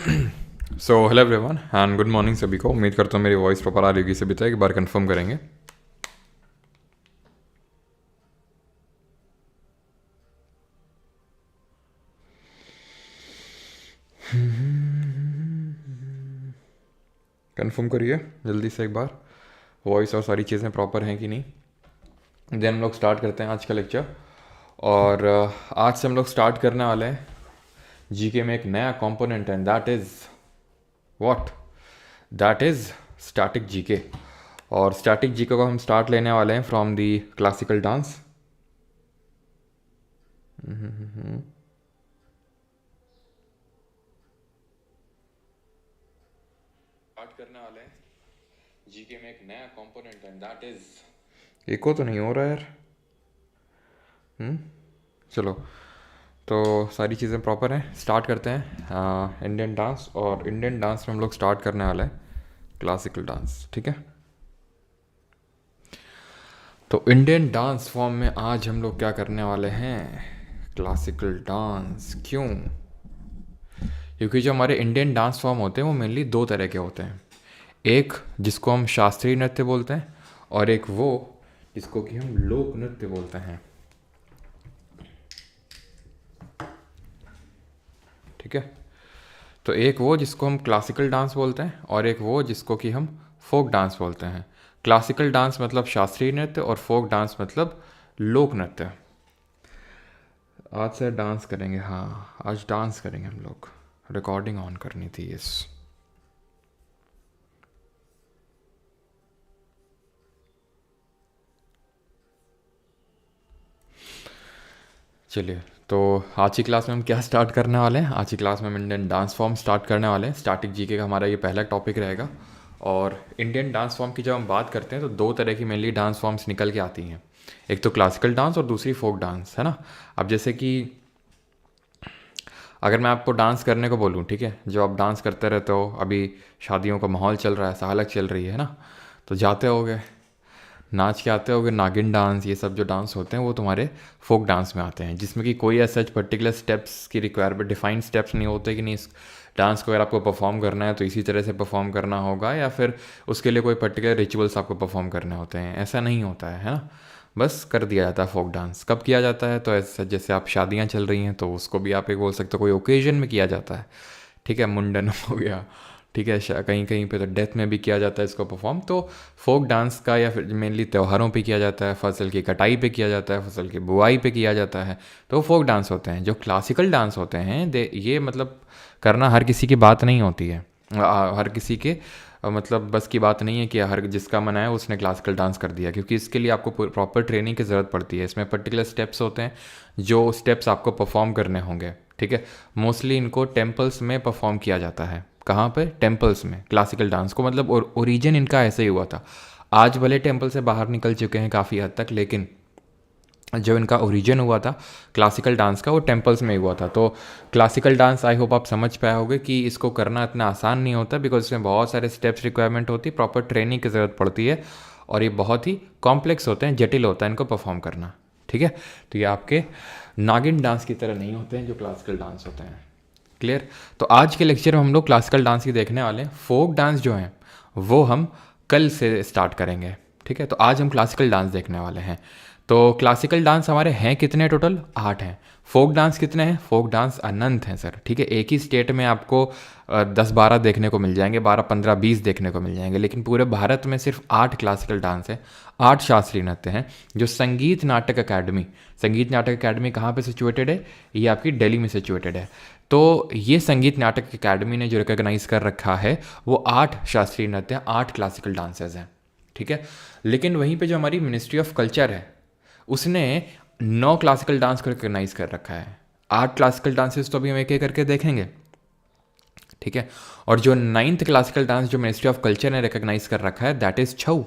So hello everyone and good morning सभी को। उम्मीद करता हूँ मेरी वॉइस प्रॉपर आ रही होगी सभी तक। एक बार कंफर्म करेंगे। कंफर्म करिए जल्दी से एक बार, वॉइस और सारी चीज़ें प्रॉपर हैं कि नहीं। देन हम लोग स्टार्ट करते हैं आज का लेक्चर। और आज से हम लोग स्टार्ट करने वाले हैं जीके में एक नया कंपोनेंट है, that is what, that is static GK. और स्टैटिक जीके को हम स्टार्ट लेने वाले हैं from the classical dance. Start करने वाले हैं जीके में एक नया कंपोनेंट है, दैट इज इको तो नहीं हो रहा यार। चलो, तो सारी चीज़ें प्रॉपर हैं। स्टार्ट करते हैं इंडियन डांस। और इंडियन डांस में हम लोग स्टार्ट करने वाले हैं क्लासिकल डांस, ठीक है। तो इंडियन डांस फॉर्म में आज हम लोग क्या करने वाले हैं, क्लासिकल डांस। क्यों? क्योंकि जो हमारे इंडियन डांस फॉर्म होते हैं वो मेनली दो तरह के होते हैं। एक जिसको हम शास्त्रीय नृत्य बोलते हैं, और एक वो जिसको कि हम लोक नृत्य बोलते हैं, ठीक है। तो एक वो जिसको हम क्लासिकल डांस बोलते हैं, और एक वो जिसको कि हम फोक डांस बोलते हैं। क्लासिकल डांस मतलब शास्त्रीय नृत्य, और फोक डांस मतलब लोक नृत्य। आज से डांस करेंगे, हाँ आज डांस करेंगे हम लोग। रिकॉर्डिंग ऑन करनी थी इस। चलिए, तो आज की क्लास में हम क्या स्टार्ट करने वाले हैं, आज की क्लास में हम इंडियन डांस फॉर्म स्टार्ट करने वाले हैं। स्टैटिक जीके का हमारा ये पहला टॉपिक रहेगा। और इंडियन डांस फॉर्म की जब हम बात करते हैं तो दो तरह की मेनली डांस फॉर्म्स निकल के आती हैं। एक तो क्लासिकल डांस और दूसरी फोक डांस, है ना। अब जैसे कि अगर मैं आपको डांस करने को बोलूँ, ठीक है, जो आप डांस करते रहते हो, अभी शादियों का माहौल चल रहा है, सालक चल रही है ना, तो जाते होगे नाच के आते होगे। नागिन डांस, ये सब जो डांस होते हैं वो तुम्हारे फोक डांस में आते हैं, जिसमें कि कोई ऐसा पर्टिकुलर स्टेप्स की रिक्वायरमेंट, डिफाइंड स्टेप्स नहीं होते कि नहीं इस डांस को अगर आपको परफॉर्म करना है तो इसी तरह से परफॉर्म करना होगा, या फिर उसके लिए कोई पर्टिकुलर रिचुअल्स आपको परफॉर्म करने होते हैं। ऐसा नहीं होता है ना। बस कर दिया जाता है। फोक डांस कब किया जाता है, तो ऐसा जैसे आप शादियाँ चल रही हैं तो उसको भी आप एक बोल सकते हो कोई ओकेजन में किया जाता है, ठीक है। मुंडन हो गया, ठीक है, कहीं कहीं पे तो डेथ में भी किया जाता है इसको परफॉर्म। तो फोक डांस का या फिर मेनली त्योहारों पे किया जाता है, फसल की कटाई पे किया जाता है, फसल की बुआई पे किया जाता है, तो फोक डांस होते हैं। जो क्लासिकल डांस होते हैं ये मतलब करना हर किसी की बात नहीं होती है। हर किसी के मतलब बस की बात नहीं है कि हर जिसका मन आया उसने क्लासिकल डांस कर दिया, क्योंकि इसके लिए आपको प्रॉपर ट्रेनिंग की ज़रूरत पड़ती है। इसमें पर्टिकुलर स्टेप्स होते हैं जो स्टेप्स आपको परफॉर्म करने होंगे, ठीक है। मोस्टली इनको टेम्पल्स में परफॉर्म किया जाता है। कहाँ पे? टेम्पल्स में। क्लासिकल डांस को मतलब ओरिजिन इनका ऐसे ही हुआ था। आज भले टेम्पल से बाहर निकल चुके हैं काफ़ी हद तक, लेकिन जो इनका ओरिजिन हुआ था क्लासिकल डांस का वो टेम्पल्स में ही हुआ था। तो क्लासिकल डांस आई होप आप समझ पाए होगे कि इसको करना इतना आसान नहीं होता, बिकॉज इसमें बहुत सारे स्टेप्स रिक्वायरमेंट होती है, प्रॉपर ट्रेनिंग की ज़रूरत पड़ती है, और ये बहुत ही कॉम्प्लेक्स होते हैं, जटिल होता है इनको परफॉर्म करना, ठीक है। तो ये आपके नागिन डांस की तरह नहीं होते हैं जो क्लासिकल डांस होते हैं। क्लियर? तो आज के लेक्चर में हम लोग क्लासिकल डांस की देखने वाले हैं। फोक डांस जो है वो हम कल से स्टार्ट करेंगे, ठीक है। तो आज हम क्लासिकल डांस देखने वाले हैं। तो क्लासिकल डांस हमारे हैं कितने टोटल? 8 हैं। फोक डांस कितने हैं? फोक डांस अनंत हैं सर, ठीक है। एक ही स्टेट में आपको 10-12 देखने को मिल जाएंगे, 12-15-20 देखने को मिल जाएंगे, लेकिन पूरे भारत में सिर्फ 8 क्लासिकल डांस है, 8 शास्त्रीय नृत्य हैं। जो संगीत नाटक अकेडमी कहाँ पे सिचुएटेड है? ये आपकी दिल्ली में सिचुएटेड है। तो ये संगीत नाटक अकेडमी ने जो रिकॉग्नाइज कर रखा है वो 8 शास्त्रीय नृत्य, 8 क्लासिकल डांसेज हैं, ठीक है। लेकिन वहीं पे जो हमारी मिनिस्ट्री ऑफ कल्चर है उसने 9 क्लासिकल डांस को रिकॉग्नाइज कर रखा है। 8 क्लासिकल डांसेस तो अभी हम एक एक करके देखेंगे, ठीक है। और जो 9th क्लासिकल डांस जो मिनिस्ट्री ऑफ कल्चर ने रिकॉग्नाइज कर रखा है दैट इज छऊ।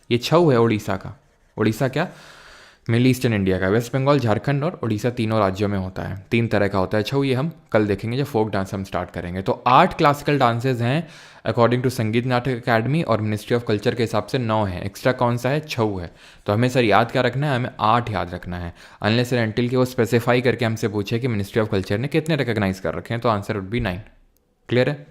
ये छऊ है उड़ीसा का। उड़ीसा क्या? मिडिल ईस्टर्न इंडिया का। वेस्ट बंगाल, झारखंड और उड़ीसा तीनों राज्यों में होता है। 3 तरह का होता है छऊ। ये हम कल देखेंगे जब फोक डांस हम स्टार्ट करेंगे। तो 8 क्लासिकल डांसेज हैं अकॉर्डिंग टू संगीत नाटक अकेडमी, और मिनिस्ट्री ऑफ कल्चर के हिसाब से 9 है। एक्स्ट्रा कौन सा है? छऊ है। तो हमें सर याद क्या रखना है? हमें 8 याद रखना है, अनलेस एंड अनटिल कि वो स्पेसिफाई करके हमसे पूछे कि मिनिस्ट्री ऑफ कल्चर ने कितने रिकॉग्नाइज कर रखे हैं, तो आंसर वुड बी 9, क्लियर है?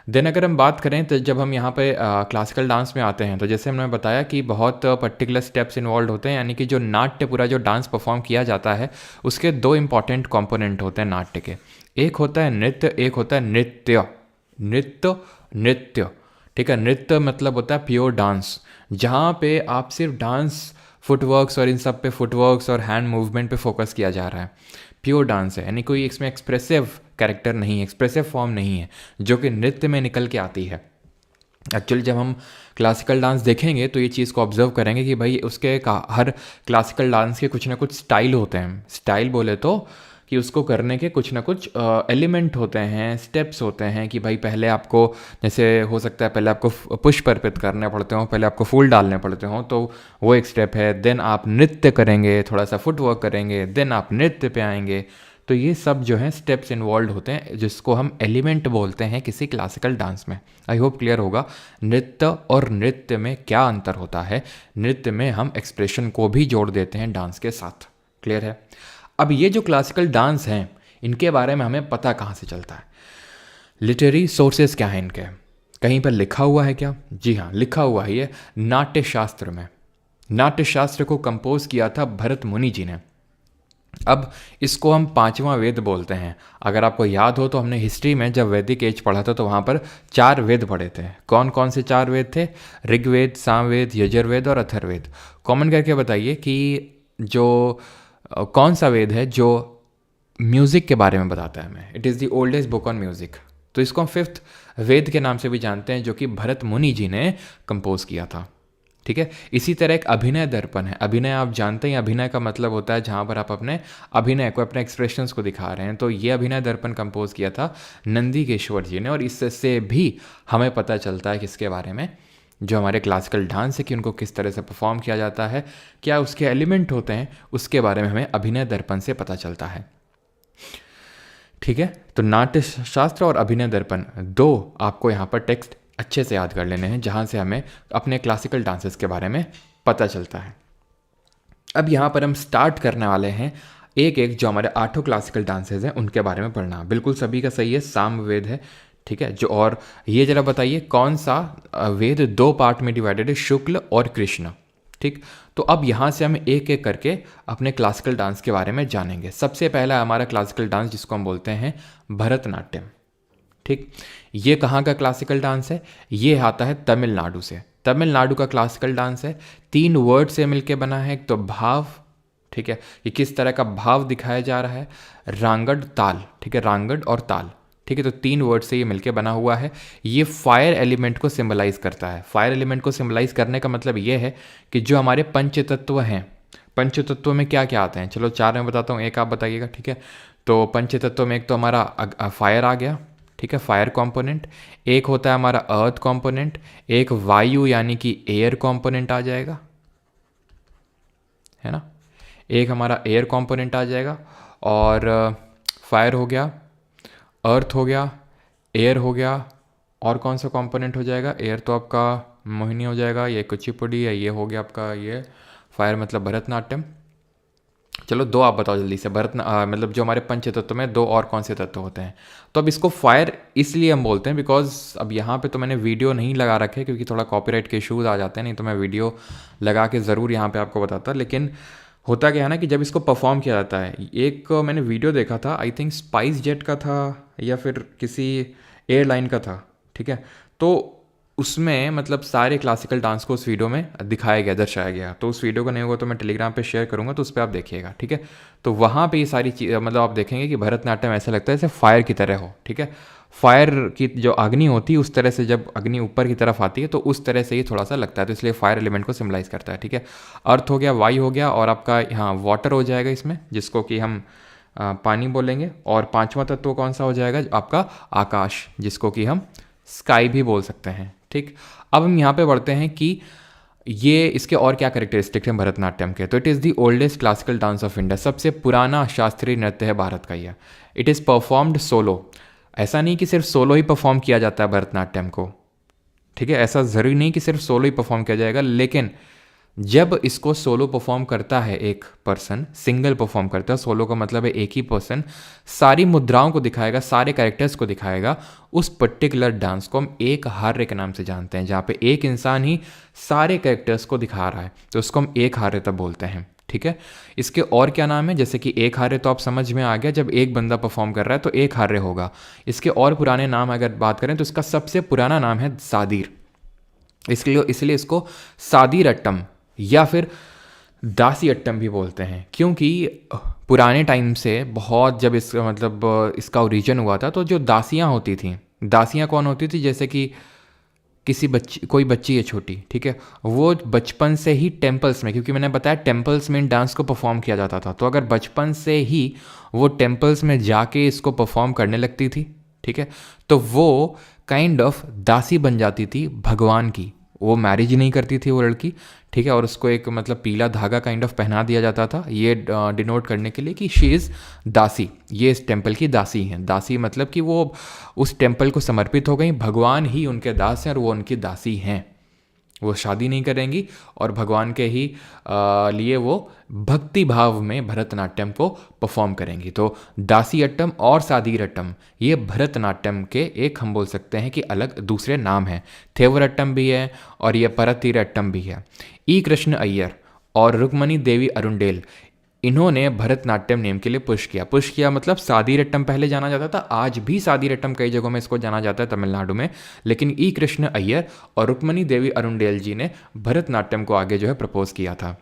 देन अगर हम बात करें तो जब हम यहाँ पे क्लासिकल डांस में आते हैं तो जैसे हमने बताया कि बहुत पर्टिकुलर स्टेप्स इन्वॉल्व होते हैं, यानी कि जो नाट्य पूरा जो डांस परफॉर्म किया जाता है उसके दो इंपॉर्टेंट कंपोनेंट होते हैं नाट्य के। एक होता है नृत्य, एक होता है नृत्य। नृत्य, नृत्य, ठीक है। नृत्य मतलब होता है प्योर डांस, जहाँ पे आप सिर्फ डांस फुटवर्क्स और इन सब पे फुटवर्क्स और हैंड मूवमेंट पे फोकस किया जा रहा है। प्योर डांस है, यानी कोई इसमें एक्सप्रेसिव कैरेक्टर नहीं है, एक्सप्रेसिव फॉर्म नहीं है जो कि नृत्य में निकल के आती है। एक्चुअली जब हम क्लासिकल डांस देखेंगे तो ये चीज़ को ऑब्जर्व करेंगे कि भाई उसके हर क्लासिकल डांस के कुछ ना कुछ स्टाइल होते हैं। स्टाइल बोले तो कि उसको करने के कुछ ना कुछ एलिमेंट होते हैं, स्टेप्स होते हैं कि भाई पहले आपको, जैसे हो सकता है पहले आपको पुष्प अर्पित करने पड़ते हों, पहले आपको फूल डालने पड़ते हों, तो वो एक स्टेप है। देन आप नृत्य करेंगे, थोड़ा सा फुटवर्क करेंगे, देन आप नृत्य पे आएंगे। तो ये सब जो है स्टेप्स इन्वॉल्व होते हैं जिसको हम एलिमेंट बोलते हैं किसी क्लासिकल डांस में। आई होप क्लियर होगा नृत्य और नृत्य में क्या अंतर होता है। नृत्य में हम एक्सप्रेशन को भी जोड़ देते हैं डांस के साथ। क्लियर है? अब ये जो क्लासिकल डांस हैं इनके बारे में हमें पता कहाँ से चलता है? लिटरेरी सोर्सेस क्या है इनके? कहीं पर लिखा हुआ है क्या? जी हाँ, लिखा हुआ है ये नाट्य शास्त्र में। नाट्य शास्त्र को कंपोज किया था भरत मुनि जी ने। अब इसको हम पांचवा वेद बोलते हैं। अगर आपको याद हो तो हमने हिस्ट्री में जब वैदिक एज पढ़ा था तो वहाँ पर 4 वेद पढ़े थे। कौन कौन से 4 वेद थे? ऋग्वेद, सामवेद, यजुर्वेद और अथर्ववेद। कॉमन करके बताइए कि जो कौन सा वेद है जो म्यूज़िक के बारे में बताता है हमें? It is the oldest book on music. तो इसको हम 5th वेद के नाम से भी जानते हैं, जो कि भरत मुनि जी ने कंपोज किया था। ठीक है। इसी तरह एक अभिनय दर्पण है। अभिनय आप जानते हैं, अभिनय का मतलब होता है जहाँ पर आप अपने अभिनय को, अपने एक्सप्रेशंस को दिखा रहे हैं। तो ये अभिनय दर्पण कंपोज किया था नंदीकेश्वर जी ने। और इससे भी हमें पता चलता है किसके बारे में? जो हमारे क्लासिकल डांस है कि उनको किस तरह से परफॉर्म किया जाता है, क्या उसके एलिमेंट होते हैं, उसके बारे में हमें अभिनय दर्पण से पता चलता है। ठीक है। तो नाट्य शास्त्र और अभिनय दर्पण दो आपको यहाँ पर टेक्स्ट अच्छे से याद कर लेने हैं, जहाँ से हमें अपने क्लासिकल डांसेस के बारे में पता चलता है। अब यहाँ पर हम स्टार्ट करने वाले हैं एक एक जो हमारे 8 क्लासिकल डांसेस हैं उनके बारे में पढ़ना। बिल्कुल सभी का सही है, सामवेद है। ठीक है। जो और ये जरा बताइए कौन सा वेद 2 पार्ट में डिवाइडेड है, शुक्ल और कृष्ण। ठीक। तो अब यहाँ से हम एक एक करके अपने क्लासिकल डांस के बारे में जानेंगे। सबसे पहला हमारा क्लासिकल डांस जिसको हम बोलते हैं भरतनाट्यम। ठीक। ये कहाँ का क्लासिकल डांस है? ये आता है तमिलनाडु से। तमिलनाडु का क्लासिकल डांस है। 3 वर्ड से मिलके बना है। एक तो भाव, ठीक है, ये किस तरह का भाव दिखाया जा रहा है, रांगड़ ताल। ठीक है, रांगड़ और ताल। ठीक है। तो 3 वर्ड से ये मिलके बना हुआ है। ये फायर एलिमेंट को सिंबलाइज करता है। फायर एलिमेंट को सिंबलाइज करने का मतलब ये है कि जो हमारे पंचतत्व हैं, पंचतत्व में क्या क्या आते हैं? चलो 4 मैं बताता हूँ, एक आप बताइएगा। ठीक है। तो पंचतत्व में एक तो हमारा फायर आ गया। ठीक है, फायर कंपोनेंट। एक होता है हमारा अर्थ कंपोनेंट। एक वायु यानी कि एयर कंपोनेंट आ जाएगा, है ना। एक हमारा एयर कंपोनेंट आ जाएगा। और फायर हो गया, अर्थ हो गया, एयर हो गया, और कौन सा कंपोनेंट हो जाएगा? एयर तो आपका मोहिनी हो जाएगा, ये कुचिपुड़ी है, ये हो गया आपका ये फायर मतलब भरतनाट्यम। चलो 2 आप बताओ जल्दी से। मतलब जो हमारे पंच तत्व में 2 और कौन से तत्व होते हैं? तो अब इसको फायर इसलिए हम बोलते हैं बिकॉज अब यहाँ पे तो मैंने वीडियो नहीं लगा रखे क्योंकि थोड़ा कॉपीराइट के इश्यूज आ जाते हैं, नहीं तो मैं वीडियो लगा के ज़रूर यहाँ पे आपको बताता। लेकिन होता क्या है ना कि जब इसको परफॉर्म किया जाता है, एक मैंने वीडियो देखा था, आई थिंक स्पाइस जेट का था या फिर किसी एयरलाइन का था। ठीक है। तो उसमें मतलब सारे क्लासिकल डांस को उस वीडियो में दिखाया गया, दर्शाया गया। तो उस वीडियो का नहीं होगा तो मैं टेलीग्राम पे शेयर करूँगा, तो उस पर आप देखिएगा। ठीक है। तो वहाँ पे ये सारी चीज़ मतलब आप देखेंगे कि भरतनाट्यम ऐसा लगता है जैसे फायर की तरह हो। ठीक है। फायर की जो अग्नि होती है उस तरह से जब अग्नि ऊपर की तरफ आती है तो उस तरह से ये थोड़ा सा लगता है, तो इसलिए फायर एलिमेंट को सिम्बलाइज करता है। ठीक है। अर्थ हो गया, वायु हो गया, और आपका यहाँ वाटर हो जाएगा इसमें, जिसको कि हम पानी बोलेंगे। और 5वां तत्व कौन सा हो जाएगा? आपका आकाश, जिसको कि हम स्काई भी बोल सकते हैं। ठीक। अब हम यहाँ पे बढ़ते हैं कि ये इसके और क्या कैरेक्टरिस्टिक हैं भरतनाट्यम के। तो it is the oldest classical dance of India. सबसे पुराना शास्त्रीय नृत्य है भारत का यह। It is performed solo. ऐसा नहीं कि सिर्फ सोलो ही परफॉर्म किया जाता है भरतनाट्यम को। ठीक है। ऐसा ज़रूरी नहीं कि सिर्फ सोलो ही परफॉर्म किया जाएगा, लेकिन जब इसको सोलो परफॉर्म करता है एक पर्सन, सिंगल परफॉर्म करता है, सोलो का मतलब है एक ही पर्सन सारी मुद्राओं को दिखाएगा, सारे कैरेक्टर्स को दिखाएगा, उस पर्टिकुलर डांस को हम एक हार्य के नाम से जानते हैं। जहाँ पे एक इंसान ही सारे कैरेक्टर्स को दिखा रहा है तो उसको हम एक हार्यता बोलते हैं। ठीक है, इसके और क्या नाम है? जैसे कि एक हार्य तो आप समझ में आ गया, जब एक बंदा परफॉर्म कर रहा है तो एक हार्य होगा। इसके और पुराने नाम अगर बात करें तो इसका सबसे पुराना नाम है सादीर। इसलिए इसको सादीर अट्टम या फिर दासी अट्टम भी बोलते हैं, क्योंकि पुराने टाइम से बहुत, जब इसका मतलब इसका ओरिजिन हुआ था, तो जो दासियां होती थी, दासियां कौन होती थी? जैसे कि किसी बच्ची, कोई बच्ची है छोटी, ठीक है, वो बचपन से ही टेम्पल्स में, क्योंकि मैंने बताया टेम्पल्स में इन डांस को परफॉर्म किया जाता था, तो अगर बचपन से ही वो टेम्पल्स में जाके इसको परफॉर्म करने लगती थी, ठीक है, तो वो काइंड ऑफ दासी बन जाती थी भगवान की। वो मैरिज नहीं करती थी वो लड़की, ठीक है, और उसको एक मतलब पीला धागा काइंड ऑफ पहना दिया जाता था, ये डिनोट करने के लिए कि शी इज़ दासी, ये इस टेम्पल की दासी हैं। दासी मतलब कि वो उस टेम्पल को समर्पित हो गई, भगवान ही उनके दास हैं और वो उनकी दासी हैं। वो शादी नहीं करेंगी और भगवान के ही लिए वो भक्ति भाव में भरतनाट्यम को परफॉर्म करेंगी। तो दासी अट्टम और सादीर अट्टम ये भरतनाट्यम के एक, हम बोल सकते हैं कि अलग दूसरे नाम हैं। थेवर अट्टम भी है और ये परतीर अट्टम भी है। ई कृष्ण अय्यर और रुक्मणी देवी अरुंडेल, इन्होंने भरतनाट्यम नेम के लिए पुश किया मतलब सादीरट्टम पहले जाना जाता था, आज भी सादीरट्टम कई जगहों में इसको जाना जाता है तमिलनाडु में, लेकिन ई कृष्ण अय्यर और रुक्मणी देवी अरुंडेल जी ने भरतनाट्यम को आगे जो है प्रपोज किया था।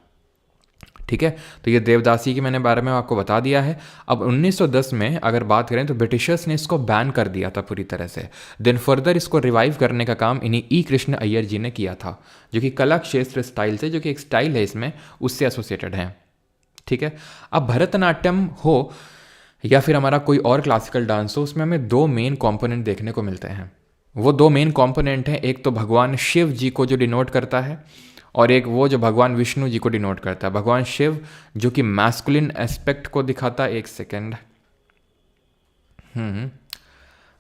ठीक है, तो ये देवदासी के मैंने बारे में आपको बता दिया है। अब 1910 में अगर बात करें तो ब्रिटिशर्स ने इसको बैन कर दिया था पूरी तरह से। देन फर्दर इसको रिवाइव करने का काम इन्हीं ई कृष्ण अय्यर जी ने किया था, जो कि कला क्षेत्र स्टाइल से, जो कि एक स्टाइल है इसमें, उससे एसोसिएटेड है। ठीक है, अब भरतनाट्यम हो या फिर हमारा कोई और क्लासिकल डांस हो, उसमें हमें दो मेन कंपोनेंट देखने को मिलते हैं। वो दो मेन कंपोनेंट हैं, एक तो भगवान शिव जी को जो डिनोट करता है, और एक वो जो भगवान विष्णु जी को डिनोट करता है। भगवान शिव जो कि मैस्कुलिन एस्पेक्ट को दिखाता है, एक सेकेंड,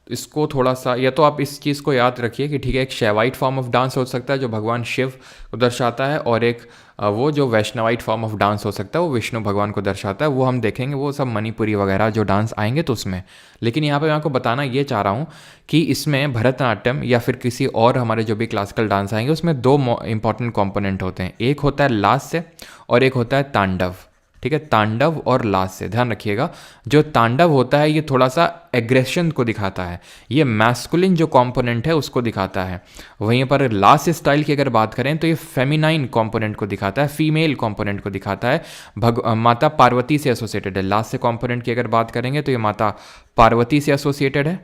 इसको थोड़ा सा, या तो आप इस चीज़ को याद रखिए कि ठीक है, एक शैवाइट फॉर्म ऑफ डांस हो सकता है जो भगवान शिव को दर्शाता है, और एक वो जो वैष्णवाइट फॉर्म ऑफ डांस हो सकता है वो विष्णु भगवान को दर्शाता है। वो हम देखेंगे, वो सब मणिपुरी वगैरह जो डांस आएंगे तो उसमें। लेकिन यहाँ पे मैं आपको बताना ये चाह रहा हूँ कि इसमें भरतनाट्यम या फिर किसी और हमारे जो भी क्लासिकल डांस आएंगे उसमें दो इंपॉर्टेंट कॉम्पोनेंट होते हैं, एक होता है लास्य और एक होता है तांडव। ठीक है, तांडव और लास्य, ध्यान रखिएगा। जो तांडव होता है ये थोड़ा सा एग्रेशन को दिखाता है, ये मैस्कुलिन जो कंपोनेंट है उसको दिखाता है। वहीं पर लास्य स्टाइल की अगर बात करें तो ये फेमिनाइन कंपोनेंट को दिखाता है, फीमेल कंपोनेंट को दिखाता है। माता पार्वती से एसोसिएटेड है। लास्य कंपोनेंट की अगर बात करेंगे तो ये माता पार्वती से एसोसिएटेड है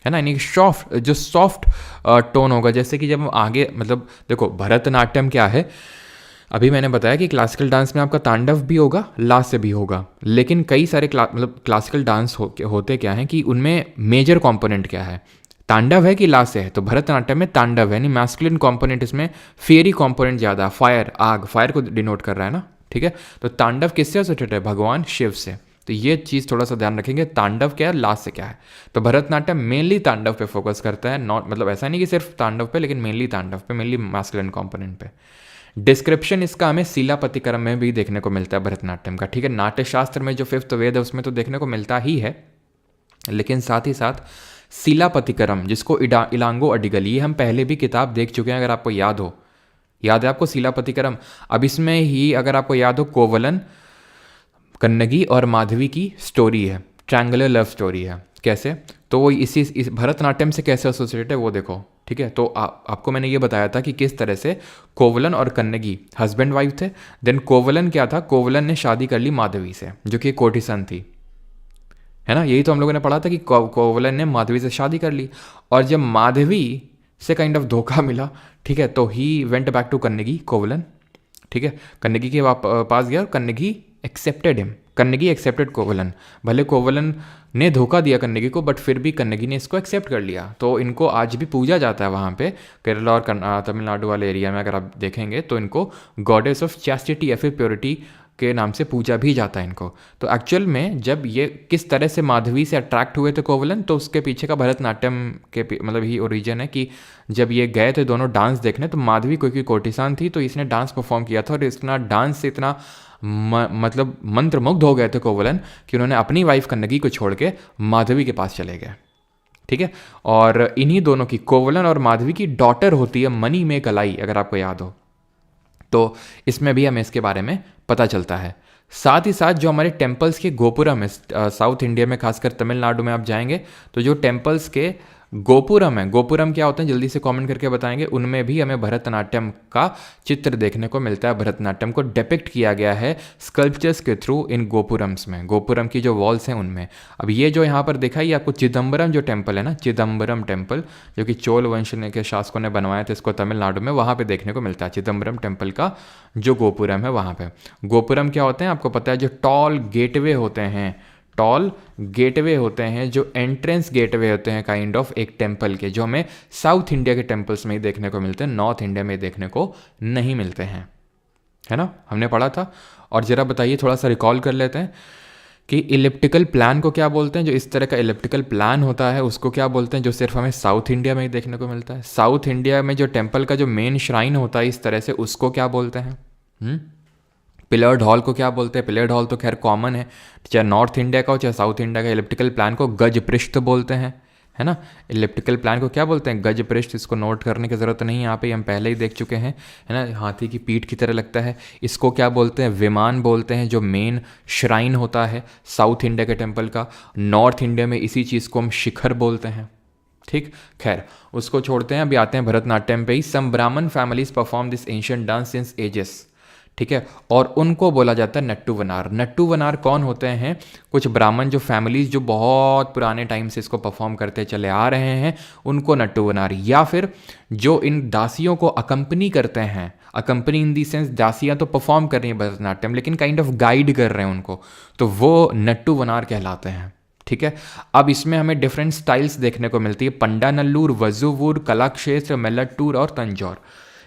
ना, यानी कि सॉफ्ट टोन होगा। जैसे कि जब हम आगे मतलब देखो, भरतनाट्यम क्या है, अभी मैंने बताया कि क्लासिकल डांस में आपका तांडव भी होगा, लास्य भी होगा, लेकिन कई सारे मतलब क्लासिकल डांस होते क्या हैं कि उनमें मेजर कंपोनेंट क्या है, तांडव है कि लास्य है। तो भरतनाट्यम में तांडव है, यानी मैस्कुलिन कंपोनेंट, इसमें फेयरी कंपोनेंट ज़्यादा, फायर, आग, फायर को डिनोट कर रहा है ना। ठीक है, तो तांडव किससे एसोसिएटेड है? भगवान शिव से। तो ये चीज़ थोड़ा सा ध्यान रखेंगे, तांडव क्या है, लास्य क्या है। तो भरतनाट्यम मेनली तांडव पे फोकस करता है, नॉट मतलब ऐसा नहीं कि सिर्फ तांडव पे, लेकिन मेनली तांडव पे, मेनली मैस्कुलिन कंपोनेंट पे। डिस्क्रिप्शन इसका हमें सीलापतिकरम में भी देखने को मिलता है भरतनाट्यम का। ठीक है, नाट्यशास्त्र में जो 5th वेद है उसमें तो देखने को मिलता ही है, लेकिन साथ ही साथ सीलापतिकरम, जिसको इलांगो अडिगल, ये हम पहले भी किताब देख चुके हैं, अगर आपको याद हो। याद है आपको सीलापतिकरम? अब इसमें ही अगर आपको याद हो, कोवलन, कन्नगी और माधवी की स्टोरी है, ट्रायंगुलर लव स्टोरी है। कैसे? तो वो इस भरतनाट्यम से कैसे एसोसिएटेड है वो देखो। ठीक है, तो आपको मैंने ये बताया था कि किस तरह से कोवलन और कन्नगी हस्बैंड वाइफ थे। देन कोवलन क्या था, कोवलन ने शादी कर ली माधवी से, जो कि कोटिसन थी, है ना। यही तो हम लोगों ने पढ़ा था कि कोवलन ने माधवी से शादी कर ली, और जब माधवी से काइंड ऑफ धोखा मिला, ठीक है, तो he went back to Kannagi, Kovalan. ठीक है, कन्नगी के पास गया और Kannagi accepted him, Kannagi accepted Kovalan. भले कोवलन ने धोखा दिया कन्नगी को, बट फिर भी कन्नगी ने इसको एक्सेप्ट कर लिया। तो इनको आज भी पूजा जाता है वहाँ पे, केरला और तमिलनाडु वाले एरिया में अगर आप देखेंगे तो इनको गॉडेस ऑफ चैस्टिटी या फिर प्योरिटी के नाम से पूजा भी जाता है इनको। तो एक्चुअल में जब ये किस तरह से माधवी से अट्रैक्ट हुए थे कोवलन, तो उसके पीछे का भरतनाट्यम के मतलब ही ओरिजिन है कि जब ये गए थे दोनों डांस देखने, तो माधवी कोई की कोर्टिसान थी, तो इसने डांस परफॉर्म किया था और इतना डांस से इतना मतलब मंत्रमुग्ध हो गए थे कोवलन कि उन्होंने अपनी वाइफ कन्नगी को छोड़ के माधवी के पास चले गए। ठीक है, और इन्हीं दोनों की, कोवलन और माधवी की डॉटर होती है मनी में कलाई, अगर आपको याद हो तो इसमें भी हमें इसके बारे में पता चलता है। साथ ही साथ जो हमारे टेम्पल्स के गोपुरम है, साउथ इंडिया में खासकर तमिलनाडु में आप जाएंगे तो जो टेम्पल्स के गोपुरम है, गोपुरम क्या होते हैं जल्दी से कमेंट करके बताएंगे, उनमें भी हमें भरतनाट्यम का चित्र देखने को मिलता है। भरतनाट्यम को डिपिक्ट किया गया है स्कल्पचर्स के थ्रू इन गोपुरम्स में, गोपुरम की जो वॉल्स हैं उनमें। अब ये जो यहाँ पर देखा ये आपको चिदम्बरम जो टेम्पल है ना, चिदम्बरम टेम्पल जो कि चोल वंश के शासकों ने बनवाया था इसको तमिलनाडु में, वहाँ पर देखने को मिलता है चिदम्बरम टेम्पल का जो गोपुरम है वहाँ पर। गोपुरम क्या होते हैं आपको पता है, जो टॉल गेटवे होते हैं, टॉल गेटवे होते हैं, जो एंट्रेंस गेटवे होते हैं काइंड ऑफ एक टेम्पल के, जो हमें साउथ इंडिया के टेम्पल्स में ही देखने को मिलते हैं, नॉर्थ इंडिया में देखने को नहीं मिलते हैं, है ना, हमने पढ़ा था। और ज़रा बताइए, थोड़ा सा रिकॉल कर लेते हैं कि इलिप्टिकल प्लान को क्या बोलते हैं, जो इस तरह का इलिप्टिकल प्लान होता है उसको क्या बोलते हैं, जो सिर्फ हमें साउथ इंडिया में ही देखने को मिलता है। साउथ इंडिया में जो टेम्पल का जो मेन श्राइन होता है इस तरह से, उसको क्या बोलते हैं? पिलर्ड हॉल को क्या बोलते हैं? पिलर्ड हॉल तो खैर कॉमन है, चाहे नॉर्थ इंडिया का हो चाहे साउथ इंडिया का। इलिप्टिकल प्लान को गज पृष्ठ बोलते हैं, है ना। इलिप्टिकल प्लान को क्या बोलते हैं? गज पृष्ठ। इसको नोट करने की ज़रूरत नहीं है, यहाँ पे हम पहले ही देख चुके हैं, है ना, हाथी की पीठ की तरह लगता है। इसको क्या बोलते हैं? विमान बोलते हैं, जो मेन श्राइन होता है साउथ इंडिया के टेम्पल का। नॉर्थ इंडिया में इसी चीज़ को हम शिखर बोलते हैं। ठीक, खैर उसको छोड़ते हैं, अभी आते हैं भरतनाट्यम पे ही। सम ब्राह्मण families perform this ancient dance since ages, ठीक है, और उनको बोला जाता है नट्टू वनार। नट्टू वनार कौन होते हैं? कुछ ब्राह्मण जो फैमिलीज जो बहुत पुराने टाइम से इसको परफॉर्म करते चले आ रहे हैं, उनको नट्टू वनार, या फिर जो इन दासियों को अकम्पनी करते हैं, अकम्पनी इन दी सेंस दासियाँ तो परफॉर्म कर रही हैं भरतनाट्यम लेकिन काइंड ऑफ गाइड कर रहे हैं उनको, तो वो नट्टू वनार कहलाते हैं। ठीक है, अब इसमें हमें डिफरेंट स्टाइल्स देखने को मिलती है, पंडानल्लूर, वजुवूर, कलाक्षेत्र, मेलट्टूर और तंजौर।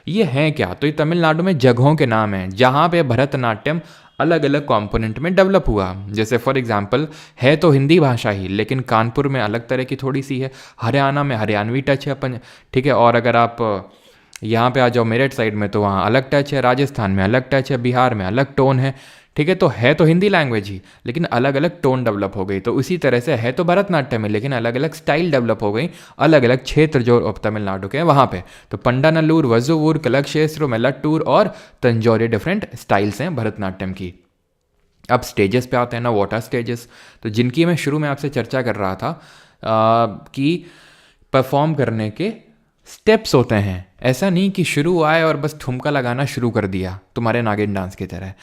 ये हैं क्या? तो ये तमिलनाडु में जगहों के नाम हैं जहाँ पे भरतनाट्यम अलग अलग कंपोनेंट में डेवलप हुआ। जैसे फॉर एग्जांपल है तो हिंदी भाषा ही, लेकिन कानपुर में अलग तरह की थोड़ी सी है, हरियाणा में हरियाणवी टच है अपन, ठीक है, और अगर आप यहाँ पे आ जाओ मेरठ साइड में तो वहाँ अलग टच है, राजस्थान में अलग टच है, बिहार में अलग टोन है, ठीक है, तो है तो हिंदी लैंग्वेज ही लेकिन अलग अलग टोन डेवलप हो गई। तो इसी तरह से है तो भरतनाट्यम है लेकिन अलग अलग स्टाइल डेवलप हो गई, अलग अलग क्षेत्र जो तमिलनाडु के हैं वहाँ पे। तो पंडानल्लूर, वजुवूर, कलाक्षेत्र, मेलट्टूर और तंजौर डिफरेंट स्टाइल्स हैं भरतनाट्यम की। अब स्टेजेस पे आते हैं ना, व्हाट आर स्टेजेस, तो जिनकी मैं शुरू में आपसे चर्चा कर रहा था कि परफॉर्म करने के स्टेप्स होते हैं। ऐसा नहीं कि शुरू आए और बस ठुमका लगाना शुरू कर दिया तुम्हारे नागिन डांस की तरह,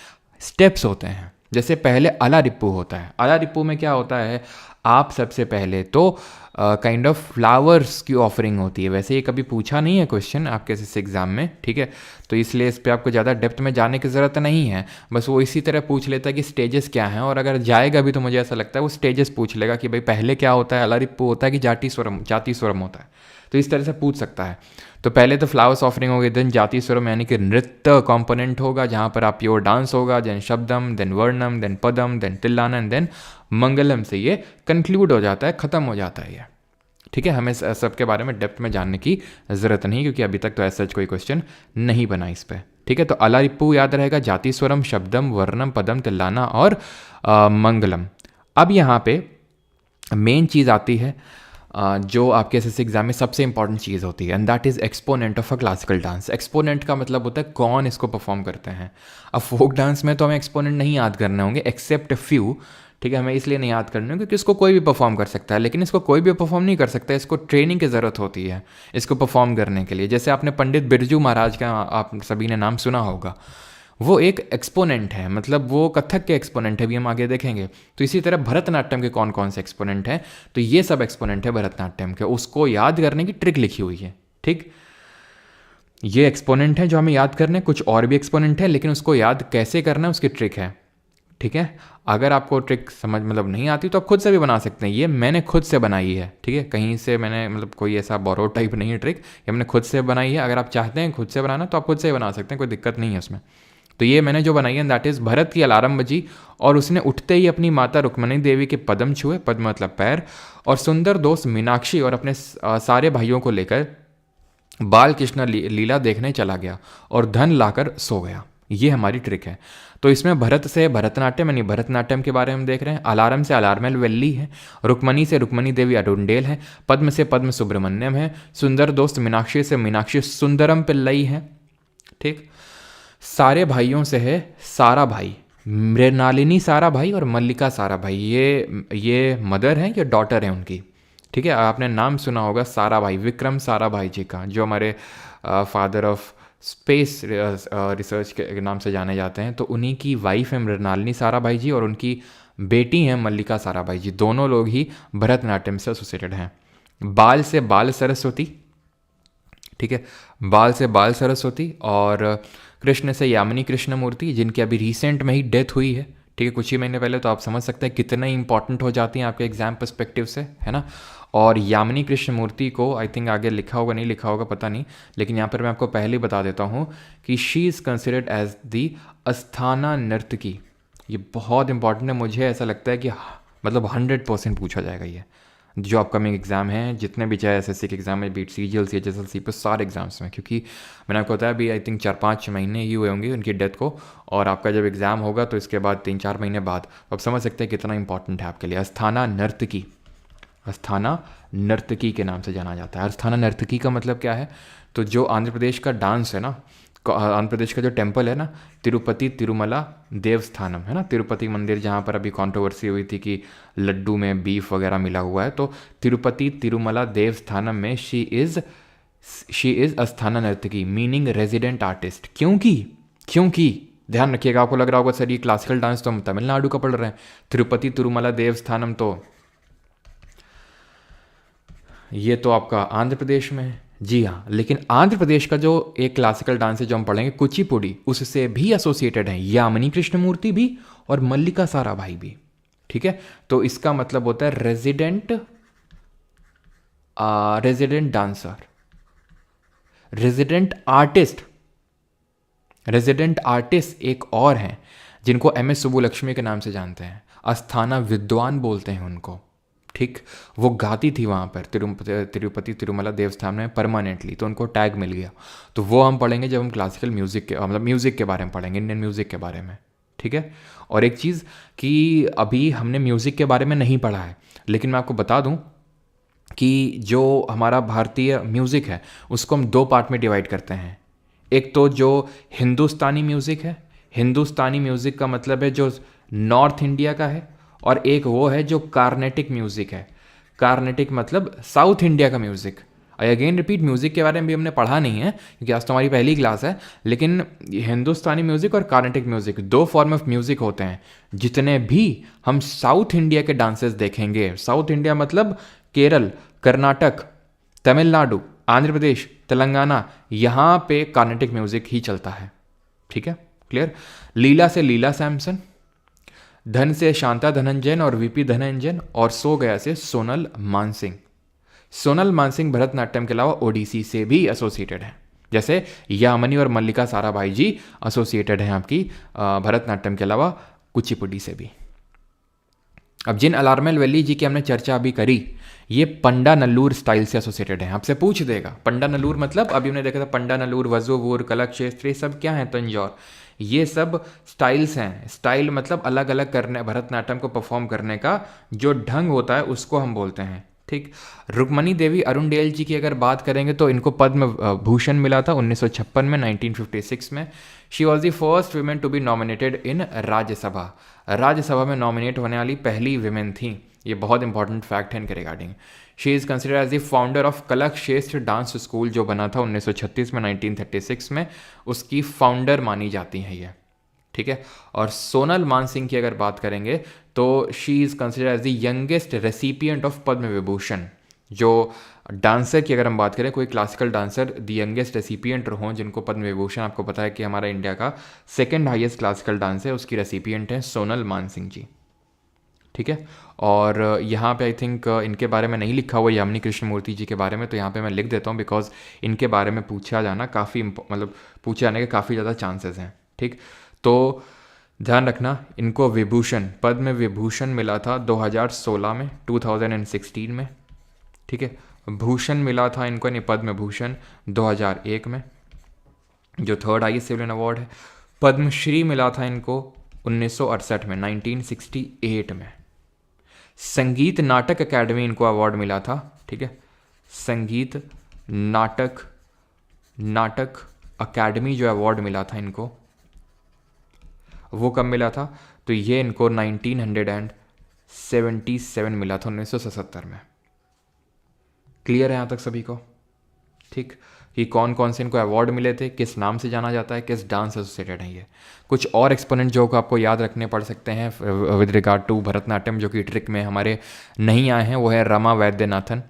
स्टेप्स होते हैं। जैसे पहले अला रिप्पू होता है। अला रिप्पू में क्या होता है, आप सबसे पहले तो काइंड ऑफ फ्लावर्स की ऑफरिंग होती है। वैसे ये कभी पूछा नहीं है क्वेश्चन आपके इस एग्ज़ाम में, ठीक है, तो इसलिए इस पर आपको ज़्यादा डेप्थ में जाने की ज़रूरत नहीं है। बस वो इसी तरह पूछ लेता है कि स्टेजेस क्या हैं, और अगर जाएगा भी तो मुझे ऐसा लगता है वो स्टेजेस पूछ लेगा कि भाई पहले क्या होता है, अला रिप्पू होता है कि जाति स्वरम होता है, तो इस तरह से पूछ सकता है। तो पहले तो फ्लावर्स ऑफरिंग होगी, देन जाति स्वरम यानी कि नृत्य कंपोनेंट होगा जहाँ पर आप प्योर डांस होगा, देन शब्दम, देन वर्णम, देन पदम, देन तिल्लानम, देन मंगलम से ये कंक्लूड हो जाता है, ख़त्म हो जाता है ये। ठीक है, हमें सबके बारे में डेप्थ में जानने की ज़रूरत नहीं क्योंकि अभी तक तो ऐसा कोई क्वेश्चन नहीं बना इस पर। ठीक है, तो अला रिप्पू याद रहेगा, जाति स्वरम, शब्दम, वर्णम, पदम, तिल्लाना और मंगलम। अब यहाँ पे मेन चीज़ आती है जो आपके एसएससी एग्जाम में सबसे इंपॉर्टेंट चीज़ होती है, and that is exponent of a classical dance. Exponent का मतलब होता है कौन इसको परफॉर्म करते हैं। अब फोक डांस में तो हमें एक्सपोनेंट नहीं याद करने होंगे एक्सेप्ट फ्यू, ठीक है, हमें इसलिए नहीं याद करने होंगे क्योंकि इसको कोई भी परफॉर्म कर सकता है, लेकिन इसको कोई भी परफॉर्म नहीं कर सकता, इसको ट्रेनिंग की ज़रूरत होती है इसको परफॉर्म करने के लिए। जैसे आपने पंडित बिरजू महाराज का आप सभी ने नाम सुना होगा, वो एक एक्सपोनेंट है, मतलब वो कथक के एक्सपोनेंट है, भी हम आगे देखेंगे। तो इसी तरह भरतनाट्यम के कौन कौन से एक्सपोनेंट हैं, तो ये सब एक्सपोनेंट है भरतनाट्यम के, उसको याद करने की ट्रिक लिखी हुई है। ठीक, ये एक्सपोनेंट है जो हमें याद करने, कुछ और भी एक्सपोनेंट है लेकिन उसको याद कैसे करना है उसकी ट्रिक है। ठीक है, अगर आपको ट्रिक समझ मतलब नहीं आती तो आप खुद से भी बना सकते हैं। ये मैंने खुद से बनाई है, ठीक है, कहीं से मैंने मतलब कोई ऐसा बोरो टाइप नहीं है ट्रिक, ये मैंने खुद से बनाई है। अगर आप चाहते हैं खुद से बनाना तो आप खुद से बना सकते हैं, कोई दिक्कत नहीं है उसमें। तो ये मैंने जो बनाई है दैट इज़ भरत की अलार्म बजी और उसने उठते ही अपनी माता रुक्मणी देवी के पद्म छुए, पद्म मतलब पैर, और सुंदर दोस्त मीनाक्षी और अपने सारे भाइयों को लेकर बाल कृष्ण लीला देखने चला गया और धन लाकर सो गया। ये हमारी ट्रिक है। तो इसमें भरत से भरतनाट्यम यानी भरतनाट्यम के बारे में हम देख रहे हैं, अलार्म से अलार्मेल वेल्ली है, रुक्मणी से रुक्मणी देवी अरुंडेल है, पद्म से पद्म सुब्रमण्यम है, सुंदर दोस्त मीनाक्षी से मीनाक्षी सुंदरम पिल्लई है, ठीक। सारे भाइयों से है सारा भाई, मृणालिनी सारा भाई और मल्लिका सारा भाई। ये मदर हैं, ये डॉटर हैं उनकी, ठीक है। आपने नाम सुना होगा सारा भाई, विक्रम सारा भाई जी का, जो हमारे फादर ऑफ स्पेस रिसर्च के नाम से जाने जाते हैं। तो उन्हीं की वाइफ है मृणालिनी सारा भाई जी और उनकी बेटी हैं मल्लिका सारा भाई जी। दोनों लोग ही भरतनाट्यम से एसोसिएटेड हैं। बाल से बाल सरस्वती, ठीक है, बाल से बाल सरस्वती, और कृष्ण से यामिनी कृष्णमूर्ति, जिनकी अभी रिसेंट में ही डेथ हुई है, ठीक है, कुछ ही महीने पहले। तो आप समझ सकते हैं कितने इंपॉर्टेंट हो जाती हैं आपके एग्जाम पर्सपेक्टिव से, है ना। और यामिनी कृष्णमूर्ति को आई थिंक आगे लिखा होगा नहीं लिखा होगा पता नहीं, लेकिन यहाँ पर मैं आपको पहले ही बता देता हूँ कि she is considered as the अस्थाना नर्तकी। ये बहुत इंपॉर्टेंट है, मुझे ऐसा लगता है कि मतलब 100% पूछा जाएगा ये जो अपकमिंग एग्ज़ाम हैं, जितने भी चाहे एसएससी के एग्ज़ाम में, बीट CGL CHSL पर सारे एग्जाम्स में, क्योंकि मैंने आपको बताया अभी आई थिंक 4-5 महीने ही हुए होंगे उनकी डेथ को, और आपका जब एग्ज़ाम होगा तो इसके बाद 3-4 महीने बाद आप समझ सकते हैं कितना इंपॉर्टेंट है आपके लिए। अस्थाना नर्तकी, अस्थाना नर्तकी के नाम से जाना जाता है। अस्थाना नर्तकी का मतलब क्या है, तो जो आंध्र प्रदेश का डांस है ना, आंध्र प्रदेश का जो टेम्पल है ना, तिरुपति तिरुमला देवस्थानम है ना, तिरुपति मंदिर, जहाँ पर अभी कंट्रोवर्सी हुई थी कि लड्डू में बीफ वगैरह मिला हुआ है, तो तिरुपति तिरुमला देवस्थानम में शी इज़ अस्थाना नर्तकी, मीनिंग रेजिडेंट आर्टिस्ट। क्योंकि ध्यान रखिएगा, आपको लग रहा होगा सर ये क्लासिकल डांस तो हम तमिलनाडु का पढ़ रहे हैं, तिरुपति तिरुमला देवस्थानम तो ये तो आपका आंध्र प्रदेश में है। जी हाँ, लेकिन आंध्र प्रदेश का जो एक क्लासिकल डांस है जो हम पढ़ेंगे कुचिपुड़ी, उससे भी एसोसिएटेड हैं यामिनी कृष्णमूर्ति भी और मल्लिका सारा भाई भी, ठीक है। तो इसका मतलब होता है रेजिडेंट डांसर, रेजिडेंट आर्टिस्ट एक और हैं जिनको MS सुब्बुलक्ष्मी के नाम से जानते हैं, अस्थाना विद्वान बोलते हैं उनको, ठीक। वो गाती थी वहाँ पर तिरुपति तिरुमला देवस्थान में परमानेंटली, तो उनको टैग मिल गया। तो वो हम पढ़ेंगे जब हम क्लासिकल म्यूज़िक के मतलब म्यूज़िक के बारे में पढ़ेंगे, इंडियन म्यूज़िक के बारे में, ठीक है। और एक चीज़ कि अभी हमने म्यूज़िक के बारे में नहीं पढ़ा है, लेकिन मैं आपको बता दूं कि जो हमारा भारतीय म्यूज़िक है उसको हम 2 पार्ट में डिवाइड करते हैं। एक तो जो हिंदुस्तानी म्यूज़िक है, हिंदुस्तानी म्यूज़िक का मतलब है जो नॉर्थ इंडिया का है, और एक वो है जो कार्नेटिक म्यूज़िक है। कार्नेटिक मतलब साउथ इंडिया का music. I again repeat, music के बारे में भी हमने पढ़ा नहीं है क्योंकि आज तो हमारी पहली क्लास है, लेकिन हिंदुस्तानी म्यूज़िक और Carnatic music 2 form of music होते हैं। जितने भी हम साउथ इंडिया के डांसेस देखेंगे, साउथ इंडिया मतलब केरल, कर्नाटक, तमिलनाडु, आंध्र प्रदेश, तेलंगाना, यहाँ पे कार्नेटिक म्यूज़िक ही चलता है, ठीक है, क्लियर। लीला से लीला सैमसन, धन से शांता धनंजयन और VP धनंजयन, और सो गया से सोनल मानसिंह। सोनल मानसिंह भरतनाट्यम के अलावा ओडिसी से भी एसोसिएटेड है, जैसे यामिनी और मल्लिका सारा भाई जी एसोसिएटेड हैं आपकी भरतनाट्यम के अलावा कुचिपुड़ी से भी। अब जिन अलार्मेल वैली जी की हमने चर्चा अभी करी, ये पंडा नल्लूर स्टाइल से एसोसिएटेड हैं। आपसे पूछ देगा पंडा नल्लूर मतलब, अभी हमने देखा था पंडा नल्लूर, वजूवूर, कलक क्षेत्र, ये सब क्या है, तंजौर, ये सब स्टाइल्स हैं। स्टाइल मतलब अलग अलग करने, भरतनाट्यम को परफॉर्म करने का जो ढंग होता है उसको हम बोलते हैं, ठीक। रुक्मणी देवी अरुंडेल जी की अगर बात करेंगे तो इनको पद्म भूषण मिला था 1956 में, 1956 में। She was the first women to be nominated in Rajya Sabha, Rajya Sabha में नॉमिनेट होने वाली पहली वीमेन थी। ये बहुत इंपॉर्टेंट फैक्ट है इनके regarding. She is considered as the founder of Kalakshetra dance school, जो बना था 1936 में, 1936 में, उसकी फाउंडर मानी जाती हैं ये, ठीक है। और सोनल मानसिंह की अगर बात करेंगे तो she is considered as the youngest recipient of Padma Vibhushan. जो डांसर की अगर हम बात करें, कोई classical dancer the youngest recipient हों जिनको पद्म विभूषण, आपको पता है कि हमारा इंडिया का 2nd हाईएस्ट क्लासिकल डांस है, उसकी रेसिपिएंट है सोनल मानसिंह जी, ठीक है। और यहाँ पे आई थिंक इनके बारे में नहीं लिखा हुआ यामिनी कृष्णमूर्ति जी के बारे में, तो यहाँ पे मैं लिख देता हूँ बिकॉज इनके बारे में पूछा जाना काफ़ी मतलब पूछे जाने के काफ़ी ज़्यादा चांसेस हैं, ठीक। तो ध्यान रखना, इनको विभूषण, पद्म विभूषण मिला था 2016 में, 2016 में, ठीक है। भूषण मिला था इनको, नहीं, पद्म भूषण 2001 में, जो थर्ड हाईएस्ट सिविलियन अवार्ड है। पद्मश्री मिला था इनको 1968 में, 1968 में। संगीत नाटक अकेडमी इनको अवार्ड मिला था, ठीक है। संगीत नाटक अकेडमी जो अवार्ड मिला था इनको, वो कब मिला था? तो ये इनको 1977 मिला था, 1977 में। क्लियर है यहाँ तक सभी को? ठीक, कि कौन कौन से इनको अवार्ड मिले थे, किस नाम से जाना जाता है, किस डांस एसोसिएटेड है ये। कुछ और एक्सपोनेंट जो आपको याद रखने पड़ सकते हैं विद रिगार्ड टू भरतनाट्यम, जो कि ट्रिक में हमारे नहीं आए हैं, वो है रमा वैद्यनाथन,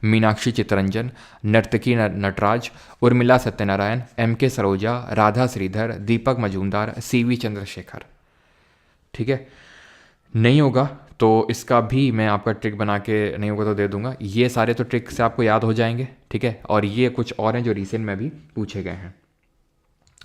मीनाक्षी चित्तरंजन, नर्तकी नटराज, उर्मिला सत्यनारायण, MK सरोजा, राधा श्रीधर, दीपक मजूमदार, CV चंद्रशेखर। ठीक है, नहीं होगा तो इसका भी मैं आपका ट्रिक बना के, नहीं होगा तो दे दूंगा। ये सारे तो ट्रिक से आपको याद हो जाएंगे, ठीक है। और ये कुछ और हैं जो रिसेंट में भी पूछे गए हैं।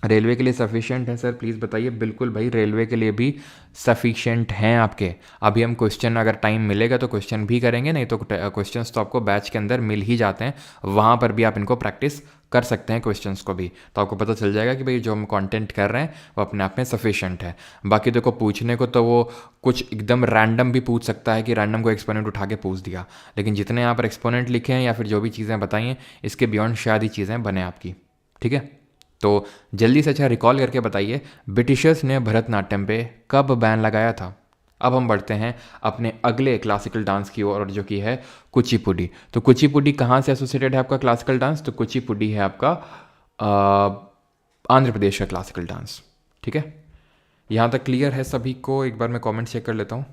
रेलवे के लिए सफिशिएंट है सर, प्लीज़ बताइए। बिल्कुल भाई, रेलवे के लिए भी सफिशिएंट हैं आपके। अभी हम क्वेश्चन, अगर टाइम मिलेगा तो क्वेश्चन भी करेंगे, नहीं तो क्वेश्चंस तो आपको बैच के अंदर मिल ही जाते हैं, वहाँ पर भी आप इनको प्रैक्टिस कर सकते हैं क्वेश्चंस को भी, तो आपको पता चल जाएगा कि भाई जो हम कंटेंट कर रहे हैं वो अपने आप में सफिशिएंट है। बाकी देखो, पूछने को तो वो कुछ एकदम रैंडम भी पूछ सकता है कि रैंडम को एक्सपोनेंट उठा के पूछ दिया, लेकिन जितने यहाँ पर एक्सपोनेंट लिखे हैं या फिर जो भी चीज़ें बताई हैं, इसके बियॉन्ड शायद ही चीज़ें बने आपकी, ठीक है। तो जल्दी से अच्छा रिकॉल करके बताइए, ब्रिटिशर्स ने भरतनाट्यम पे कब बैन लगाया था? अब हम बढ़ते हैं अपने अगले क्लासिकल डांस की ओर, जो कि है कुचिपुडी। तो कुचिपुडी कहाँ से एसोसिएटेड है आपका क्लासिकल डांस? तो कुचिपुडी है आपका आंध्र प्रदेश का क्लासिकल डांस, ठीक है। यहाँ तक क्लियर है सभी को? एक बार मैं कमेंट चेक कर लेता हूँ।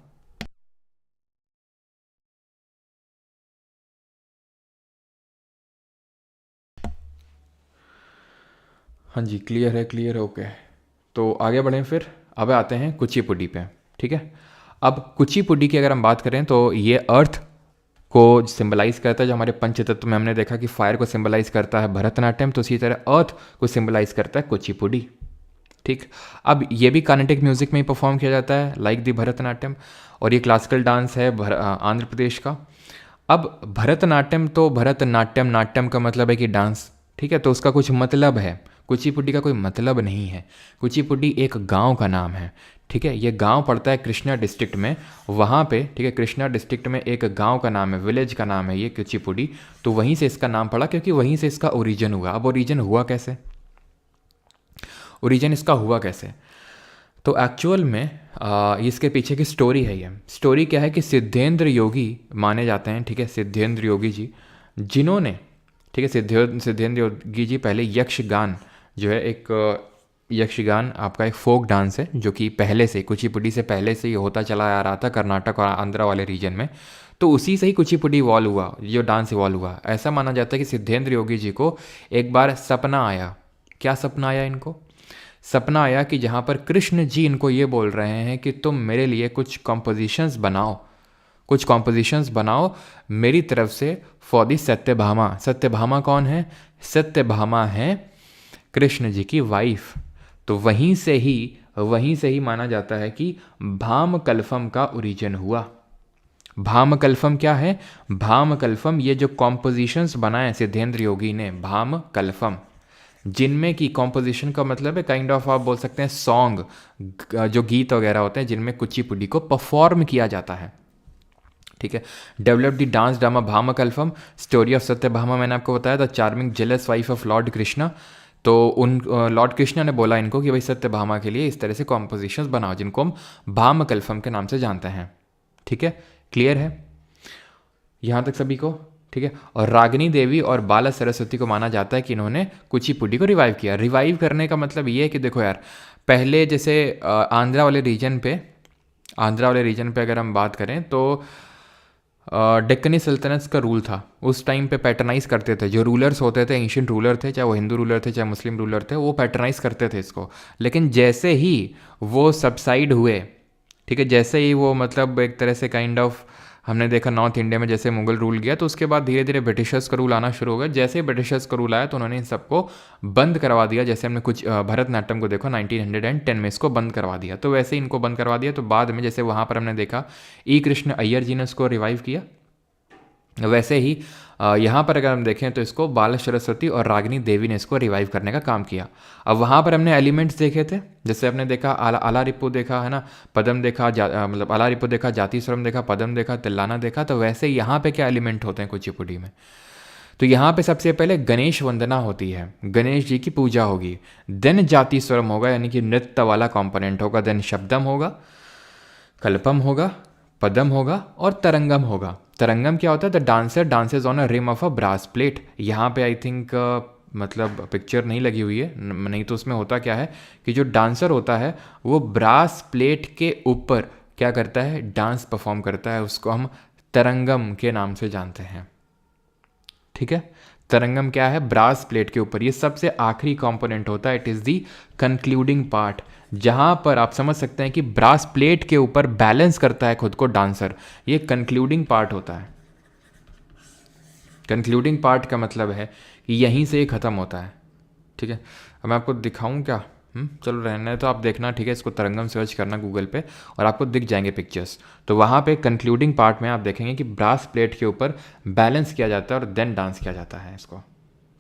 हाँ जी, क्लियर है, क्लियर है, ओके। तो आगे बढ़ें फिर, अब आते हैं कुचिपुडी पे, ठीक है। अब कुचिपुडी की अगर हम बात करें तो ये अर्थ को सिंबलाइज करता है, जो हमारे पंचतत्व में हमने देखा कि फायर को सिंबलाइज करता है भरतनाट्यम, तो इसी तरह अर्थ को सिंबलाइज करता है कुचिपुडी, ठीक। अब ये भी कार्नेटिक म्यूजिक में ही परफॉर्म किया जाता है लाइक दी भरतनाट्यम, और ये क्लासिकल डांस है आंध्र प्रदेश का। अब भरतनाट्यम, तो भरतनाट्यम, नाट्यम का मतलब है कि डांस, ठीक है, तो उसका कुछ मतलब है। कुचिपुडी का कोई मतलब नहीं है। कुचिपुडी एक गांव का नाम है, ठीक है। ये गांव पड़ता है कृष्णा डिस्ट्रिक्ट में, वहाँ पे, ठीक है, कृष्णा डिस्ट्रिक्ट में एक गांव का नाम है, विलेज का नाम है ये कुचिपुडी, तो वहीं से इसका नाम पड़ा, क्योंकि वहीं से इसका ओरिजिन हुआ। अब ओरिजिन हुआ कैसे? ओरिजिन इसका हुआ कैसे? तो एक्चुअल में इसके पीछे की स्टोरी है। ये स्टोरी क्या है कि सिद्धेंद्र योगी माने जाते हैं, ठीक है, सिद्धेंद्र योगी जी, जिन्होंने, ठीक है, सिद्धेंद्र योगी जी पहले यक्षगान जो है, एक यक्षगान आपका एक फोक डांस है, जो कि पहले से, कुचिपुडी से पहले से ये होता चला आ रहा था कर्नाटक और आंध्रा वाले रीजन में, तो उसी से ही कुचिपुडी इवॉल्व हुआ, जो डांस इवॉल्व हुआ। ऐसा माना जाता है कि सिद्धेंद्र योगी जी को एक बार सपना आया। क्या सपना आया इनको? सपना आया कि जहाँ पर कृष्ण जी इनको ये बोल रहे हैं कि तुम मेरे लिए कुछ कॉम्पोजिशंस बनाओ, कुछ कॉम्पोजिशंस बनाओ मेरी तरफ से फॉर दी सत्यभामा। सत्यभामा कौन है? सत्यभामा है कृष्ण जी की वाइफ। तो वहीं से ही माना जाता है कि भामकल्फम का ओरिजिन हुआ। भामकल्फम क्या है? भामकल्फम, ये जो कॉम्पोजिशंस बनाए सिद्धेंद्र योगी ने, भामकल्फम, जिनमें की कॉम्पोजिशन का मतलब है काइंड ऑफ, आप बोल सकते हैं सॉन्ग, जो गीत वगैरह होते हैं जिनमें कुचिपुडी को परफॉर्म किया जाता है, ठीक है। Develop the dance drama Bhamakalapam, story of Satyabhama, मैंने आपको बताया था, charming jealous wife of lord Krishna. तो उन लॉर्ड कृष्णा ने बोला इनको कि भाई सत्यभामा के लिए इस तरह से कॉम्पोजिशंस बनाओ, जिनको हम भामकल्फम के नाम से जानते हैं, ठीक है। क्लियर है यहाँ तक सभी को? ठीक है। और रागिनी देवी और बाला सरस्वती को माना जाता है कि इन्होंने कुचिपुडी को रिवाइव किया। रिवाइव करने का मतलब ये है कि देखो यार, पहले जैसे आंध्रा वाले रीजन पे अगर हम बात करें तो डेक्कनी सल्तनत का रूल था। उस टाइम पे पैटर्नाइज करते थे, जो रूलर्स होते थे, एंशियंट रूलर थे, चाहे वो हिंदू रूलर थे चाहे मुस्लिम रूलर थे, वो पैटर्नाइज करते थे इसको। लेकिन जैसे ही वो सबसाइड हुए, ठीक है, जैसे ही वो मतलब एक तरह से काइंड ऑफ हमने देखा नॉर्थ इंडिया में जैसे मुगल रूल गया तो उसके बाद धीरे धीरे ब्रिटिशर्स का रूल आना शुरू हो गया। जैसे ही ब्रिटिशर्स का रूल आया तो उन्होंने इन सबको बंद करवा दिया। जैसे हमने कुछ भरतनाट्यम को देखो 1910 में इसको बंद करवा दिया, तो वैसे ही इनको बंद करवा दिया। तो बाद में जैसे वहाँ पर हमने देखा ई कृष्ण अय्यर जी ने उसको रिवाइव किया, वैसे ही यहाँ पर अगर हम देखें तो इसको बाल सरस्वती और रागिनी देवी ने इसको रिवाइव करने का काम किया। अब वहाँ पर हमने एलिमेंट्स देखे थे, जैसे हमने देखा आला रिपु देखा है ना, पदम देखा, मतलब आला रिपु देखा, जाति स्वरम देखा, पदम देखा, तिल्लाना देखा। तो वैसे यहाँ पे क्या एलिमेंट होते हैं कुचिपुड़ी में? तो यहाँ पे सबसे पहले गणेश वंदना होती है, गणेश जी की पूजा होगी, देन जाति स्वरम होगा यानी कि नृत्य वाला कॉम्पोनेंट होगा, देन शब्दम होगा, कल्पम होगा, पदम होगा और तरंगम होगा। तरंगम क्या होता है? The dancer dances on a rim of a brass plate. यहाँ पे आई थिंक मतलब पिक्चर नहीं लगी हुई है, नहीं तो उसमें होता क्या है कि जो डांसर होता है वो ब्रास प्लेट के ऊपर क्या करता है? डांस परफॉर्म करता है, उसको हम तरंगम के नाम से जानते हैं। ठीक है, तरंगम क्या है? ब्रास प्लेट के ऊपर। ये सबसे आखिरी कंपोनेंट होता है, it is the concluding part, जहां पर आप समझ सकते हैं कि ब्रास प्लेट के ऊपर बैलेंस करता है खुद को डांसर। ये कंक्लूडिंग पार्ट होता है। कंक्लूडिंग पार्ट का मतलब है कि यहीं से ये ख़त्म होता है। ठीक है, अब मैं आपको दिखाऊं क्या? चलो रहना है तो आप देखना, ठीक है, इसको तरंगम सर्च करना गूगल पे और आपको दिख जाएंगे पिक्चर्स। तो वहाँ पे कंक्लूडिंग पार्ट में आप देखेंगे कि ब्रास प्लेट के ऊपर बैलेंस किया जाता है और देन डांस किया जाता है इसको।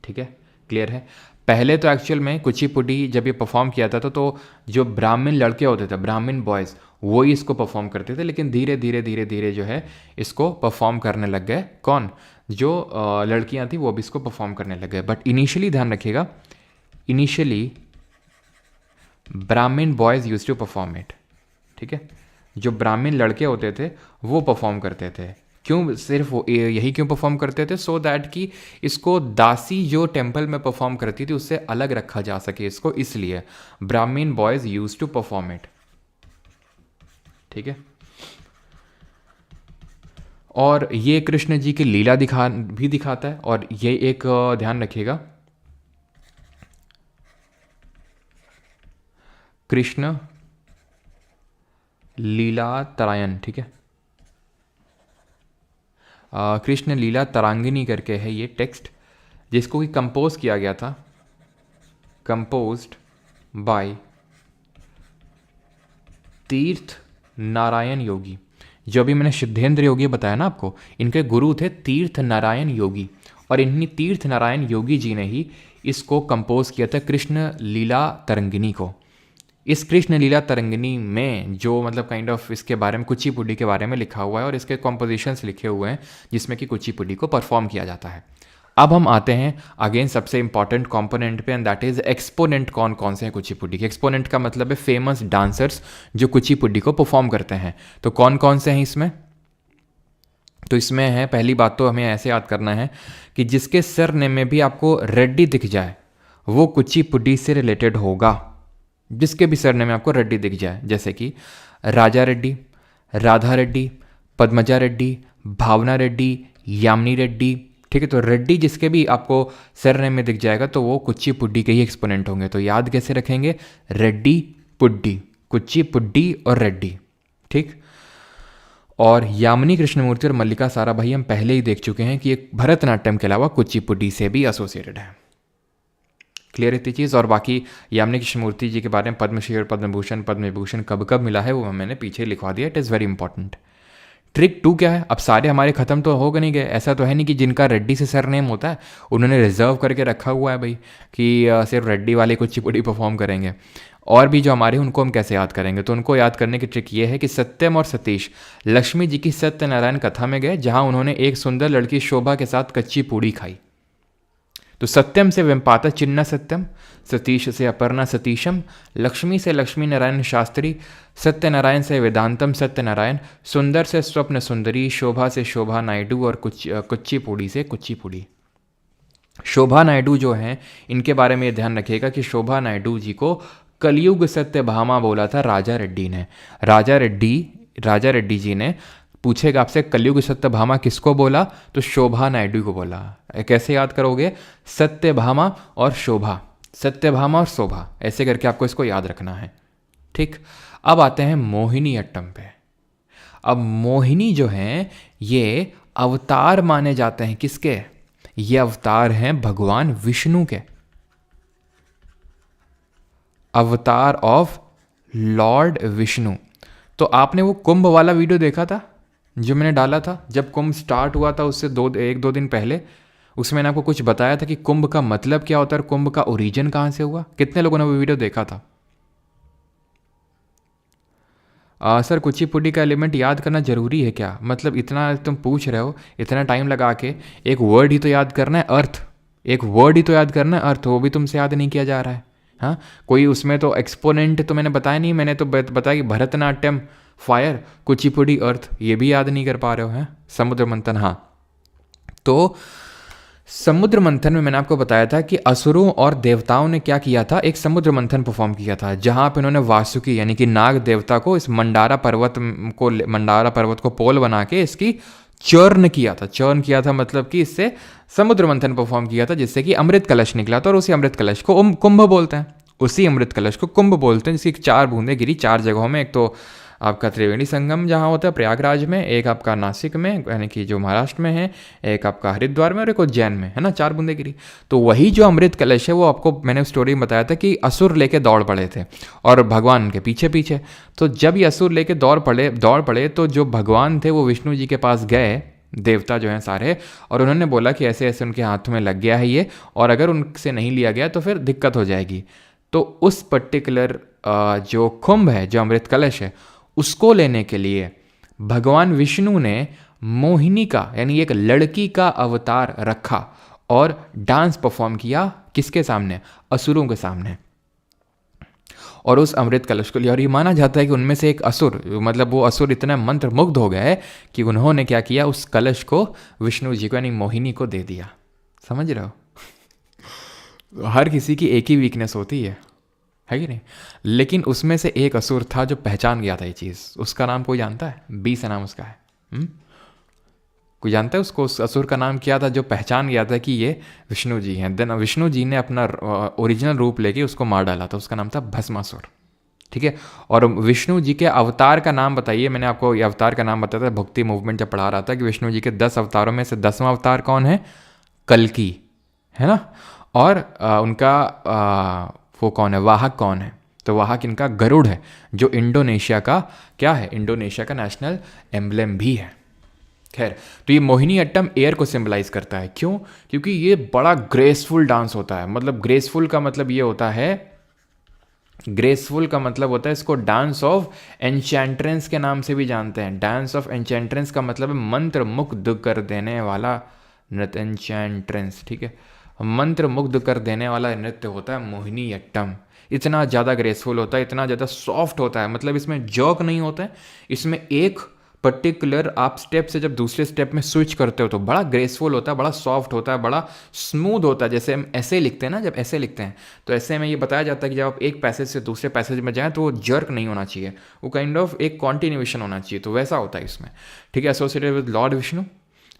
ठीक है, क्लियर है? पहले तो एक्चुअल में कुचिपुड़ी जब ये परफॉर्म किया था तो जो ब्राह्मण लड़के होते थे, ब्राह्मण बॉयज़, वो ही इसको परफॉर्म करते थे। लेकिन धीरे धीरे धीरे धीरे जो है इसको परफॉर्म करने लग गए कौन? जो लड़कियां थी वो भी इसको परफॉर्म करने लग गए। बट इनिशियली ध्यान रखिएगा, initially Brahmin boys use to perform it. ठीक है, जो ब्राह्मण लड़के होते थे वो परफॉर्म करते थे। क्यों सिर्फ वो यही क्यों परफॉर्म करते थे? सो दैट कि इसको दासी जो टेम्पल में परफॉर्म करती थी उससे अलग रखा जा सके इसको, इसलिए Brahmin boys use to perform it. ठीक है, और ये कृष्ण जी की लीला दिखाता है। और ये एक ध्यान रखिएगा, कृष्ण लीला तरायन। ठीक है, कृष्ण लीला तरांगिनी करके है ये टेक्स्ट, जिसको कि कंपोज किया गया था, कंपोज्ड बाय तीर्थ नारायण योगी। जो अभी मैंने सिद्धेंद्र योगी बताया ना आपको, इनके गुरु थे तीर्थ नारायण योगी, और इन्हीं तीर्थ नारायण योगी जी ने ही इसको कंपोज किया था, कृष्ण लीला तरंगिनी को। इस कृष्ण लीला तरंगिनी में जो मतलब काइंड ऑफ इसके बारे में कुचिपुड़ी के बारे में लिखा हुआ है और इसके कॉम्पोजिशंस लिखे हुए हैं जिसमें कि कुचिपुड़ी को परफॉर्म किया जाता है। अब हम आते हैं अगेन सबसे इंपॉर्टेंट कंपोनेंट पे, एंड दैट इज एक्सपोनेंट। कौन कौन से हैं कुचिपुड़ी के? एक्सपोनेंट का मतलब है फेमस डांसर्स जो कुचिपुड़ी को परफॉर्म करते हैं। तो कौन कौन से हैं इसमें? तो इसमें है, पहली बात तो हमें ऐसे याद करना है कि जिसके सरनेम में भी आपको रेड्डी दिख जाए वो कुचिपुड़ी से रिलेटेड होगा। जिसके भी सरनेम में आपको रेड्डी दिख जाए, जैसे कि राजा रेड्डी, राधा रेड्डी, पद्मजा रेड्डी, भावना रेड्डी, यामिनी रेड्डी। ठीक है, तो रेड्डी जिसके भी आपको सरनेम में दिख जाएगा तो वो कुचिपुड़ी के ही एक्सपोनेंट होंगे। तो याद कैसे रखेंगे? रेड्डी पुड्डी, कुचिपुड़ी और रेड्डी। ठीक, और यामिनी कृष्णमूर्ति और मल्लिका साराभाई हम पहले ही देख चुके हैं कि एक भरतनाट्यम के अलावा कुचिपुड़ी से भी एसोसिएटेड है। क्लियर इतनी चीज़। और बाकी यामिनी कृष्णमूर्ति जी के बारे में पद्मश्री और पद्मभूषण पद्मविभूषण कब कब मिला है वो मैंने पीछे लिखवा दिया, it is very important. Trick 2 क्या है? अब सारे हमारे ख़त्म तो हो नहीं गए, ऐसा तो है नहीं कि जिनका रेड्डी से सरनेम होता है उन्होंने रिजर्व करके रखा हुआ है भाई कि सिर्फ रेड्डी वाले कुचिपुड़ी परफॉर्म करेंगे। और भी जो हमारे उनको हम कैसे याद करेंगे? तो उनको याद करने की ट्रिक ये है कि सत्यम और सतीश लक्ष्मी जी की सत्यनारायण कथा में गए, जहाँ उन्होंने एक सुंदर लड़की शोभा के साथ कच्ची पूड़ी खाई। तो सत्यम से वेम्पाता चिन्ना सत्यम, सतीश से अपर्णा सतीशम, लक्ष्मी से लक्ष्मी नारायण शास्त्री, सत्यनारायण से वेदांतम सत्यनारायण, सुंदर से स्वप्न सुंदरी, शोभा से शोभा नायडू और कुच्चीपुड़ी से कुच्चीपुड़ी। शोभा नायडू जो हैं इनके बारे में ध्यान रखिएगा कि शोभा नायडू जी को कलयुग सत्यभामा बोला था राजा रेड्डी ने। राजा रेड्डी जी ने पूछेगा आपसे कलयुग सत्यभामा किसको बोला? तो शोभा नायडू को बोला। कैसे याद करोगे? सत्यभामा और शोभा, सत्यभामा और शोभा, ऐसे करके आपको इसको याद रखना है। ठीक, अब आते हैं मोहिनी अट्टम पे। अब मोहिनी जो हैं ये अवतार माने जाते हैं किसके? ये अवतार हैं भगवान विष्णु के, अवतार ऑफ लॉर्ड विष्णु। तो आपने वो कुंभ वाला वीडियो देखा था जो मैंने डाला था जब कुंभ स्टार्ट हुआ था, उससे एक दो दिन पहले? उसमें मैंने आपको कुछ बताया था कि कुंभ का मतलब क्या होता है और कुंभ का ओरिजिन कहाँ से हुआ। कितने लोगों ने वो वीडियो देखा था? सर कुचिपुड़ी का एलिमेंट याद करना ज़रूरी है क्या? मतलब इतना तुम पूछ रहे हो, इतना टाइम लगा के एक वर्ड ही तो याद करना है, अर्थ। एक वर्ड ही तो याद करना है, अर्थ, वो भी तुमसे याद नहीं किया जा रहा है। हाँ, कोई उसमें तो एक्सपोनेंट तो मैंने बताया नहीं, मैंने तो बताया कि भरतनाट्यम फायर, कुचिपुड़ी अर्थ, ये भी याद नहीं कर पा रहे हो हैं। समुद्र मंथन, हाँ, तो समुद्र मंथन में मैंने आपको बताया था कि असुरों और देवताओं ने क्या किया था, एक समुद्र मंथन परफॉर्म किया था जहां पे उन्होंने वासुकी यानी कि नाग देवता को इस मंडारा पर्वत को पोल बना के इसकी चर्न किया था। चर्न किया था मतलब कि इससे समुद्र मंथन परफॉर्म किया था जिससे कि अमृत कलश निकला था, और उसी अमृत कलश को कुंभ बोलते हैं। उसी अमृत कलश को कुंभ बोलते हैं, जिसकी 4 बूंदें गिरी 4 जगहों में। एक तो आपका त्रिवेणी संगम जहाँ होता है प्रयागराज में, एक आपका नासिक में यानी कि जो महाराष्ट्र में है, एक आपका हरिद्वार में और एक उज्जैन में, है ना, 4 बूंदें गिरी। तो वही जो अमृत कलश है वो आपको मैंने स्टोरी में बताया था कि असुर लेके दौड़ पड़े थे और भगवान के पीछे पीछे। तो जब ये असुर लेके दौड़ पड़े तो जो भगवान थे वो विष्णु जी के पास गए, देवता जो हैं सारे, और उन्होंने बोला कि ऐसे ऐसे उनके हाथों में लग गया है ये, और अगर उनसे नहीं लिया गया तो फिर दिक्कत हो जाएगी। तो उस पर्टिकुलर जो कुंभ है, जो अमृत कलश है, उसको लेने के लिए भगवान विष्णु ने मोहिनी का यानी एक लड़की का अवतार रखा और डांस परफॉर्म किया। किसके सामने? असुरों के सामने। और उस अमृत कलश को लिया, और ये माना जाता है कि उनमें से एक असुर, मतलब वो असुर इतना मंत्र मुग्ध हो गए कि उन्होंने क्या किया, उस कलश को विष्णु जी को यानी मोहिनी को दे दिया। समझ रहे हो? हर किसी की एक ही वीकनेस होती है कि नहीं? लेकिन उसमें से एक असुर था जो पहचान गया था ये चीज़। उसका नाम कोई जानता है? 20 नाम उसका है। कोई जानता है उसको? उस असुर का नाम क्या था जो पहचान गया था कि ये विष्णु जी हैं? देन विष्णु जी ने अपना ओरिजिनल रूप लेके उसको मार डाला था। उसका नाम था भस्मासुर। ठीक है। और विष्णु जी के अवतार का नाम बताइए। मैंने आपको ये अवतार का नाम बताया था भक्ति मूवमेंट जब पढ़ा रहा था कि विष्णु जी के 10 अवतारों में से 10वां अवतार कौन है? कल्कि, है ना। और उनका वो कौन है, वाहक कौन है? तो वाहक इनका गरुड़ है, जो इंडोनेशिया का क्या है, इंडोनेशिया का नेशनल एम्ब्लेम भी है। खैर, तो ये मोहिनी अट्टम एयर को सिंबलाइज करता है। क्यों? क्योंकि ये बड़ा ग्रेसफुल डांस होता है। मतलब ग्रेसफुल का मतलब ये होता है, ग्रेसफुल का मतलब होता है, इसको डांस ऑफ एन्चेंट्रेंस के नाम से भी जानते हैं। डांस ऑफ एन्चेंट्रेंस का मतलब है मंत्र मुग्ध कर देने वाला नृत्य, एन्चेंट्रेंस, ठीक है। मंत्र मुग्ध कर देने वाला नृत्य होता है मोहिनी अट्टम। इतना ज़्यादा ग्रेसफुल होता है, इतना ज़्यादा सॉफ्ट होता है, मतलब इसमें जर्क नहीं होता है। इसमें एक पर्टिकुलर आप स्टेप से जब दूसरे स्टेप में स्विच करते हो तो बड़ा ग्रेसफुल होता है, बड़ा सॉफ्ट होता है, बड़ा स्मूथ होता है। जैसे हम ऐसे लिखते हैं ना, जब ऐसे लिखते हैं तो ऐसे में ये बताया जाता है कि जब आप एक पैसेज से दूसरे पैसेज में जाएं तो वो जर्क नहीं होना चाहिए, वो काइंड ऑफ एक कॉन्टिन्यूएशन होना चाहिए। तो वैसा होता है इसमें, ठीक है। एसोसिएटेड विद लॉर्ड विष्णु,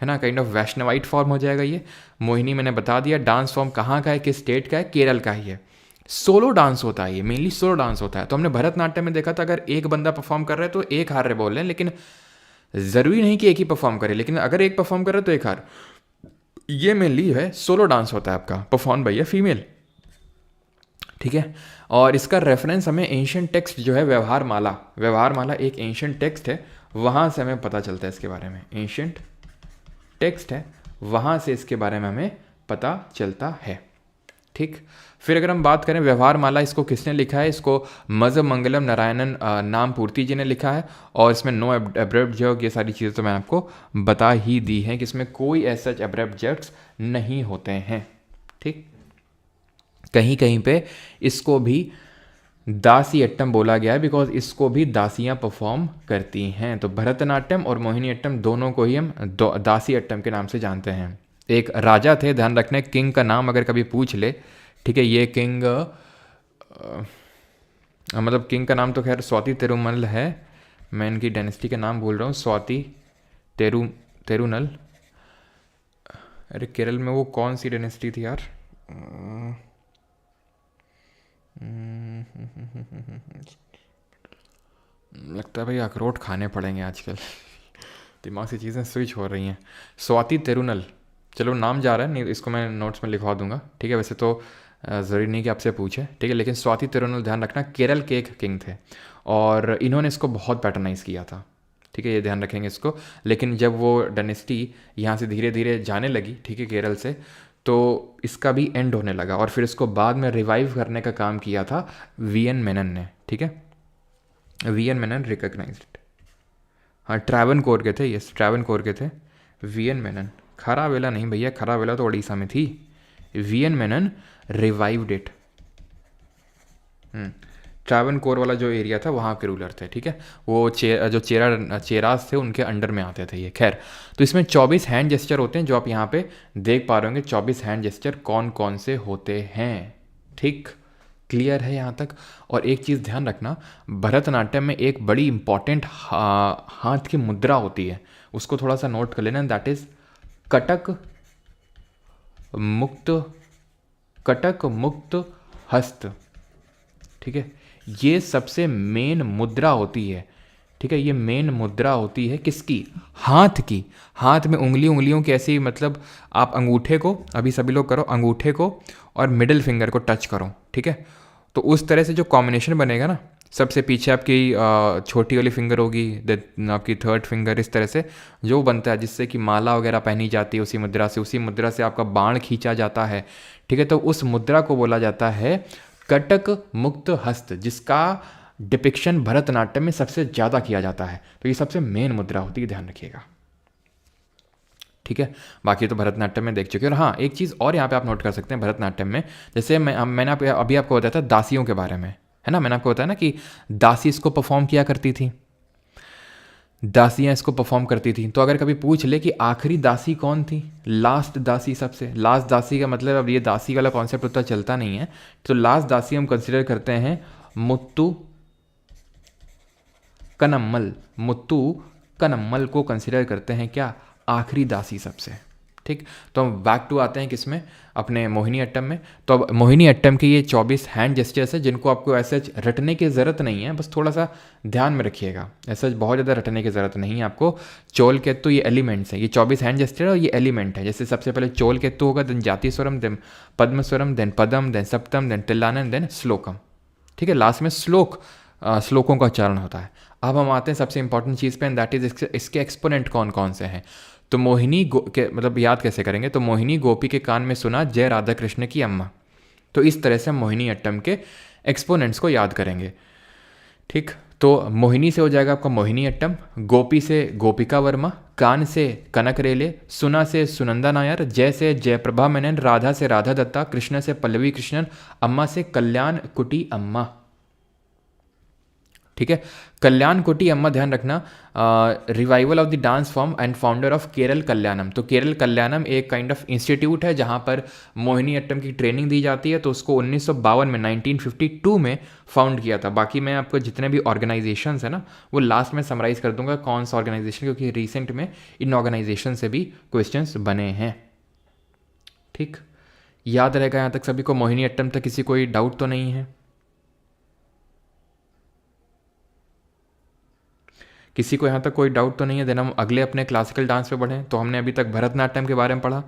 है ना, काइंड ऑफ वैष्णवाइट फॉर्म हो जाएगा ये। मोहिनी मैंने बता दिया। डांस फॉर्म कहाँ का है, किस स्टेट का है? केरल का ही है। सोलो डांस होता है ये, मेनली सोलो डांस होता है। तो हमने भरतनाट्यम में देखा था अगर एक बंदा परफॉर्म कर रहा है तो एक हार रहे बोल रहे हैं, लेकिन ज़रूरी नहीं कि एक ही परफॉर्म करे, लेकिन अगर एक परफॉर्म करे तो एक हार। ये मेनली है सोलो डांस होता है आपका, परफॉर्म बाय ए फीमेल, ठीक है। और इसका रेफरेंस हमें एंशिएंट टेक्स्ट जो है व्यवहार माला एक एंशिएंट टेक्स्ट है, वहाँ से हमें पता चलता है इसके बारे में। एंशिएंट टेक्स्ट है, वहाँ से इसके बारे में हमें पता चलता है, ठीक। फिर अगर हम बात करें व्यवहार माला, इसको किसने लिखा है? इसको मजमंगलम नारायणन नाम पूर्ति जी ने लिखा है। और इसमें नो एब्रप्ट जर्क, ये सारी चीज़ें तो मैंने आपको बता ही दी हैं कि इसमें कोई ऐसा एब्रप्ट जर्क्स नहीं होते हैं, ठीक। कहीं कहीं पे इसको भी दासी अट्टम बोला गया है, बिकॉज इसको भी दासियां परफॉर्म करती हैं। तो भरतनाट्यम और मोहिनी अट्टम दोनों को ही हम दासी अट्टम के नाम से जानते हैं। एक राजा थे, ध्यान रखने, किंग का नाम अगर कभी पूछ ले, ठीक है। ये किंग मतलब किंग का नाम तो खैर स्वाति तिरुमल है, मैं इनकी डायनेस्टी का नाम बोल रहा हूँ, स्वाति तेरुनल। अरे केरल में वो कौन सी डायनेस्टी थी यार? लगता है भाई अखरोट खाने पड़ेंगे आजकल। दिमाग से चीज़ें स्विच हो रही हैं। स्वाति तिरुनल, चलो नाम जा रहा है, नहीं इसको मैं नोट्स में लिखवा दूंगा, ठीक है। वैसे तो ज़रूरी नहीं कि आपसे पूछे, ठीक है, लेकिन स्वाति तिरुनल ध्यान रखना केरल के एक किंग थे और इन्होंने इसको बहुत पैटर्नाइज किया था, ठीक है, ये ध्यान रखेंगे इसको। लेकिन जब वो डायनेस्टी यहाँ से धीरे धीरे जाने लगी, ठीक है, केरल से, तो इसका भी एंड होने लगा और फिर इसको बाद में रिवाइव करने का काम किया था वी एन मेनन ने, ठीक है। वी एन मेनन रिकग्नाइज्ड, हाँ ट्रैवनकोर के थे, यस ट्रैवनकोर के थे वी एन मेनन। खरावेला नहीं भैया, खरावेला तो उड़ीसा में थी। V N Menon revived it. Travancore वाला जो एरिया था वहाँ के रूलर थे, ठीक है। वो जो चेराज थे उनके अंडर में आते थे ये। खैर, तो इसमें 24 हैंड जेस्चर होते हैं जो आप यहाँ पे देख पा रहे होंगे। 24 हैंड जेस्चर कौन कौन से होते हैं, ठीक, क्लियर है यहाँ तक। और एक चीज़ ध्यान रखना, भरतनाट्यम में एक बड़ी इंपॉर्टेंट हाथ की मुद्रा होती है, उसको थोड़ा सा नोट कर लेना, दैट इज कटक मुक्त, कटक मुक्त हस्त, ठीक है। ये सबसे मेन मुद्रा होती है, ठीक है। ये मेन मुद्रा होती है किसकी, हाथ की। हाथ में उंगलियों की ऐसी, मतलब आप अंगूठे को, अभी सभी लोग करो, अंगूठे को और मिडिल फिंगर को टच करो, ठीक है। तो उस तरह से जो कॉम्बिनेशन बनेगा ना, सबसे पीछे आपकी छोटी वाली फिंगर होगी, देन आपकी थर्ड फिंगर, इस तरह से जो बनता है जिससे कि माला वगैरह पहनी जाती है, उसी मुद्रा से आपका बाण खींचा जाता है, ठीक है। तो उस मुद्रा को बोला जाता है कटक मुक्त हस्त, जिसका डिपिक्शन भरतनाट्यम में सबसे ज़्यादा किया जाता है। तो ये सबसे मेन मुद्रा होती है, ध्यान रखिएगा, ठीक है। बाकी तो भरतनाट्यम में देख चुके हैं। और हाँ, एक चीज़ और यहाँ पे आप नोट कर सकते हैं भरतनाट्यम में, जैसे मैंने अभी आपको बताया था दासियों के बारे में, है ना। मैंने आपको बताया ना कि दासी इसको परफॉर्म किया करती थी, दासियाँ इसको परफॉर्म करती थी। तो अगर कभी पूछ ले कि आखिरी दासी कौन थी, लास्ट दासी, सबसे लास्ट दासी का मतलब, अब ये दासी वाला कॉन्सेप्ट उतना चलता नहीं है, तो लास्ट दासी हम कंसिडर करते हैं मुत्तू कनम्मल। मुत्तू कनम्मल को कंसिडर करते हैं क्या, आखिरी दासी सबसे, ठीक। तो हम बैक टू आते हैं किसमें, अपने मोहिनी अट्टम में। तो अब मोहिनी अट्टम के ये 24 हैंड जेस्चर्स है जिनको आपको ऐसे रटने की ज़रूरत नहीं है, बस थोड़ा सा ध्यान में रखिएगा, ऐसा बहुत ज़्यादा रटने की ज़रूरत नहीं है आपको। चोल केतु, ये एलिमेंट्स हैं, ये 24 हैंड जेस्चर और ये एलिमेंट है। जैसे सबसे पहले चोल केतु होगा, देन जाति स्वरम, देन पद्म स्वरम, देन पदम, देन सप्तम, देन तिल्लानन, देन श्लोकम, ठीक है। लास्ट में श्लोकों का उच्चारण होता है। अब हम आते हैं सबसे इंपॉर्टेंट चीज़ पे, एंड दैट इज इसके एक्सपोनेंट कौन कौन से हैं। तो मोहिनी के मतलब याद कैसे करेंगे, तो मोहिनी गोपी के कान में सुना जय राधा कृष्ण की अम्मा। तो इस तरह से हम मोहिनी अट्टम के एक्सपोनेंट्स को याद करेंगे, ठीक। तो मोहिनी से हो जाएगा आपका मोहिनी अट्टम, गोपी से गोपिका वर्मा, कान से कनक रेले, सुना से सुनंदा नायर, जय से जयप्रभा मेनन, राधा से राधा दत्ता, कृष्ण से पल्लवी कृष्णन, अम्मा से कल्याण कुटी अम्मा, ठीक है। कल्याण कुटी अम्मा, ध्यान रखना, revival of the dance form and founder of Kerala Kalyanam. तो केरल कल्याणम एक काइंड ऑफ इंस्टीट्यूट है जहां पर मोहिनी अट्टम की ट्रेनिंग दी जाती है। तो उसको 1952 में 1952 में फाउंड किया था। बाकी मैं आपको जितने भी ऑर्गेनाइजेशंस है ना, वो लास्ट में समराइज कर दूंगा कौन सा ऑर्गेनाइजेशन, क्योंकि रिसेंट में इन ऑर्गेनाइजेशन से भी क्वेश्चंस बने हैं, ठीक। याद रहेगा यहाँ तक सभी को, मोहिनी अट्टम तक किसी कोई डाउट तो नहीं है, किसी को यहाँ तक कोई डाउट तो नहीं है। देन हम अगले अपने क्लासिकल डांस पे बढ़ें। तो हमने अभी तक भरतनाट्यम के बारे में पढ़ा,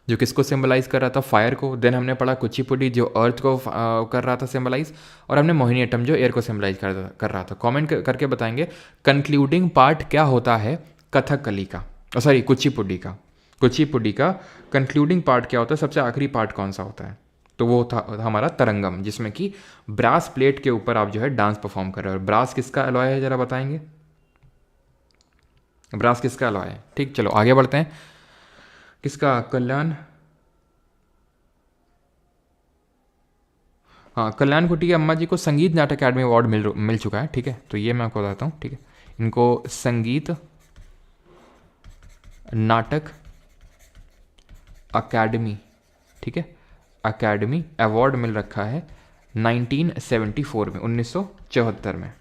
जो किसको सिंबलाइज कर रहा था, फायर को। देन हमने पढ़ा कुचिपुड़ी, जो अर्थ को कर रहा था सिंबलाइज। और हमने मोहिनी अट्टम, जो एयर को सिंबलाइज कर रहा था। कमेंट करके बताएंगे कंक्लूडिंग पार्ट क्या होता है कथकली का, सॉरी कुचिपुड़ी का। कुचिपुड़ी का कंक्लूडिंग पार्ट क्या होता है, सबसे आखिरी पार्ट कौन सा होता है, तो वो था हमारा तरंगम, जिसमें कि ब्रास प्लेट के ऊपर आप जो है डांस परफॉर्म कर रहे हो। और ब्रास किसका अलॉय है, जरा बताएंगे, ब्रास किसका अलॉय है, ठीक। चलो आगे बढ़ते हैं, किसका, कल्याण, हाँ कल्याण कुटी अम्मा जी को संगीत नाटक अकादमी अवार्ड मिल चुका है, ठीक है। तो ये मैं आपको बताता हूँ, ठीक है। इनको संगीत नाटक अकादमी, ठीक है, अकादमी अवार्ड मिल रखा है 1974 में, 1974 में,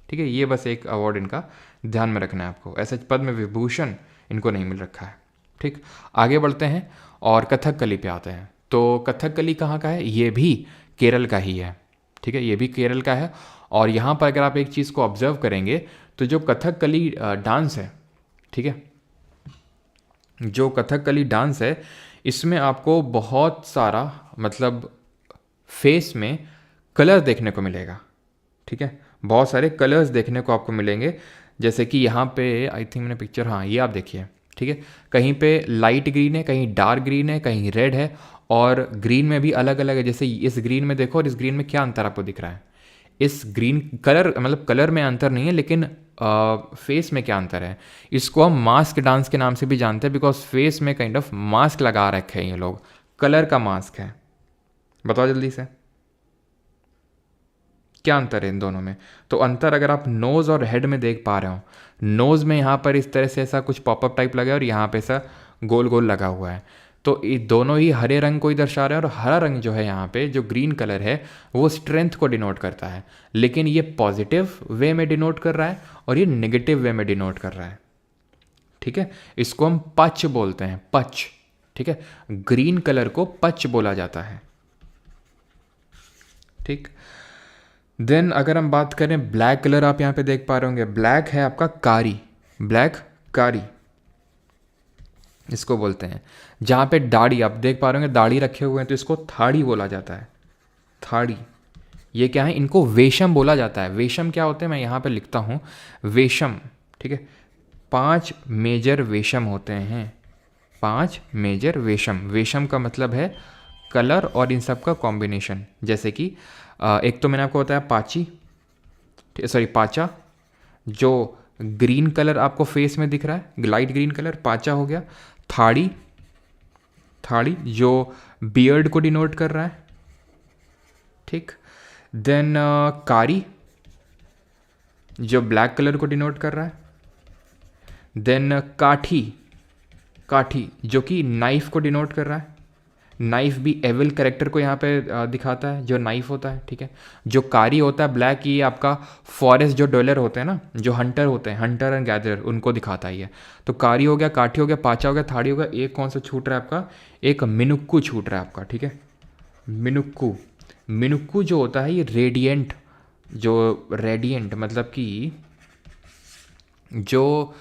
ठीक है। ये बस एक अवार्ड इनका ध्यान में रखना है आपको, ऐसे पद्म विभूषण इनको नहीं मिल रखा है, ठीक। आगे बढ़ते हैं और कथकली पे आते हैं। तो कथकली कहाँ का है, ये भी केरल का ही है, ठीक है, ये भी केरल का है। और यहाँ पर अगर आप एक चीज़ को ऑब्जर्व करेंगे तो जो कथकली डांस है, ठीक है, जो कथकली डांस है इसमें आपको बहुत सारा मतलब फेस में कलर देखने को मिलेगा, ठीक है, बहुत सारे कलर्स देखने को आपको मिलेंगे। जैसे कि यहाँ पे आई थिंक मैंने पिक्चर, हाँ ये आप देखिए, ठीक है, कहीं पे लाइट ग्रीन है, कहीं डार्क ग्रीन है, कहीं रेड है, और ग्रीन में भी अलग अलग है। जैसे इस ग्रीन में देखो और इस ग्रीन में क्या अंतर आपको दिख रहा है? इस ग्रीन कलर मतलब कलर में अंतर नहीं है, लेकिन फेस में क्या अंतर है? इसको हम मास्क डांस के नाम से भी जानते हैं, बिकॉज फेस में काइंड ऑफ मास्क लगा रखे हैं ये लोग, कलर का मास्क है। बताओ जल्दी से क्या अंतर है इन दोनों में? तो अंतर अगर आप नोज़ और हेड में देख पा रहे हो, नोज़ में यहाँ पर इस तरह से ऐसा कुछ पॉपअप टाइप लगा है और यहाँ पे ऐसा गोल गोल लगा हुआ है, तो ये दोनों ही हरे रंग को ही दर्शा रहे हैं। और हरा रंग जो है यहाँ पे जो ग्रीन कलर है वो स्ट्रेंथ को डिनोट करता है, लेकिन ये पॉजिटिव वे में डिनोट कर रहा है और ये नेगेटिव वे में डिनोट कर रहा है, ठीक है। इसको हम पच बोलते हैं, पच, ठीक है, ग्रीन कलर को पच बोला जाता है, ठीक। देन अगर हम बात करें ब्लैक कलर, आप यहाँ पे देख पा रहे होंगे, ब्लैक है आपका कारी, ब्लैक कारी इसको बोलते हैं। जहाँ पे दाढ़ी आप देख पा रहे होंगे, दाढ़ी रखे हुए हैं, तो इसको थाड़ी बोला जाता है, थाड़ी। ये क्या है? इनको वेशम बोला जाता है। वेशम क्या होते हैं मैं यहाँ पे लिखता हूँ, वेशम, ठीक है, 5 मेजर वेशम होते हैं, 5 मेजर वेशम। वेशम का मतलब है कलर और इन सब का कॉम्बिनेशन। जैसे कि एक तो मैंने आपको बताया पाची, सॉरी पाचा, जो ग्रीन कलर आपको फेस में दिख रहा है, लाइट ग्रीन कलर, पाचा हो गया। थाड़ी, थाड़ी जो बियर्ड को डिनोट कर रहा है, ठीक। देन कारी जो ब्लैक कलर को डिनोट कर रहा है। देन काठी, काठी जो कि नाइफ को डिनोट कर रहा है। नाइफ भी एविल कैरेक्टर को यहाँ पे दिखाता है, जो नाइफ होता है, ठीक है। जो कारी होता है ब्लैक, ये आपका फॉरेस्ट जो डवेलर होते हैं ना, जो हंटर होते हैं, हंटर एंड गैदरर, उनको दिखाता है ये। तो कारी हो गया, काठी हो गया, पाचा हो गया, थाड़ी हो गया। एक कौन सा छूट रहा है आपका? एक मिनुक्कू छूट रहा है आपका, ठीक है, मिनुक्कू। मिनुक्कू जो होता है ये रेडिएंट, जो रेडिएंट मतलब कि जो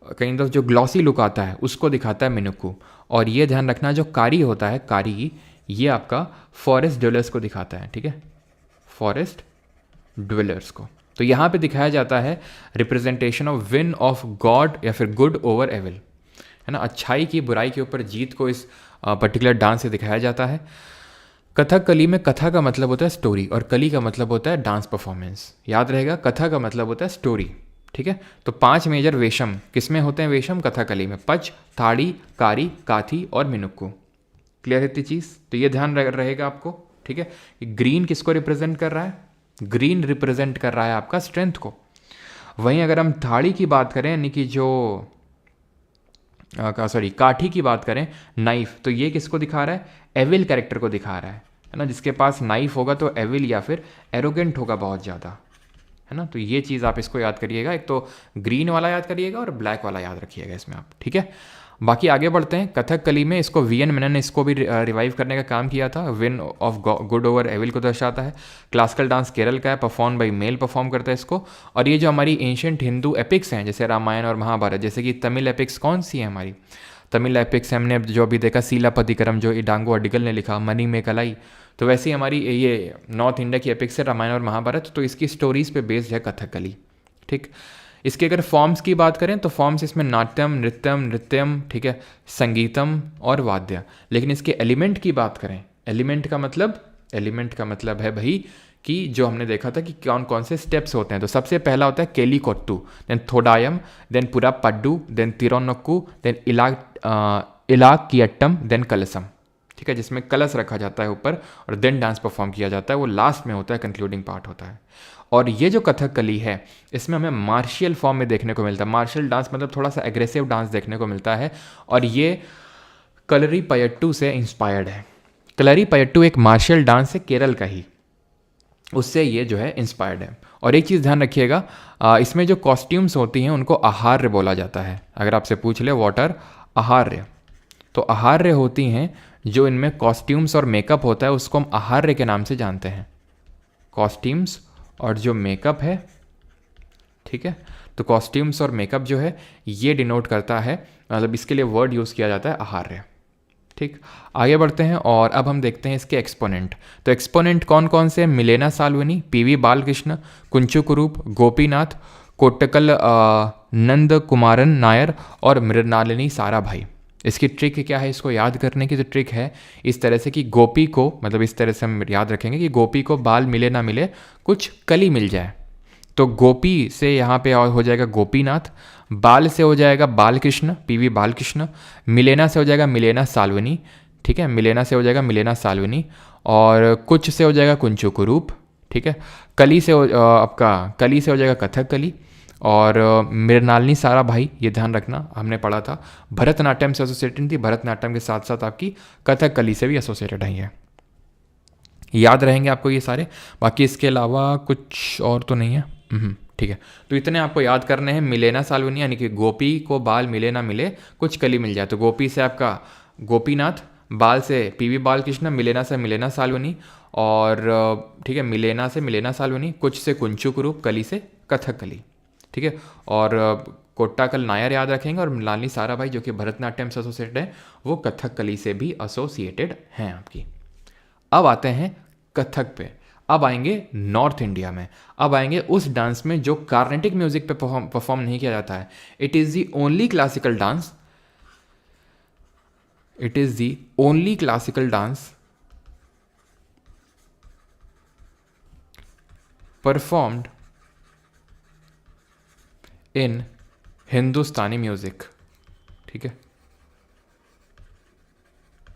कहीं तो जो ग्लॉसी लुक आता है उसको दिखाता है मिनुक्कू। और ये ध्यान रखना, जो कारी होता है, कारी, ये आपका फॉरेस्ट ड्वेलर्स को दिखाता है, ठीक है, फॉरेस्ट ड्वेलर्स को। तो यहाँ पे दिखाया जाता है representation of win of God या फिर गुड ओवर एविल, है ना, अच्छाई की बुराई के ऊपर जीत को इस पर्टिकुलर डांस से दिखाया जाता है। कथकली में कथा का मतलब होता है स्टोरी और कली का मतलब होता है डांस परफॉर्मेंस। याद रहेगा, कथा का मतलब होता है स्टोरी, ठीक है। तो 5 मेजर वेशम किसमें होते हैं? वेशम कथकली में, पच, थाड़ी, कारी, काथी और मिनुक्कू। क्लियर है इतनी चीज़? तो ये ध्यान रहेगा आपको, ठीक है। ग्रीन किसको रिप्रेजेंट कर रहा है? ग्रीन रिप्रेजेंट कर रहा है आपका स्ट्रेंथ को। वहीं अगर हम थाड़ी की बात करें, यानी कि जो सॉरी काठी की बात करें, नाइफ, तो ये किसको दिखा रहा है? एविल कैरेक्टर को दिखा रहा है ना। जिसके पास नाइफ होगा तो एविल या फिर एरोगेंट होगा बहुत ज़्यादा, है ना। तो ये चीज़ आप इसको याद करिएगा, एक तो ग्रीन वाला याद करिएगा और ब्लैक वाला याद रखिएगा इसमें आप, ठीक है। बाकी आगे बढ़ते हैं। कथकली में इसको वी.एन. मेनन ने इसको भी रिवाइव करने का काम किया था। Win of good over evil को दर्शाता है। क्लासिकल डांस केरल का है, परफॉर्म बाई मेल परफॉर्म करता है इसको। और ये जो हमारी एंशियंट हिंदू एपिक्स हैं, जैसे रामायण और महाभारत, जैसे कि तमिल एपिक्स कौन सी है हमारी? तमिल एपिक्स हमने जो अभी देखा, सीलापतिकरम जो इडांगो अडिगल ने लिखा, मनी में कलाई, तो वैसे ही हमारी ये नॉर्थ इंडिया की एपिक्स है रामायण और महाभारत। तो इसकी स्टोरीज पे बेस्ड है कथकली, ठीक। इसके अगर फॉर्म्स की बात करें तो फॉर्म्स इसमें नाट्यम, नृत्यम, नृत्यम, ठीक है, संगीतम और वाद्य। लेकिन इसके एलिमेंट की बात करें, एलिमेंट का मतलब है भाई कि जो हमने देखा था कि कौन कौन से स्टेप्स होते हैं। तो सबसे पहला होता है केली कोट्टू, देन थोडायम, देन पुरा पड्डू, देन तिरोनक्कू, देन इलाकियट्टम, देन कलसम, ठीक है, जिसमें कलश रखा जाता है ऊपर और देन डांस परफॉर्म किया जाता है। वो लास्ट में होता है, कंक्लूडिंग पार्ट होता है। और ये जो कथकली है इसमें हमें मार्शियल फॉर्म में देखने को मिलता है। मार्शियल डांस मतलब थोड़ा सा एग्रेसिव डांस देखने को मिलता है और ये कलरी पयट्टू से इंस्पायर्ड है। कलरी पयट्टू एक मार्शियल डांस है केरल का ही, उससे ये जो है इंस्पायर्ड है। और एक चीज़ ध्यान रखिएगा, इसमें जो कॉस्ट्यूम्स होती हैं उनको आहार्य बोला जाता है। अगर आपसे पूछ ले व्हाट आर आहार्य, तो आहार्य होती हैं जो इनमें कॉस्ट्यूम्स और मेकअप होता है, उसको हम आहार्य के नाम से जानते हैं। कॉस्ट्यूम्स और जो मेकअप है, ठीक है। तो कॉस्ट्यूम्स और मेकअप जो है ये डिनोट करता है, मतलब इसके लिए वर्ड यूज़ किया जाता है आहार्य, ठीक। आगे बढ़ते हैं और अब हम देखते हैं इसके एक्सपोनेंट। तो एक्सपोनेंट कौन कौन से हैं? मिलेना साल्वनी, पीवी बालकृष्ण, कुंचु कुरूप, गोपीनाथ, कोट्टकल नंद कुमारन नायर और मृणालिनी साराभाई। इसकी ट्रिक क्या है इसको याद करने की? जो ट्रिक है इस तरह से कि गोपी को, मतलब इस तरह से हम याद रखेंगे कि गोपी को बाल मिले ना मिले, कुछ कली मिल जाए। तो गोपी से यहाँ पे और हो जाएगा गोपीनाथ, बाल से हो जाएगा बालकृष्ण, पीवी बालकृष्ण, मिलेना से हो जाएगा मिलेना साल्वनी, ठीक है, मिलेना से हो जाएगा मिलेना साल्वनी, और कुछ से हो जाएगा कुंचु कुरूप, ठीक है। कली से आपका कली से हो जाएगा कथक कली, और मृणालिनी साराभाई, ये ध्यान रखना हमने पढ़ा था भरतनाट्यम से एसोसिएटेड थी, भरतनाट्यम के साथ साथ आपकी कथक कली से भी एसोसिएटेड है ये, याद रहेंगे आपको ये सारे। बाकी इसके अलावा कुछ और तो नहीं है, ठीक है। तो इतने आपको याद करने हैं। मिलेना साल्वनी यानी कि गोपी को बाल मिले ना मिले, कुछ कली मिल जाए। तो गोपी से आपका गोपीनाथ, बाल से पीवी बालकृष्ण, मिलेना से मिलेना साल्वनी, और ठीक है मिलेना से मिलेना साल्वनी, कुछ से कुंचु कुरूप, कली से कथक कली, ठीक है। और कोट्टाकल नायर याद रखेंगे, और मृणालिनी साराभाई जो कि भरतनाट्यम से एसोसिएटेड है, वो कथक कली से भी एसोसिएटेड हैं आपकी। अब आते हैं कथक पे, अब आएंगे नॉर्थ इंडिया में, अब आएंगे उस डांस में जो कार्नेटिक म्यूजिक पे परफॉर्म नहीं किया जाता है। It is the only classical dance, it is the only classical dance performed in Hindustani music, ठीक है,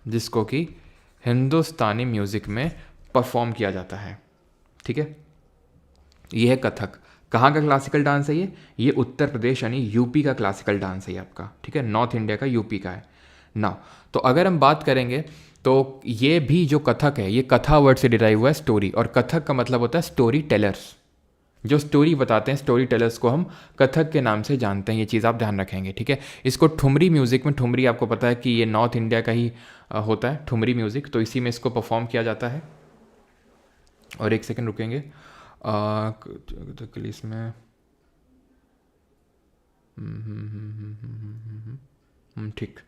जिसको कि हिंदुस्तानी म्यूजिक में परफॉर्म किया जाता है, ठीक है। ये है कथक। कहाँ का क्लासिकल डांस है ये उत्तर प्रदेश यानी यूपी का क्लासिकल डांस है ये आपका, ठीक है, नॉर्थ इंडिया का यूपी का है ना। तो अगर हम बात करेंगे तो ये भी जो कथक है ये कथा वर्ड से डिराइव हुआ है, स्टोरी, और कथक का मतलब होता है स्टोरी टेलर्स, जो स्टोरी बताते हैं, स्टोरी टेलर्स को हम कथक के नाम से जानते हैं। ये चीज़ आप ध्यान रखेंगे, ठीक है। इसको ठुमरी म्यूज़िक में, ठुमरी आपको पता है कि ये नॉर्थ इंडिया का ही होता है ठुमरी म्यूज़िक, तो इसी में इसको परफॉर्म किया जाता है। और एक सेकंड रुकेंगे, इसमें ठीक,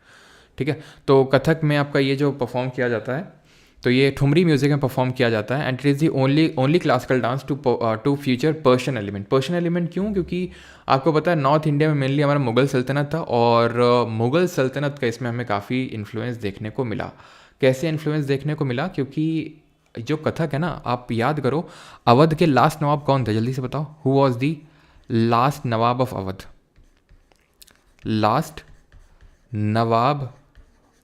ठीक है। तो कथक में आपका ये जो परफॉर्म किया जाता है, तो ये ठुमरी म्यूजिक में परफॉर्म किया जाता है, and it is the only classical dance to feature Persian element. Persian element क्यों? क्योंकि आपको पता है नॉर्थ इंडिया में मेनली हमारा मुगल सल्तनत था, और मुगल सल्तनत का इसमें हमें काफ़ी इन्फ्लुएंस देखने को मिला। कैसे इन्फ्लुएंस देखने को मिला? क्योंकि जो कथक है ना, आप याद करो अवध के लास्ट नवाब कौन थे, जल्दी से बताओ, who was the last Nawab of Awadh? Last Nawab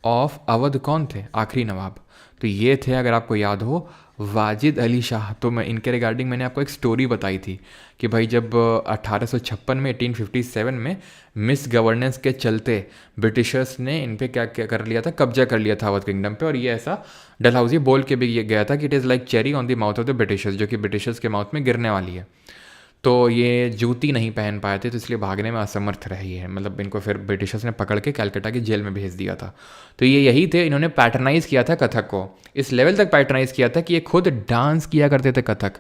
of Awadh कौन थे? आखिरी नवाब, तो ये थे, अगर आपको याद हो, वाजिद अली शाह। तो मैं इनके रिगार्डिंग मैंने आपको एक स्टोरी बताई थी कि भाई जब 1856 में 1857 में मिस गवर्नेंस के चलते ब्रिटिशर्स ने इन पे क्या क्या कर लिया था, कब्जा कर लिया था अवध किंगडम पे, और ये ऐसा डलहौजी बोल के भी ये गया था कि it is like cherry on the mouth of the Britishers, जो कि ब्रिटिशर्स के माउथ में गिरने वाली है। तो ये जूती नहीं पहन पाए थे, तो इसलिए भागने में असमर्थ रही है, मतलब इनको फिर ब्रिटिशर्स ने पकड़ के कलकत्ता की जेल में भेज दिया था। तो ये यही थे, इन्होंने पैटर्नाइज किया था कथक को, इस लेवल तक पैटर्नाइज किया था कि ये खुद डांस किया करते थे कथक।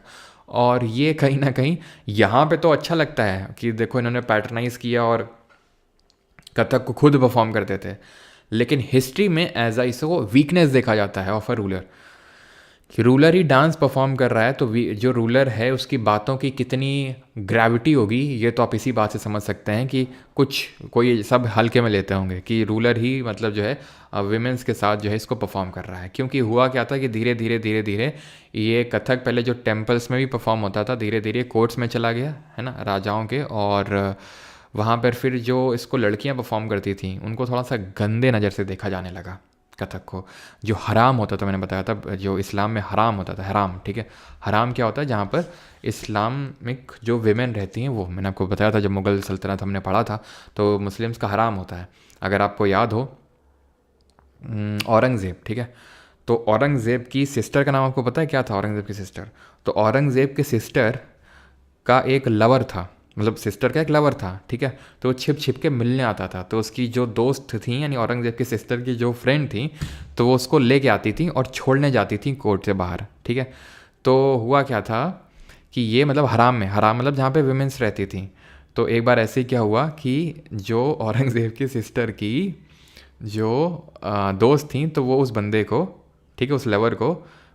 और ये कहीं ना कहीं यहाँ पे तो अच्छा लगता है कि देखो इन्होंने पैटर्नाइज किया और कथक को खुद परफॉर्म करते थे, लेकिन हिस्ट्री में एज इसको वीकनेस देखा जाता है ऑफ अ रूलर, कि रूलर ही डांस परफॉर्म कर रहा है, तो जो रूलर है उसकी बातों की कितनी ग्रेविटी होगी, ये तो आप इसी बात से समझ सकते हैं कि कोई सब हल्के में लेते होंगे कि रूलर ही मतलब जो है विमेंस के साथ जो है इसको परफॉर्म कर रहा है। क्योंकि हुआ क्या था कि धीरे धीरे ये कथक पहले जो टेम्पल्स में भी परफॉर्म होता था, धीरे धीरे कोर्ट्स में चला गया है ना, राजाओं के, और वहाँ पर फिर जो इसको लड़कियाँ परफॉर्म करती थी उनको थोड़ा सा गंदे नज़र से देखा जाने लगा कथक को, जो हराम होता था, मैंने बताया था जो इस्लाम में हराम होता था, हराम, ठीक है। हराम क्या होता है? जहाँ पर इस्लामिक जो विमेन रहती हैं, वो मैंने आपको बताया था जब मुग़ल सल्तनत हमने पढ़ा था, तो मुस्लिम्स का हराम होता है। अगर आपको याद हो औरंगज़ेब, ठीक है, तो औरंगज़ेब की सिस्टर का नाम आपको पता है क्या था? औरंगज़ेब की सिस्टर, तो औरंगज़ेब के सिस्टर का एक लवर था, मतलब सिस्टर का एक लवर था, ठीक है, तो वो छिप छिप के मिलने आता था। तो उसकी जो दोस्त थी यानी औरंगज़ेब की सिस्टर की जो फ्रेंड थी, तो वो उसको लेके आती थी और छोड़ने जाती थी कोर्ट से बाहर, ठीक है। तो हुआ क्या था कि ये मतलब हराम में, हराम मतलब जहाँ पे विमेंस रहती थी। तो एक बार ऐसे ही क्या हुआ कि जो औरंगज़ेब की सिस्टर की जो दोस्त थी, तो वो उस बंदे को, ठीक है, उस लवर को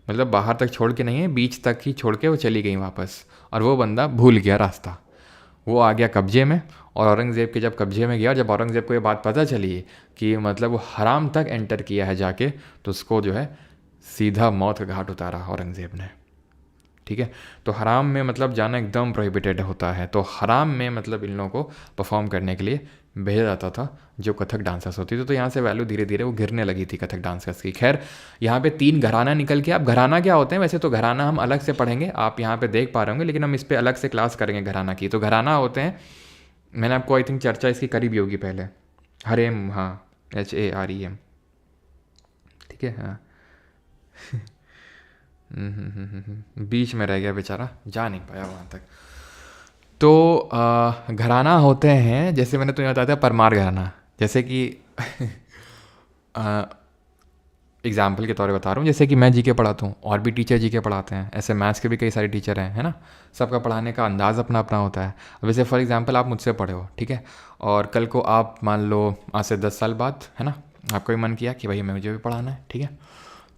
मतलब बाहर तक छोड़ के नहीं है, बीच तक ही छोड़ के वो चली गई वापस। और वो बंदा भूल गया रास्ता, वो आ गया कब्जे में। और औरंगज़ेब के जब कब्जे में गया, जब औरंगज़ेब को ये बात पता चली कि मतलब वो हराम तक एंटर किया है जाके, तो उसको जो है सीधा मौत का घाट उतारा औरंगज़ेब ने। ठीक है, तो हराम में मतलब जाना एकदम प्रोहिबिटेड होता है। तो हराम में मतलब इन लोगों को परफॉर्म करने के लिए भेजा जाता था जो कथक डांसर्स होती थी। तो यहाँ से वैल्यू धीरे धीरे वो गिरने लगी थी कथक डांसर्स की। खैर, यहाँ पे 3 घराना निकल के, अब घराना क्या होते हैं वैसे तो घराना हम अलग से पढ़ेंगे, आप यहाँ पे देख पा रहे होंगे, लेकिन हम इस पर अलग से क्लास करेंगे घराना की। तो घराना होते हैं, मैंने आपको आई थिंक चर्चा इसकी करी भी होगी पहले, हरेम, हाँ, HAREM, ठीक है, हाँ। बीच में रह गया बेचारा, जा नहीं पाया वहाँ तक। तो घराना होते हैं, जैसे मैंने तुम्हें बताया था परमार घराना, जैसे कि एग्जाम्पल के तौर पे बता रहा हूँ, जैसे कि मैं जीके पढ़ाता हूँ और भी टीचर जीके पढ़ाते हैं, ऐसे मैथ्स के भी कई सारे टीचर हैं, है ना। सबका पढ़ाने का अंदाज़ अपना अपना होता है। वैसे फॉर एग्जांपल आप मुझसे पढ़े हो, ठीक है, और कल को आप मान लो आज से 10 साल बाद, है ना, आपको भी मन किया कि भाई मुझे भी पढ़ाना है, ठीक है,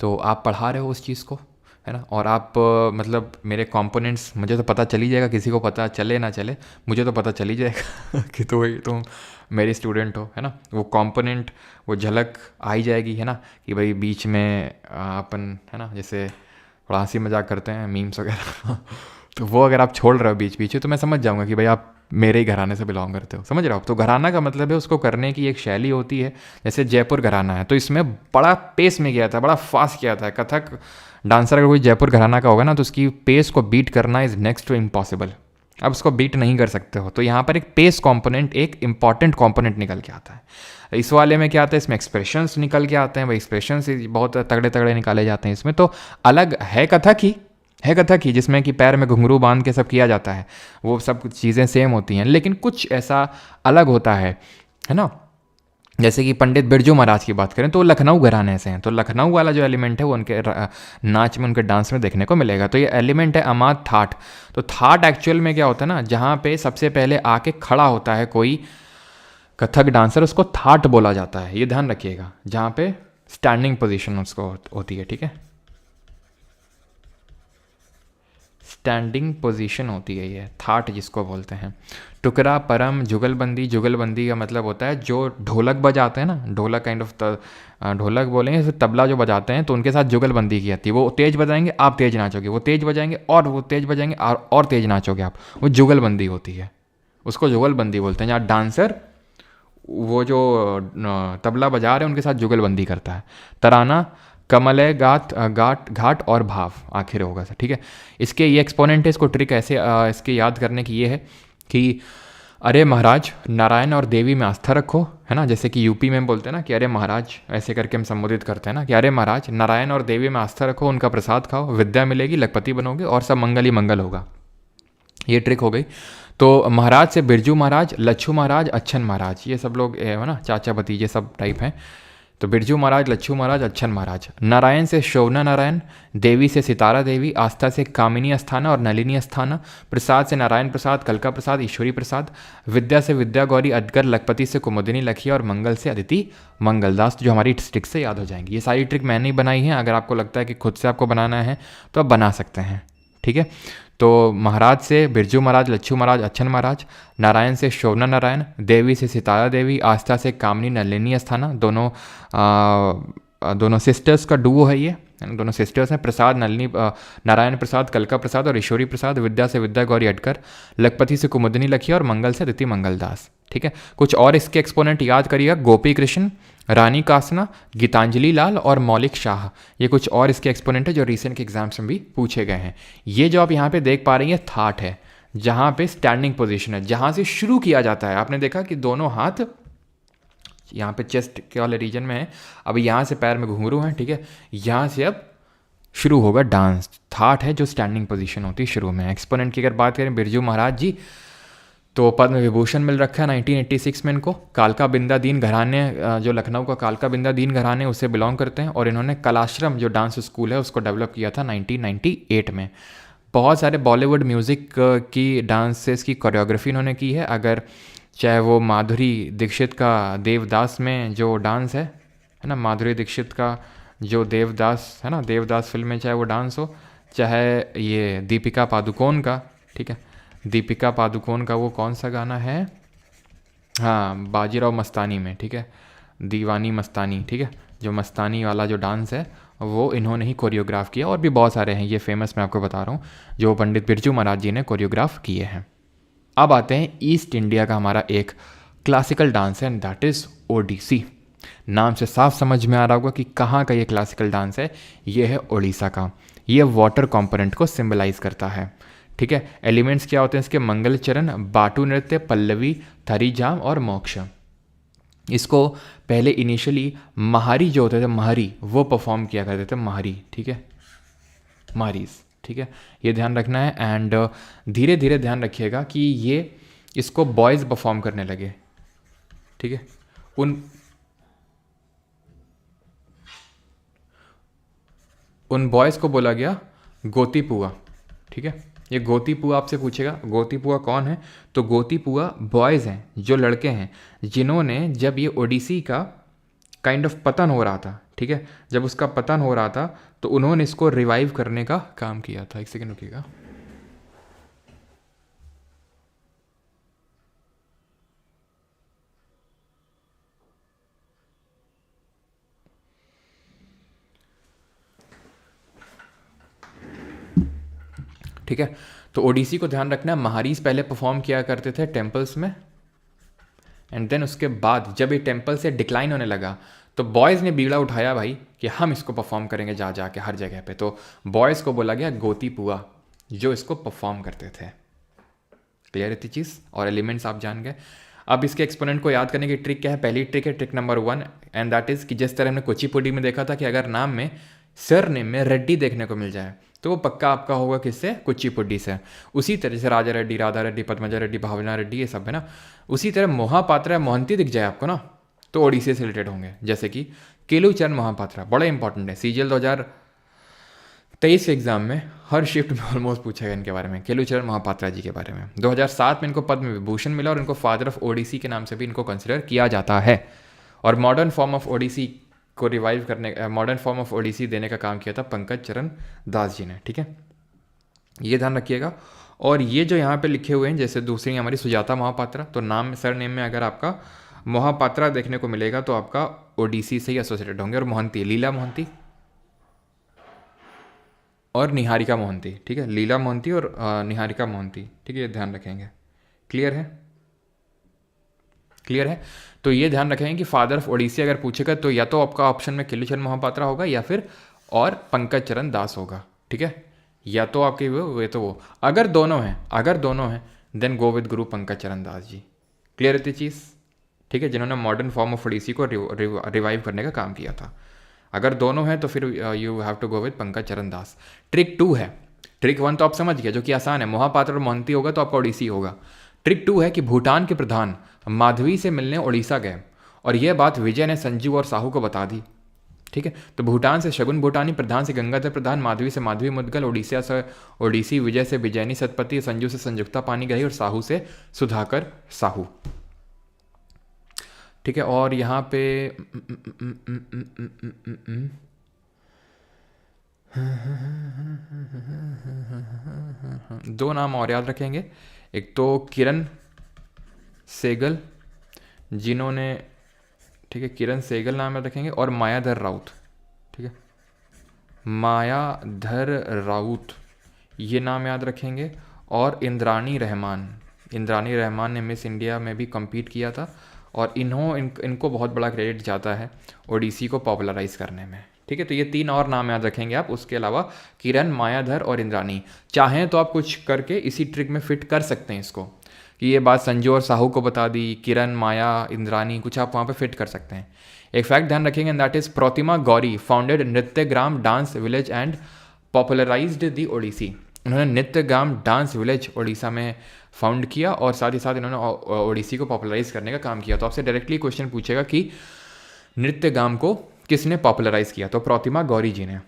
तो आप पढ़ा रहे हो उस चीज़ को, है ना, और आप मतलब मेरे कंपोनेंट्स मुझे तो पता चल ही जाएगा, किसी को पता चले ना चले, मुझे तो पता चल ही जाएगा कि तुम मेरी स्टूडेंट हो, है ना। वो कंपोनेंट, वो झलक आ ही जाएगी, है ना, कि भाई बीच में अपन, है ना, जैसे थोड़ा हंसी मजाक करते हैं, मीम्स वगैरह तो वो अगर आप छोड़ रहे हो बीच बीच में, तो मैं समझ जाऊंगा कि भाई आप मेरे ही घराने से बिलोंग करते हो, समझ रहे हो। तो घराना का मतलब है उसको करने की एक शैली होती है। जैसे जयपुर घराना है, तो इसमें बड़ा पेस में किया था, बड़ा फास्ट किया था। कथक डांसर अगर कोई जयपुर घराना का होगा ना, तो उसकी पेस को बीट करना इज़ नेक्स्ट टू इम्पॉसिबल। अब उसको बीट नहीं कर सकते हो। तो यहाँ पर एक पेस कंपोनेंट, एक इंपॉर्टेंट कंपोनेंट निकल के आता है। इस वाले में क्या आता है, इसमें एक्सप्रेशंस निकल के आते हैं, भाई एक्सप्रेशंस बहुत तगड़े तगड़े निकाले जाते हैं इसमें। तो अलग है कथक ही जिसमें कि पैर में घुंघरू बांध के सब किया जाता है, वो सब चीज़ें सेम होती हैं, लेकिन कुछ ऐसा अलग होता है ना। जैसे कि पंडित बिरजू महाराज की बात करें तो लखनऊ घराने से हैं, तो लखनऊ वाला जो एलिमेंट है वो उनके नाच में, उनके डांस में देखने को मिलेगा। तो ये एलिमेंट है अमाद थाट। तो थाट एक्चुअल में क्या होता है ना, जहाँ पे सबसे पहले आके खड़ा होता है कोई कथक डांसर, उसको थाट बोला जाता है, ये ध्यान रखिएगा, जहाँ पे स्टैंडिंग पोजीशन उसको होती है, ठीक है, स्टैंडिंग पोजीशन होती है, ये थाट जिसको बोलते हैं। टुकड़ा, परम, जुगलबंदी, जुगलबंदी का मतलब होता है जो ढोलक बजाते हैं ना, ढोलक काइंड ऑफ ढोलक बोलेंगे, फिर तबला जो बजाते हैं, तो उनके साथ जुगलबंदी की जाती है। वो तेज बजाएंगे, आप तेज नाचोगे, वो तेज बजाएंगे और वो तेज बजाएंगे और तेज नाचोगे आप, वो जुगलबंदी होती है, उसको जुगलबंदी बोलते हैं। जहाँ डांसर वो जो तबला बजा रहे हैं उनके साथ जुगलबंदी करता है। तराना, कमलय, घाट और भाव आखिर होगा, ठीक है। इसके ये एक्सपोनेंट है, इसको ट्रिक ऐसे इसके याद करने की ये है कि अरे महाराज, नारायण और देवी में आस्था रखो, है ना। जैसे कि यूपी में बोलते हैं ना कि अरे महाराज, ऐसे करके हम संबोधित करते हैं ना कि अरे महाराज, नारायण और देवी में आस्था रखो, उनका प्रसाद खाओ, विद्या मिलेगी, लखपति बनोगे और सब मंगल ही मंगल होगा। ये ट्रिक हो गई। तो महाराज से बिरजू महाराज, लच्छू महाराज, अच्छन महाराज, ये सब लोग है ना, चाचा भतीजे सब टाइप हैं। तो बिरजू महाराज, लच्छू महाराज, अच्छन महाराज। नारायण से शोभना नारायण, देवी से सितारा देवी, आस्था से कामिनी अस्थाना और नलिनी अस्थाना, प्रसाद से नारायण प्रसाद, कलका प्रसाद, ईश्वरी प्रसाद, विद्या से विद्या गौरी अदगर, लखपति से कुमुदिनी लखिया और मंगल से अदिति मंगलदास, जो हमारी ट्रिक से याद हो जाएंगी। ये सारी ट्रिक मैंने ही बनाई है, अगर आपको लगता है कि खुद से आपको बनाना है तो आप बना सकते हैं, ठीक है। तो महाराज से बिरजू महाराज, लच्छू महाराज, अच्छन महाराज, नारायण से शोभना नारायण, देवी से सितारा देवी, आस्था से कामनी नलिनी अस्थाना, दोनों सिस्टर्स का डुओ है ये, दोनों सिस्टर्स हैं। प्रसाद नलिनी, नारायण प्रसाद, कलका प्रसाद और ईश्वरी प्रसाद, विद्या से विद्या गौरी अटकर, लखपति से कुमुदिनी लखिया और मंगल से अदिति मंगलदास, ठीक है। कुछ और इसके एक्सपोनेंट याद करिएगा, गोपी कृष्ण, रानी कासना, गीतांजलि लाल और मौलिक शाह, ये कुछ और इसके एक्सपोनेंट है जो रिसेंट के एग्जाम्स में भी पूछे गए हैं। ये जो आप यहाँ पे देख पा रही हैं थाट है, जहाँ पे स्टैंडिंग पोजीशन है, जहाँ से शुरू किया जाता है। आपने देखा कि दोनों हाथ यहाँ पे चेस्ट के वाले रीजन में है, अब यहाँ से पैर में घुंघरू हैं, ठीक है, यहाँ से अब शुरू होगा डांस। थाट है जो स्टैंडिंग पोजीशन होती है शुरू में। एक्सपोनेंट की अगर बात करें, बिरजू महाराज जी तो पद्म विभूषण मिल रखा है 1986 में इनको। कालका बिंदा दीन घराने, जो लखनऊ का कालका बिंदा दीन घराने उससे बिलोंग करते हैं, और इन्होंने कलाश्रम जो डांस स्कूल है उसको डेवलप किया था 1998 में। बहुत सारे बॉलीवुड म्यूज़िक की डांसेस की कोरियोग्राफी इन्होंने की है। अगर चाहे वो माधुरी दीक्षित का देवदास में जो डांस है ना, माधुरी दीक्षित का जो देवदास है ना, देवदास फिल्म में चाहे वो डांस हो, चाहे ये दीपिका पादुकोण का, ठीक है, दीपिका पादुकोण का वो कौन सा गाना है, हाँ बाजीराव मस्तानी में, ठीक है, दीवानी मस्तानी, ठीक है, जो मस्तानी वाला जो डांस है वो इन्होंने ही कोरियोग्राफ किया। और भी बहुत सारे हैं, ये फेमस मैं आपको बता रहा हूँ, जो पंडित बिरजू महाराज जी ने कोरियोग्राफ किए हैं। अब आते हैं ईस्ट इंडिया का हमारा एक क्लासिकल डांस है, एंड दैट इज़ ओडिसी। नाम से साफ समझ में आ रहा होगा कि कहाँ का ये क्लासिकल डांस है, ये है उड़ीसा का। ये वाटर कंपोनेंट को सिंबलाइज करता है, ठीक है। एलिमेंट्स क्या होते हैं इसके, मंगल चरण, बाटू नृत्य, पल्लवी, थरीजाम और मोक्ष। इसको पहले इनिशियली महारी जो होते थे, महारी, वो परफॉर्म किया करते थे, महारी, ठीक है, महारीज, ठीक है, ये ध्यान रखना है। एंड धीरे धीरे ध्यान रखिएगा कि ये इसको बॉयज़ परफॉर्म करने लगे, ठीक है। उन बॉयज़ को बोला गया गोतीपुआ, ठीक है। ये गोतीपुआ आपसे पूछेगा गोतीपुआ कौन है, तो गोतीपुआ बॉयज़ हैं, जो लड़के हैं जिन्होंने, जब ये ओडिसी का काइंड ऑफ पतन हो रहा था, ठीक है, जब उसका पतन हो रहा था तो उन्होंने इसको रिवाइव करने का काम किया था। एक सेकेंड रुकिएगा। ठीक है, तो ओडिसी को ध्यान रखना, महारीज पहले परफॉर्म किया करते थे टेम्पल्स में, एंड देन उसके बाद जब ये टेम्पल से डिक्लाइन होने लगा तो बॉयज़ ने बीड़ा उठाया भाई कि हम इसको परफॉर्म करेंगे जा जा के हर जगह पे। तो बॉयज़ को बोला गया गोतीपुआ, जो इसको परफॉर्म करते थे। क्लियर है चीज़, और एलिमेंट्स आप जान गए। अब इसके एक्सपोनेंट को याद करने की ट्रिक क्या है, पहली ट्रिक है trick number 1, and that is कि जिस तरह हमने कुचिपुड़ी में देखा था कि अगर नाम में सर नेम में रेड्डी देखने को मिल जाए तो वो पक्का आपका होगा किससे, कुचिपुड़ी से। उसी तरह से राजा रेड्डी, राधा रेड्डी, पद्मजा रेड्डी, भावना रेड्डी, ये सब है ना। उसी तरह मोहापात्रा, मोहंती दिख जाए आपको ना, तो ओडिसी से रिलेटेड होंगे। जैसे कि केलुचरण मोहापात्रा, बड़ा इंपॉर्टेंट है, सीजीएल 2023 के एग्जाम में हर शिफ्ट में ऑलमोस्ट पूछा गया इनके बारे में, केलुचरण मोहापात्रा जी के बारे में। 2007 में इनको पद्म विभूषण मिला, और इनको फादर ऑफ ओडिसी के नाम से भी इनको कंसिडर किया जाता है। और मॉडर्न फॉर्म ऑफ ओडिसी को रिवाइव करने, मॉडर्न फॉर्म ऑफ ओडिसी देने का काम किया था पंकज चरण दास जी ने, ठीक है, ये ध्यान रखिएगा। और ये जो यहाँ पे लिखे हुए हैं, जैसे दूसरी हमारी सुजाता मोहापात्रा, तो नाम सर नेम में अगर आपका मोहापात्रा देखने को मिलेगा तो आपका ओडिसी से ही एसोसिएटेड होंगे। और मोहंती, लीला मोहंती और निहारिका मोहंती, ठीक है, लीला मोहंती और निहारिका मोहंती, ठीक है, ये ध्यान रखेंगे। क्लियर है, क्लियर है। तो ये ध्यान रखेंगे कि फादर ऑफ ओडिसी अगर पूछेगा तो या तो आपका ऑप्शन में केलुचरण मोहापात्रा होगा या फिर और पंकज चरण दास होगा, ठीक है, या तो आपके वो तो वो। अगर दोनों हैं then go with Guru Pankaj Charan Das ji. Clear है चीज़, ठीक है, जिन्होंने मॉडर्न फॉर्म ऑफ ओडिसी को रिवाइव करने का काम किया था। अगर दोनों हैं तो फिर you have to go with Pankaj Charan Das. Trick 2 है, ट्रिक 1 तो आप समझ गए जो कि आसान है, मोहापात्रा और मोहंती होगा तो आपका ओडिसी होगा। ट्रिक 2 है कि भूटान के प्रधान माधवी से मिलने उड़ीसा गए, और यह बात विजय ने संजू और साहू को बता दी, ठीक है। तो भूटान से शगुन भूटानी, प्रधान से गंगाधर प्रधान, माधवी से माधवी मुदगल, उड़ीसा से ओडिसी, विजय से विजयनी सतपति, संजू से संयुक्ता पानीग्राही और साहू से सुधाकर साहू, ठीक है। और यहाँ पे दो नाम और याद रखेंगे, एक तो किरण सेगल जिन्होंने, ठीक है, किरण सेगल नाम याद रखेंगे, और मायाधर राउत, ठीक है, मायाधर राउत ये नाम याद रखेंगे। और इंद्राणी रहमान ने मिस इंडिया में भी कम्पीट किया था, और इनको बहुत बड़ा क्रेडिट जाता है ओडिसी को पॉपुलराइज करने में, ठीक है। तो ये 3 और नाम याद रखेंगे आप, उसके अलावा किरण, मायाधर और इंद्राणी। चाहें तो आप कुछ करके इसी ट्रिक में फिट कर सकते हैं इसको, कि ये बात संजू और साहू को बता दी, किरण, माया, इंद्राणी, कुछ आप वहाँ पे फिट कर सकते हैं। एक फैक्ट ध्यान रखेंगे, and that is Pratima Gauri founded Nrityagram dance village and popularized the Odissi. उन्होंने नृत्यग्राम डांस विलेज ओडिशा में फाउंड किया और साथ ही साथ इन्होंने ओडिसी को पॉपुलराइज करने का काम किया। तो आपसे डायरेक्टली क्वेश्चन पूछेगा कि नृत्य गाम को किसने पॉपुलराइज किया, तो प्रतिमा गौरी जी ने,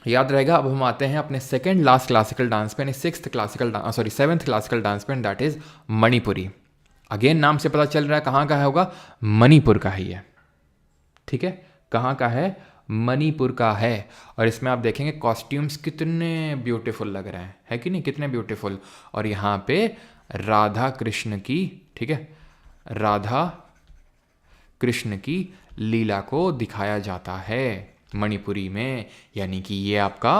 याद रहेगा। अब हम आते हैं अपने सेकंड लास्ट क्लासिकल डांस पे, सेवन्थ क्लासिकल डांस पे, दैट इज मणिपुरी। अगेन नाम से पता चल रहा है कहाँ का है, होगा मणिपुर का ही है, ठीक है, कहाँ का है, मणिपुर का है। और इसमें आप देखेंगे कॉस्ट्यूम्स कितने ब्यूटीफुल लग रहे हैं, है कि नहीं, कितने ब्यूटीफुल। और यहाँ पे राधा कृष्ण की, ठीक है, राधा कृष्ण की लीला को दिखाया जाता है मणिपुरी में, यानी कि ये आपका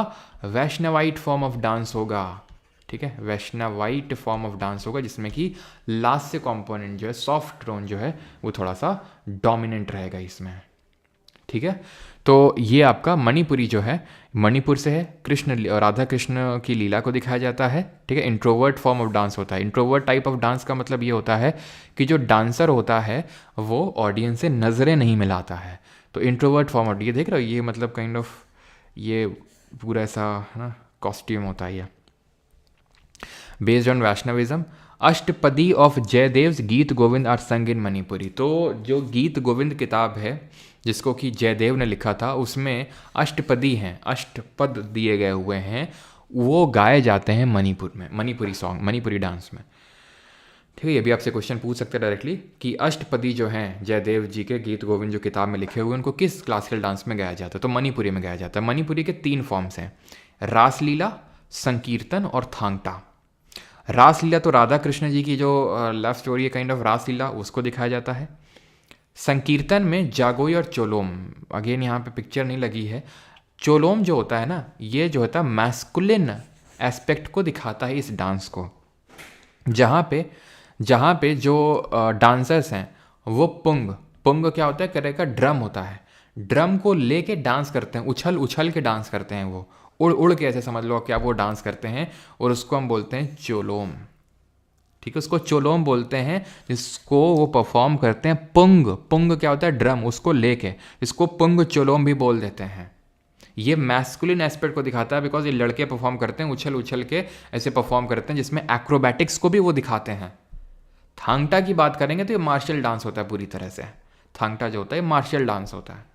वैष्णवाइट फॉर्म ऑफ डांस होगा, ठीक है, वैष्णवाइट फॉर्म ऑफ डांस होगा, जिसमें कि लास्ट से कंपोनेंट जो है, सॉफ्ट टोन जो है, वो थोड़ा सा डोमिनेंट रहेगा इसमें, ठीक है। तो ये आपका मणिपुरी जो है, मणिपुर से है, कृष्ण राधा कृष्ण की लीला को दिखाया जाता है, ठीक है। इंट्रोवर्ट फॉर्म ऑफ डांस होता है। इंट्रोवर्ट टाइप ऑफ डांस का मतलब ये होता है कि जो डांसर होता है वो ऑडियंस से नज़रें नहीं मिलाता है, तो इंट्रोवर्ट फॉर्म ऑफ, ये देख रहे हो, ये मतलब काइंड ऑफ ये पूरा ऐसा है ना कॉस्ट्यूम होता है ये। Based on Vaishnavism, Ashtapadi of जयदेव्स गीत गोविंद आर संग इन मणिपुरी। तो जो गीत गोविंद किताब है जिसको कि जयदेव ने लिखा था, उसमें अष्टपदी हैं, अष्टपद दिए गए हुए हैं, वो गाए जाते हैं मणिपुर में, मणिपुरी सॉन्ग, मणिपुरी डांस में, ठीक है। ये भी आपसे क्वेश्चन पूछ सकते हैं डायरेक्टली कि अष्टपदी जो हैं जयदेव जी के गीत गोविंद जो किताब में लिखे हुए, उनको किस क्लासिकल डांस में गाया जाता है, तो मणिपुरी में गाया जाता है। मणिपुरी के 3 फॉर्म्स हैं, रासलीला, संकीर्तन और थांगटा। रासलीला तो राधा कृष्ण जी की जो लव स्टोरी है, काइंड ऑफ रासलीला, उसको दिखाया जाता है। संकीर्तन में जागोई और चोलोम, अगेन यहाँ पे पिक्चर नहीं लगी है, चोलोम जो होता है ना, ये जो होता है मैस्कुलिन एस्पेक्ट को दिखाता है इस डांस को, जहाँ पे जो डांसर्स हैं वो पुंग, पुंग क्या होता है, करे का ड्रम होता है, ड्रम को लेके डांस करते हैं, उछल उछल के डांस करते हैं, वो उड़ उड़ के, ऐसे समझ लो क्या वो डांस करते हैं, और उसको हम बोलते हैं चोलोम, ठीक है, उसको चोलोम बोलते हैं, जिसको वो परफॉर्म करते हैं पुंग। पुंग क्या होता है, ड्रम, उसको लेके, इसको पुंग चोलोम भी बोल देते हैं। ये मैस्कुलिन एस्पेक्ट को दिखाता है, बिकॉज ये लड़के परफॉर्म करते हैं, उछल उछल के ऐसे परफॉर्म करते हैं, जिसमें एक्रोबैटिक्स को भी वो दिखाते हैं। थांगटा की बात करेंगे तो ये मार्शल डांस होता है पूरी तरह से, थांगटा जो होता है मार्शल डांस होता है,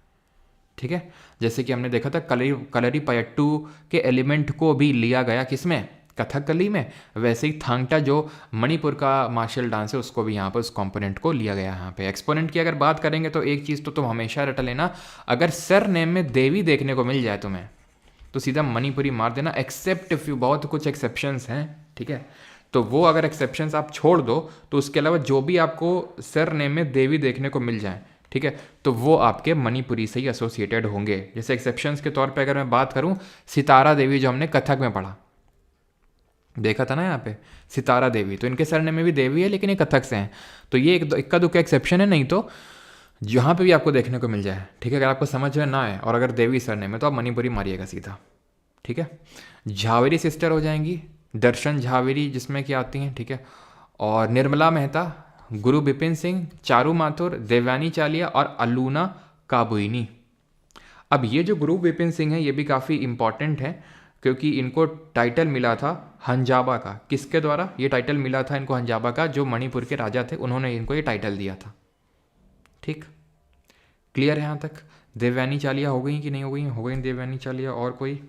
ठीक है। जैसे कि हमने देखा था कलरी पयट्टू के एलिमेंट को भी लिया गया किसमें, कथकली में, वैसे ही थांगटा जो मणिपुर का मार्शल डांस है, उसको भी यहाँ पर उस कंपोनेंट को लिया गया है। यहाँ पे एक्सपोनेंट की अगर बात करेंगे तो एक चीज़ तो तुम हमेशा रट लेना, अगर सर नेम में देवी देखने को मिल जाए तुम्हें, तो सीधा मणिपुरी मार देना, एक्सेप्ट फ्यू, बहुत कुछ एक्सेप्शंस हैं, ठीक है। तो वो अगर एक्सेप्शंस आप छोड़ दो, तो उसके अलावा जो भी आपको सर नेम में देवी देखने को मिल जाए, ठीक है, तो वो आपके मणिपुरी से ही एसोसिएटेड होंगे। जैसे एक्सेप्शंस के तौर पे अगर मैं बात करूं, सितारा देवी जो हमने कथक में पढ़ा, देखा था ना यहाँ पे, सितारा देवी, तो इनके सरनेम में भी देवी है, लेकिन ये कथक से हैं, तो ये एक इक्का दुक्का एक्सेप्शन है, नहीं तो जहाँ पे भी आपको देखने को मिल जाए, ठीक है। अगर आपको समझ में ना आए और अगर देवी सरनेम है तो आप मणिपुरी मारिएगा सीधा, ठीक है। झावेरी सिस्टर हो जाएंगी, दर्शन झावेरी जिसमें क्या आती हैं, ठीक है, और निर्मला मेहता, गुरु बिपिन सिंह, चारू माथुर, देवयानी चालिया और अलूना काबुइनी। अब ये जो गुरु बिपिन सिंह है ये भी काफ़ी इंपॉर्टेंट है, क्योंकि इनको टाइटल मिला था हंजाबा का, किसके द्वारा ये टाइटल मिला था इनको, हंजाबा का, जो मणिपुर के राजा थे, उन्होंने इनको ये टाइटल दिया था, ठीक, क्लियर है यहाँ तक। देवयानी चालिया हो गई कि नहीं हो गई, हो गई देवयानी चालिया, और कोई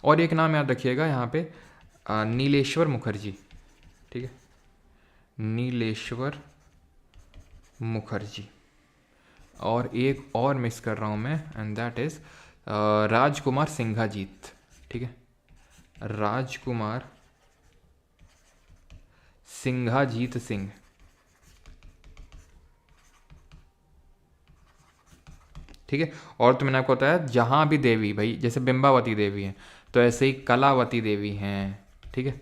और एक नाम याद रखिएगा यहाँ पे, नीलेश्वर मुखर्जी, ठीक है, नीलेश्वर मुखर्जी, और एक और मिस कर रहा हूँ मैं, एंड दैट इज राजकुमार सिंघाजीत, ठीक है, राजकुमार सिंघाजीत सिंह, ठीक है। और तो मैंने आपको बताया जहाँ भी देवी, भाई जैसे बिंबावती देवी हैं तो ऐसे ही कलावती देवी हैं, ठीक है,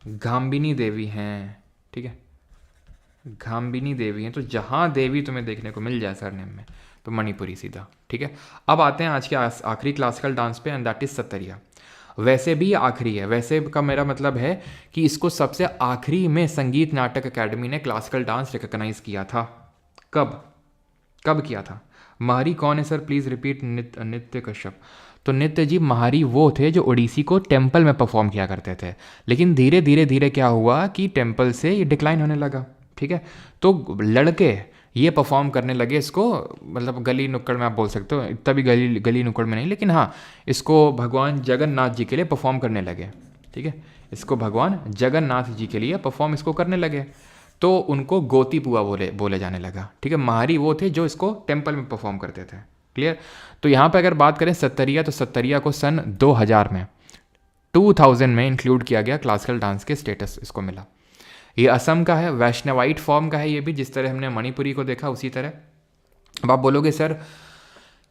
घाम्बिनी देवी हैं, ठीक है, घाम्बिनी देवी हैं, तो जहाँ देवी तुम्हें देखने को मिल जाए सरनेम में तो मणिपुरी सीधा, ठीक है। अब आते हैं आज के आखिरी क्लासिकल डांस पे, एंड दैट इज सत्तरिया। वैसे भी आखिरी है, वैसे का मेरा मतलब है कि इसको सबसे आखिरी में संगीत नाटक अकेडमी ने क्लासिकल डांस रिकॉग्नाइज किया था। कब किया था? महरी कौन है सर, प्लीज़ रिपीट। नित्य कश्यप। तो नित्य जीव महारी वो थे जो ओडिसी को टेम्पल में परफॉर्म किया करते थे, लेकिन धीरे धीरे धीरे क्या हुआ कि टेम्पल से ये डिक्लाइन होने लगा, ठीक है। तो लड़के ये परफॉर्म करने लगे इसको, मतलब गली नुक्कड़ में आप बोल सकते हो, इतना भी गली गली नुक्कड़ में नहीं, लेकिन हाँ इसको भगवान जगन्नाथ जी के लिए परफॉर्म करने लगे, ठीक है। इसको भगवान जगन्नाथ जी के लिए परफॉर्म इसको करने लगे, तो उनको गोती पुआ बोले जाने लगा, ठीक है। महारी वो थे जो इसको टेम्पल में परफॉर्म करते थे, क्लियर। तो यहाँ पे अगर बात करें सत्तरिया, तो सत्तरिया को सन 2000 में 2000 में इंक्लूड किया गया, क्लासिकल डांस के स्टेटस इसको मिला। ये असम का है, वैष्णवाइट फॉर्म का है ये भी, जिस तरह हमने मणिपुरी को देखा उसी तरह। अब आप बोलोगे सर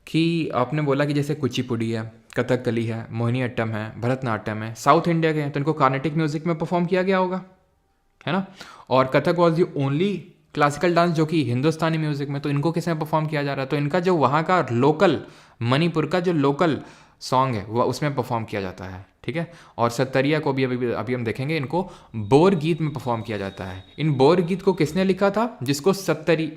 कि आपने बोला कि जैसे कुचिपुड़ी है, कथकली है, मोहिनीअट्टम है, भरतनाट्यम है, साउथ इंडिया के हैं, तो इनको कार्नेटिक म्यूजिक में परफॉर्म किया गया होगा, है ना। और Kathak was the only classical dance जो कि हिंदुस्तानी म्यूजिक में, तो इनको किस में परफॉर्म किया जा रहा है, तो इनका जो वहाँ का लोकल मणिपुर का जो लोकल सॉन्ग है वह उसमें परफॉर्म किया जाता है, ठीक है। और सत्तरिया को भी अभी हम देखेंगे, इनको बोर गीत में परफॉर्म किया जाता है। इन बोर गीत को किसने लिखा था, जिसको सत्तरी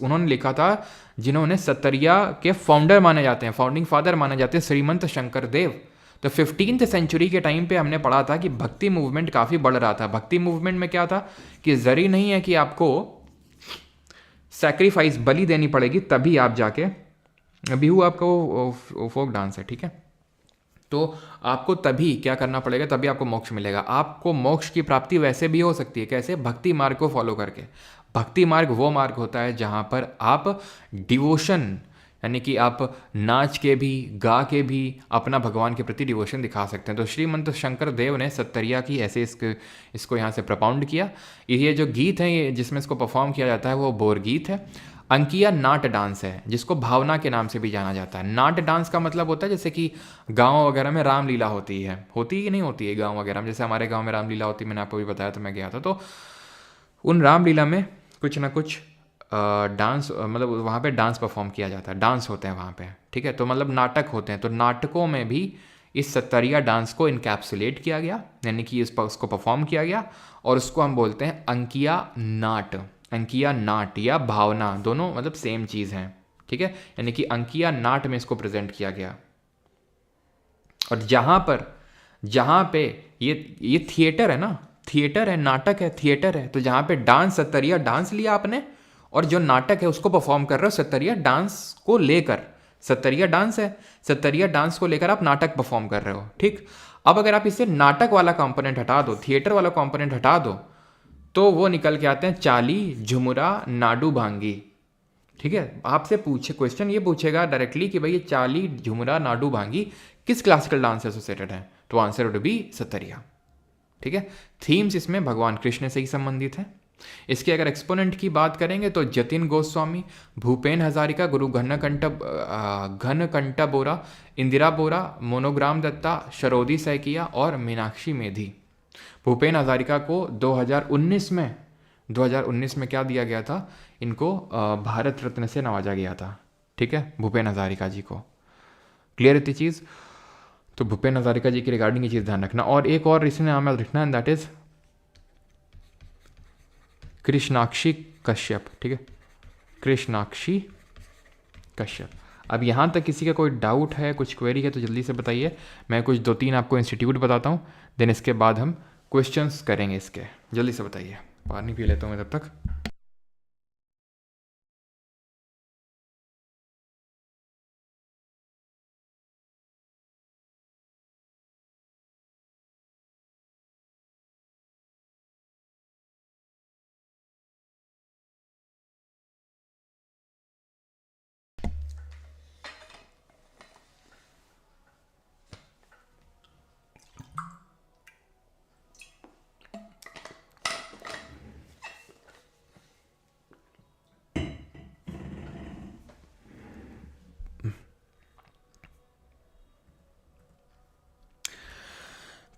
उन्होंने लिखा था, जिन्होंने सत्तरिया के फाउंडर माने जाते हैं, फाउंडिंग फादर माने जाते हैं, श्रीमंत शंकर देव। तो 15th सेंचुरी के टाइम पे हमने पढ़ा था कि भक्ति मूवमेंट काफ़ी बढ़ रहा था। भक्ति मूवमेंट में क्या था कि ज़रूरी नहीं है कि आपको सैक्रिफाइस बलि देनी पड़ेगी तभी आप जाके, बिहू आपका वो फोक डांस है, ठीक है। तो आपको तभी क्या करना पड़ेगा, तभी आपको मोक्ष मिलेगा। आपको मोक्ष की प्राप्ति वैसे भी हो सकती है, कैसे, भक्ति मार्ग को फॉलो करके। भक्ति मार्ग वो मार्ग होता है जहाँ पर आप डिवोशन, यानी कि आप नाच के भी गा के भी अपना भगवान के प्रति डिवोशन दिखा सकते हैं। तो श्रीमंत शंकर देव ने सत्तरिया की ऐसे इसको यहाँ से प्रपाउंड किया। ये जो गीत है, ये जिसमें इसको परफॉर्म किया जाता है वो बोर गीत है। अंकिया नाट डांस है, जिसको भावना के नाम से भी जाना जाता है। नाट डांस का मतलब होता है जैसे कि गाँव वगैरह में रामलीला होती है कि नहीं होती है गाँव वगैरह में, जैसे हमारे गाँव में रामलीला होती है, मैंने आपको भी बताया तो मैं गया था, तो उन रामलीला में कुछ ना कुछ डांस, मतलब वहाँ पे डांस परफॉर्म किया जाता है, डांस होते हैं वहाँ पे, ठीक है। तो मतलब नाटक होते हैं, तो नाटकों में भी इस सत्तरिया डांस को इनकैप्सुलेट किया गया, यानी कि उसको परफॉर्म किया गया, और उसको हम बोलते हैं अंकिया नाट। अंकिया नाट या भावना दोनों मतलब सेम चीज़ हैं, ठीक है। यानी कि अंकिया नाट में इसको प्रेजेंट किया गया। और जहाँ पे ये थिएटर है ना, थिएटर है, नाटक है, थिएटर है, तो जहाँ पे डांस, सत्तरिया डांस लिया आपने, और जो नाटक है उसको परफॉर्म कर रहे हो सत्तरिया डांस को लेकर। सत्तरिया डांस है, सत्तरिया डांस को लेकर आप नाटक परफॉर्म कर रहे हो, ठीक। अब अगर आप इसे नाटक वाला कंपोनेंट हटा दो, थिएटर वाला कंपोनेंट हटा दो, तो वो निकल के आते हैं चाली, झुमुरा, नाडू भांगी, ठीक है। आपसे क्वेश्चन ये पूछेगा डायरेक्टली कि भाई ये चाली, झुमरा, नाडू भांगी किस क्लासिकल डांस से एसोसिएटेड है, तो आंसर वुड बी सत्तरिया, ठीक है। थीम्स इसमें भगवान कृष्ण से ही संबंधित है। इसके अगर एक्सपोनेंट की बात करेंगे तो जतिन गोस्वामी, भूपेन हजारिका, गुरु घनकंठ बोरा, इंदिरा बोरा, मोनोग्राम दत्ता, शरोदी सैकिया और मीनाक्षी मेधी। भूपेन हजारिका को 2019 में क्या दिया गया था, इनको भारत रत्न से नवाजा गया था, ठीक है, भूपेन हजारिका जी को। क्लियर इतनी चीज़। तो भूपेन हजारिका जी की रिगार्डिंग ये चीज़ ध्यान रखना। और एक और इसमें नाम याद रखना है, दैट इज कृष्णाक्षी कश्यप, ठीक है, कृष्णाक्षी कश्यप। अब यहाँ तक किसी का कोई डाउट है, कुछ क्वेरी है तो जल्दी से बताइए। मैं कुछ 2-3 आपको इंस्टीट्यूट बताता हूँ, देन इसके बाद हम क्वेश्चंस करेंगे इसके। जल्दी से बताइए, पानी पी लेता हूँ मैं तब तक।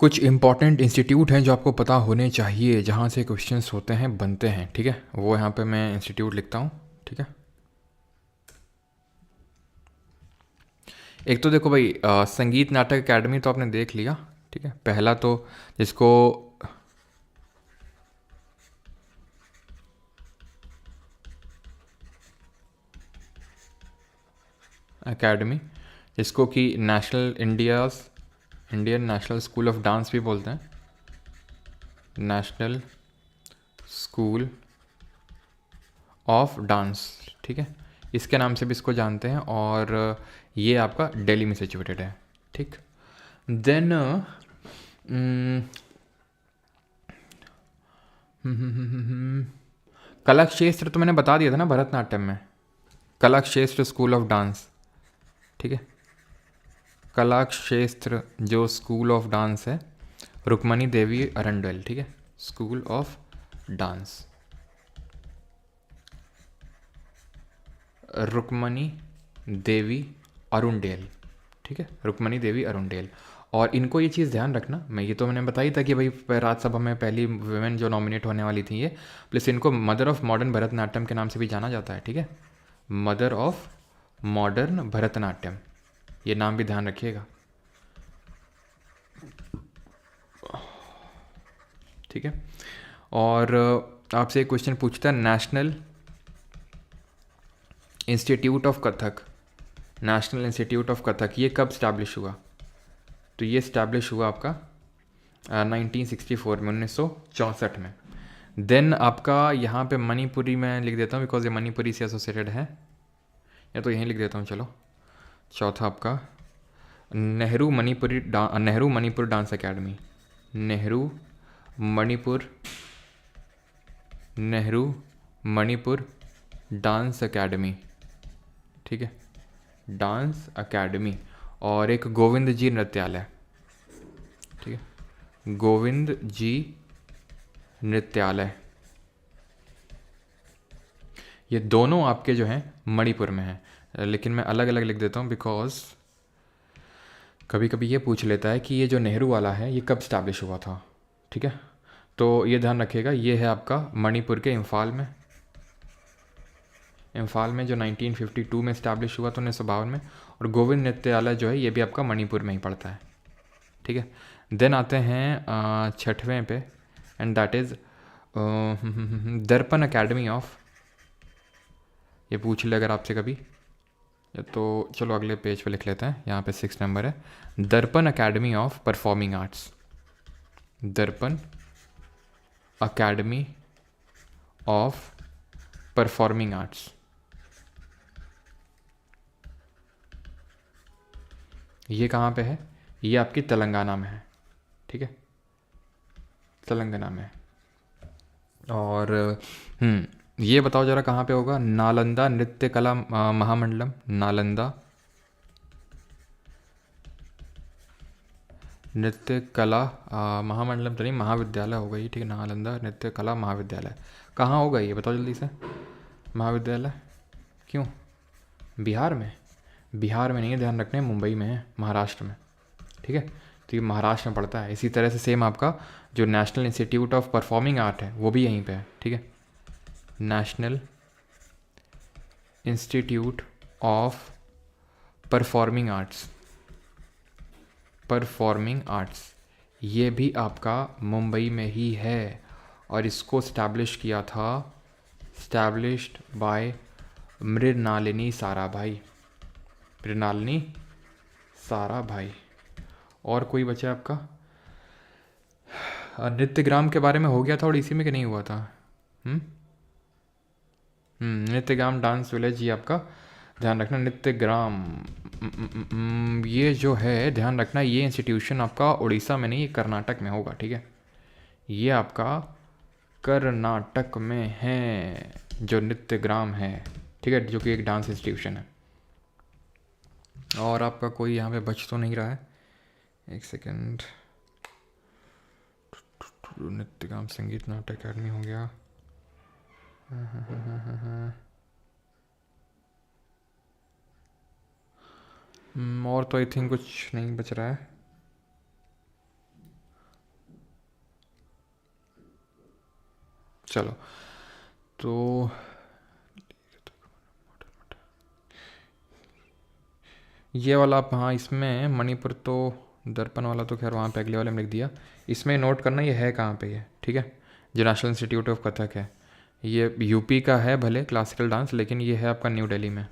कुछ इंपॉर्टेंट इंस्टीट्यूट हैं जो आपको पता होने चाहिए, जहाँ से क्वेश्चंस होते हैं, बनते हैं, ठीक है। वो यहाँ पे मैं इंस्टीट्यूट लिखता हूँ, ठीक है। एक तो देखो भाई, संगीत नाटक एकेडमी तो आपने देख लिया, ठीक है। पहला तो जिसको एकेडमी, इसको कि Indian national school of dance भी बोलते हैं, नेशनल स्कूल ऑफ डांस, ठीक है, इसके नाम से भी इसको जानते हैं। और ये आपका दिल्ली में सिचुएटेड है, ठीक। देन कला क्षेत्र तो मैंने बता दिया था ना भरतनाट्यम में, कला क्षेत्र स्कूल ऑफ डांस, ठीक है। कला क्षेत्र जो स्कूल ऑफ डांस है, रुक्मणी देवी अरंडेल, ठीक है, school of dance, Rukmini Devi Arundale, ठीक है, रुक्मणी देवी अरुणडेल। और इनको ये चीज़ ध्यान रखना, मैं ये तो मैंने बताई था कि भाई राज्यसभा में पहली वुमेन जो नॉमिनेट होने वाली थी ये, प्लस इनको मदर ऑफ मॉडर्न भरतनाट्यम के नाम से भी जाना जाता है, ठीक है, मदर ऑफ मॉडर्न भरतनाट्यम, ये नाम भी ध्यान रखिएगा, ठीक है। और आपसे एक क्वेश्चन पूछता है, national institute of Kathak, national institute of Kathak ये कब स्टैब्लिश हुआ? तो ये स्टैब्लिश हुआ आपका 1964 में, 1964 में। देन आपका यहाँ पे मणिपुरी में लिख देता हूँ बिकॉज ये मणिपुरी से एसोसिएटेड है, या तो यहीं लिख देता हूँ, चलो। चौथा आपका Nehru Manipur dance academy, Nehru Manipur dance academy, ठीक है, डांस एकेडमी। और एक गोविंद जी नृत्यालय, ठीक है, गोविंद जी नृत्यालय, ये दोनों आपके जो हैं मणिपुर में हैं, लेकिन मैं अलग अलग लिख देता हूँ बिकॉज कभी कभी ये पूछ लेता है कि ये जो नेहरू वाला है ये कब स्टैब्लिश हुआ था, ठीक है। तो ये ध्यान रखिएगा, ये है आपका मणिपुर के इम्फाल में जो 1952 में इस्टेब्लिश हुआ था, 1952 में। और गोविंद नृत्यालय जो है ये भी आपका मणिपुर में ही पड़ता है, ठीक है। देन आते हैं छठवें पे, एंड दैट इज़ दर्पण अकेडमी ऑफ, ये पूछ ले अगर आपसे कभी, या तो चलो अगले पेज पे लिख लेते हैं, यहाँ पे 6 नंबर है, दर्पण अकेडमी ऑफ परफॉर्मिंग आर्ट्स, दर्पण अकेडमी ऑफ परफॉर्मिंग आर्ट्स, ये कहाँ पे है? ये आपकी तेलंगाना में है, ठीक है, तेलंगाना में। और ये बताओ जरा कहाँ पे होगा? नालंदा नृत्य कला महामंडलम, नालंदा नृत्य कला महामंडलम तो नहीं, महाविद्यालय होगा ये, ठीक है, नालंदा नृत्य कला महाविद्यालय कहाँ होगा ये बताओ जल्दी से। महाविद्यालय क्यों? बिहार में? बिहार में नहीं है, ध्यान रखना है, मुंबई में है, महाराष्ट्र में, ठीक है। तो ये महाराष्ट्र में पड़ता है। इसी तरह से सेम आपका जो national institute of performing art है वो भी यहीं पे है, ठीक है, national institute of performing arts, ये भी आपका मुंबई में ही है। और इसको स्टैब्लिश किया था, स्टैब्लिश्ड बाय मृणालिनी साराभाई। और कोई बचा आपका? नृत्यग्राम के बारे में हो गया था ओडिसी में कि नहीं हुआ था? नृत्यग्राम डांस विलेज, ये आपका ध्यान रखना। नृत्यग्राम ये जो है ध्यान रखना, ये इंस्टीट्यूशन आपका उड़ीसा में नहीं, कर्नाटक में होगा, ठीक है, ये आपका कर्नाटक में है जो नृत्यग्राम है, ठीक है, जो कि एक डांस इंस्टीट्यूशन है। और आपका कोई यहाँ पे बच तो नहीं रहा है, एक सेकेंड, नृत्यग्राम संगीत नाटक अकादमी हो गया, और तो आई थिंक कुछ नहीं बच रहा है। चलो तो ये वाला आप, हाँ इसमें मणिपुर तो दर्पण वाला तो खैर वहाँ पे अगले वाले में लिख दिया, इसमें नोट करना ये है कहाँ पे ये, ठीक है, जो नेशनल इंस्टीट्यूट ऑफ कथक है ये यूपी का है भले क्लासिकल डांस, लेकिन ये है आपका न्यू दिल्ली में,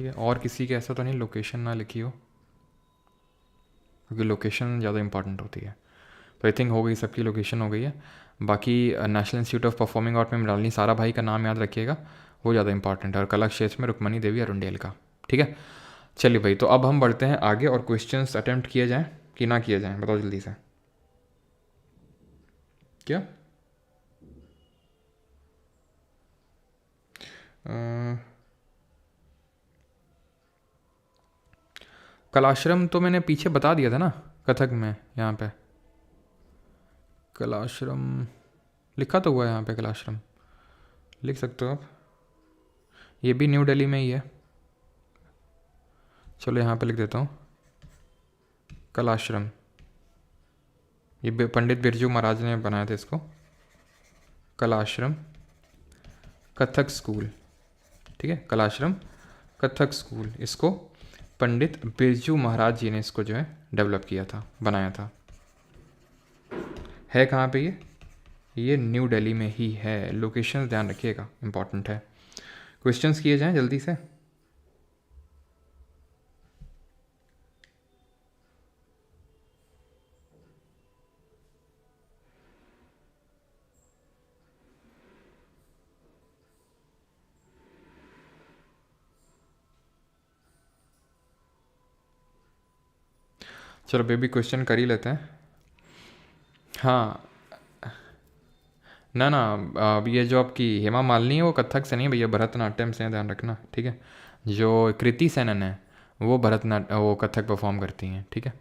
ठीक है, और किसी के ऐसा तो नहीं लोकेशन ना लिखी हो, क्योंकि लोकेशन ज़्यादा इंपॉर्टेंट होती है। तो आई थिंक हो गई, सबकी लोकेशन हो गई है। बाकी national institute of performing art में डालनी सारा भाई का नाम याद रखिएगा, वो ज़्यादा इंपॉर्टेंट है, और कला क्षेत्र में रुक्मणी देवी अरुंडेल का। ठीक है, चलिए भाई, तो अब हम बढ़ते हैं आगे और क्वेश्चंस अटेम्प्ट किए जाएँ कि ना किए जाएँ, बताओ जल्दी से। क्या कलाश्रम तो मैंने पीछे बता दिया था ना कथक में, यहाँ पे कलाश्रम लिखा तो हुआ है, यहाँ पे कलाश्रम लिख सकते हो आप, ये भी न्यू दिल्ली में ही है। चलो यहाँ पे लिख देता हूँ कलाश्रम, ये पंडित बिरजू महाराज ने बनाया था इसको, कलाश्रम कथक स्कूल। ठीक है, कलाश्रम कथक स्कूल, इसको पंडित बिरजू महाराज जी ने इसको जो है डेवलप किया था, बनाया था। है कहाँ पे ये न्यू दिल्ली में ही है। लोकेशन ध्यान रखिएगा, इंपॉर्टेंट है। क्वेश्चंस किए जाएं जल्दी से। चलो बेबी, क्वेश्चन कर ही लेते हैं। हाँ, ना ना, अब ये जो आपकी हेमा मालिनी है वो कथक से नहीं है भैया, भरतनाट्यम से है, ध्यान रखना। ठीक है, जो कृति सेनन है वो वो कथक परफॉर्म करती हैं। ठीक है,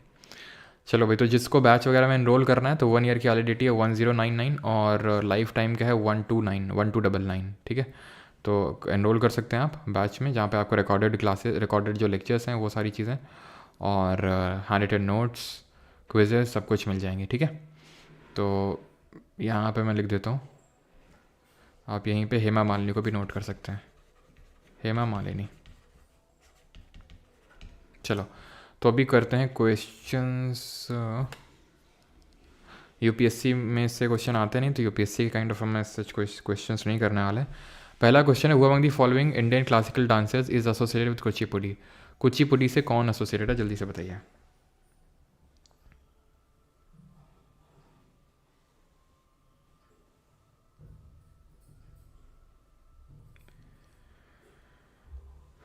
चलो भाई, तो जिसको बैच वगैरह में एनरोल करना है तो 1 ईयर की वैलिडिटी है 1099, और लाइफ टाइम का है 1299। ठीक है, तो एनरोल कर सकते हैं आप बैच में, जहाँ पे आपको रिकॉर्डेड क्लासेस, रिकॉर्डेड जो लेक्चर्स हैं वो सारी चीज़ें, और हैंड रिटन नोट्स, क्विजेज, सब कुछ मिल जाएंगे। ठीक है, तो यहाँ पे मैं लिख देता हूँ, आप यहीं पे हेमा मालिनी को भी नोट कर सकते हैं, हेमा मालिनी। चलो, तो अभी करते हैं क्वेश्चंस। यूपीएससी में से क्वेश्चन आते नहीं, तो यूपीएससी के काइंड ऑफ हम सच क्वेश्चंस नहीं करने वाले। पहला क्वेश्चन है, who among the following Indian classical dancers is associated with Kuchipudi. Kuchipudi से कौन एसोसिएटेड है, जल्दी से बताइए।